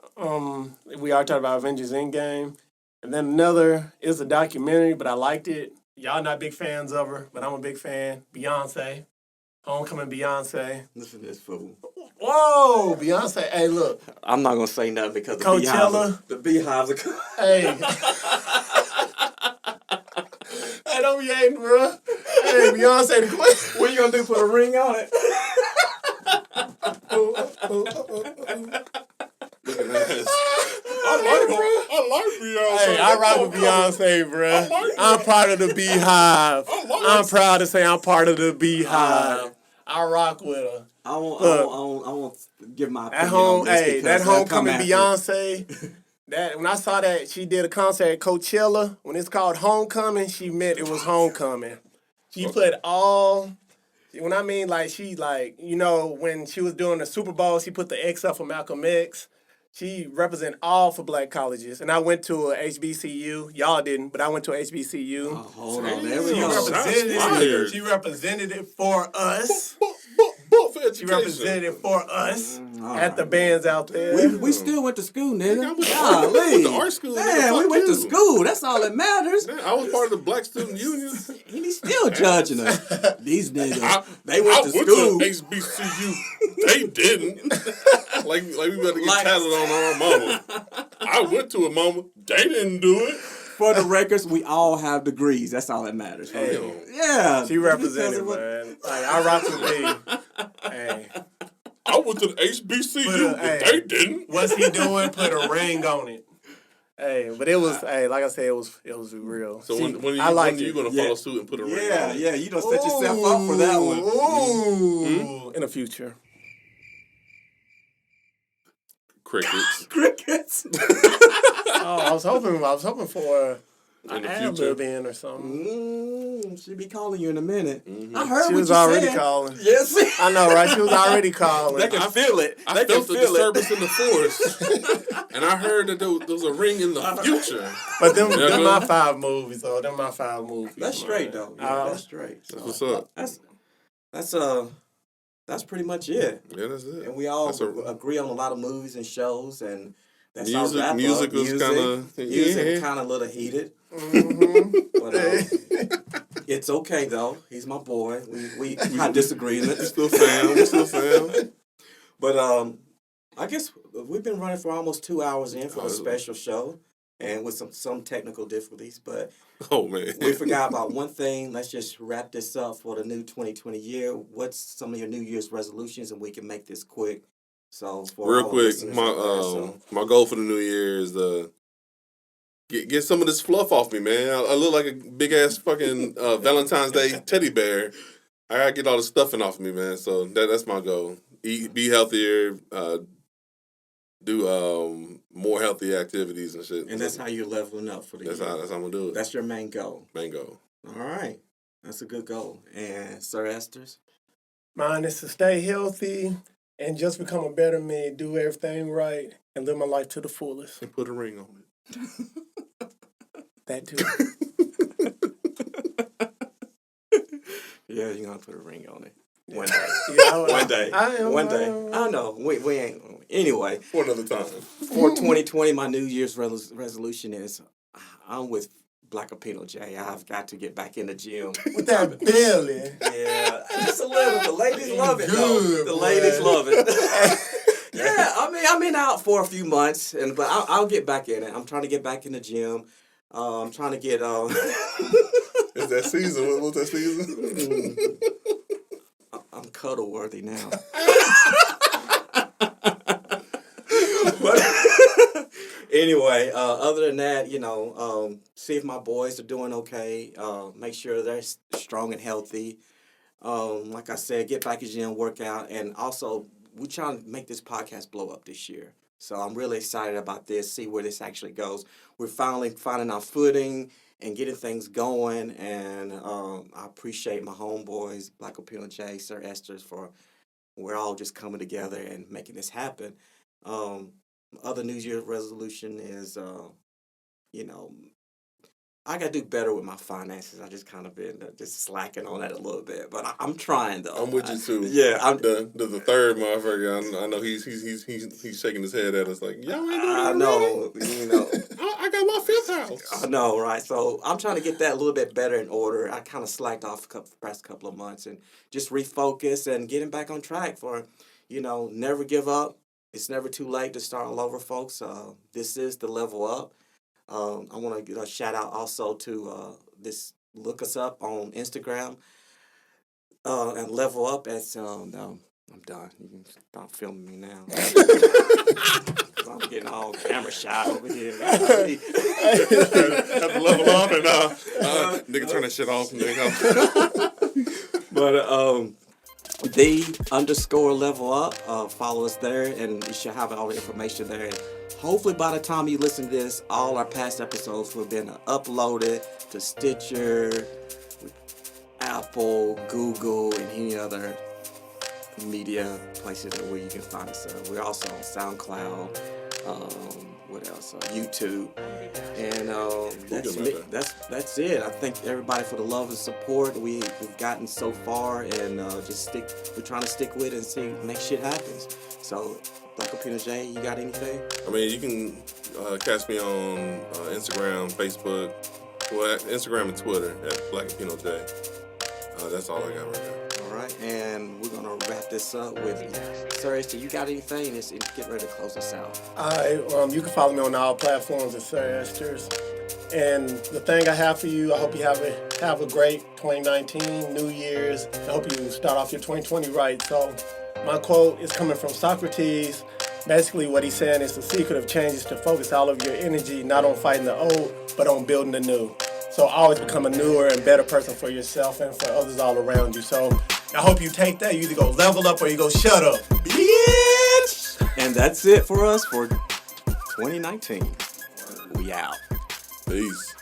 We are talking about Avengers Endgame. And then another is a documentary, but I liked it. Y'all not big fans of her, but I'm a big fan. Beyonce. Homecoming Beyonce. listen to this fool. Whoa, Beyonce. Hey, look. I'm not gonna say nothing because Coachella. the beehives are. Hey. Hey, don't be hating, bro. Hey, Beyonce the queen. What you gonna do? Put a ring on it? Look at that. I like Beyonce. Hey, I rock with Beyonce, bro. I'm part of the Beehive. I'm proud to say I'm part of the Beehive. I rock with her. I won't. Look. I won't give my At opinion home, on this hey, because that they'll homecoming come after. Beyonce. That when I saw that she did a concert at Coachella, when it's called Homecoming, she meant it was homecoming. She put all. When I mean like she like when she was doing the Super Bowl, she put the X up for Malcolm X. She represent all for black colleges, and I went to a HBCU. Y'all didn't, but I went to a HBCU. Oh, hold on, there She we go. represented Shots it. fired. She represented it for us. Book for She education. represented it for us all at the right, bands out there. We still went to school, nigga. I went to Golly. art school, nigga. Man, we Fuck went to you. school. That's all that matters. Man, I was part of the Black Student Union. And he's still judging us. These niggas, I they went to school. HBCU. They didn't. like we better get Like- tatted on our mama. I went to a mama. They didn't do it. For the records, we all have degrees. That's all that matters. Hey. Yeah. She represented, Because of what- man. Like, I rock with me. Hey, I went to the HBCU, but hey. they didn't. what's he doing? Put a ring on it. Hey, but it was. Hey, like I said, it was real. So See, when I like are you it. going to follow suit and put a ring Yeah, on it? yeah. You done set yourself up for that one. Ooh. In the future. Crickets. Crickets. Oh, I was hoping for In an the ad future. lib in or something. She'll be calling you in a minute. Mm-hmm. I heard She what was you already said. calling. Yes. I know, right? She was already calling. They can feel it. I They can felt the feel it. disturbance in the force, and I heard that there was a ring in the future. But them Yeah, my go. 5 movies, though. Them my 5 movies. That's straight though. Yeah, that's straight. So, That's what's up. That's pretty much it. Yeah, that's it. And we all That's a- agree on a lot of movies and shows, and that's Music- our wrap music up. was kinda- music yeah. kind of a little heated, Mm-hmm. but it's okay though. He's my boy. We have disagreements, Still fam. Still fam. but I guess we've been running for almost 2 hours in for a special show, and with some technical difficulties, but Oh man. we forgot about one thing. Let's just wrap this up for the new 2020 year. What's some of your New Year's resolutions, and we can make this quick. So for Real our quick, listeners out there, so- my goal for the new year is get some of this fluff off me, man. I look like a big ass fucking Valentine's Day teddy bear. I gotta get all the stuffing off me, man. So that's my goal. Eat, be healthier, do more healthy activities and shit. And that's how you're leveling up for the That's year. how I'm gonna do it. That's your main goal. main goal. All right. That's a good goal. And Sir Esther's? Mine is to stay healthy and just become a better man, do everything right, and live my life to the fullest. And put a ring on it. That too. Yeah, you're gonna put a ring on it. One day. Yeah, One day. One day. I I know. We ain't. Anyway, For another time. for 2020, my New Year's resolution is I'm with Black Opino J. I've got to get back in the gym. with that belly. Yeah, just a little. The ladies love it, though. Good, The boy. ladies love it. Yeah, I mean, I've been out for a few months, but I'll get back in it. I'm trying to get back in the gym. I'm trying to get. Is that season? What's that season? I'm cuddle worthy now. But anyway, other than that, see if my boys are doing okay. Make sure they're strong and healthy. Like I said, get back in the gym, work out, and also we're trying to make this podcast blow up this year. So I'm really excited about this, see where this actually goes. We're finally finding our footing and getting things going, and I appreciate my homeboys, Black Opino J, Sir Esther's, for we're all just coming together and making this happen. Other New Year's resolution is, I got to do better with my finances. I just kind of been just slacking on that a little bit, but I'm trying though. I'm with you too. Yeah, I'm. The third motherfucker. I know he's shaking his head at us like, y'all ain't doing that I know, I got my fifth house. I know, right? So I'm trying to get that a little bit better in order. I kind of slacked off the past couple of months and just refocus and getting back on track for, never give up. It's never too late to start all over, folks. This is the Level Up. I want to give a shout out also to this. Look us up on Instagram and Level Up at no, I'm done. You can stop filming me now. I'm getting all camera shy over here. Have to level up and nigga turn that shit off. Nigga. But _level up. Follow us there, and you should have all the information there. And hopefully, by the time you listen to this, all our past episodes will have been uploaded to Stitcher, Apple, Google, and any other media places where you can find us. We're also on SoundCloud. What else? YouTube. And that's it. I thank everybody for the love and support we've gotten so far, and we're trying to stick with it and see make shit happens. So, Black Opino J, you got anything? I mean, you can catch me on Instagram, Facebook, Instagram and Twitter at Black Opino J. That's all I got right now. All right, and we're gonna wrap this up with Sir Esther. You got anything? Let's get ready to close us out. You can follow me on all platforms at Sir Esther's. And the thing I have for you, I hope you have a great 2019, New Year's. I hope you start off your 2020 right. So my quote is coming from Socrates. Basically what he's saying is the secret of change is to focus all of your energy not on fighting the old, but on building the new. So always become a newer and better person for yourself and for others all around you. So I hope you take that. You either go level up or you go shut up. Bitch! And that's it for us for 2019. We out. Peace.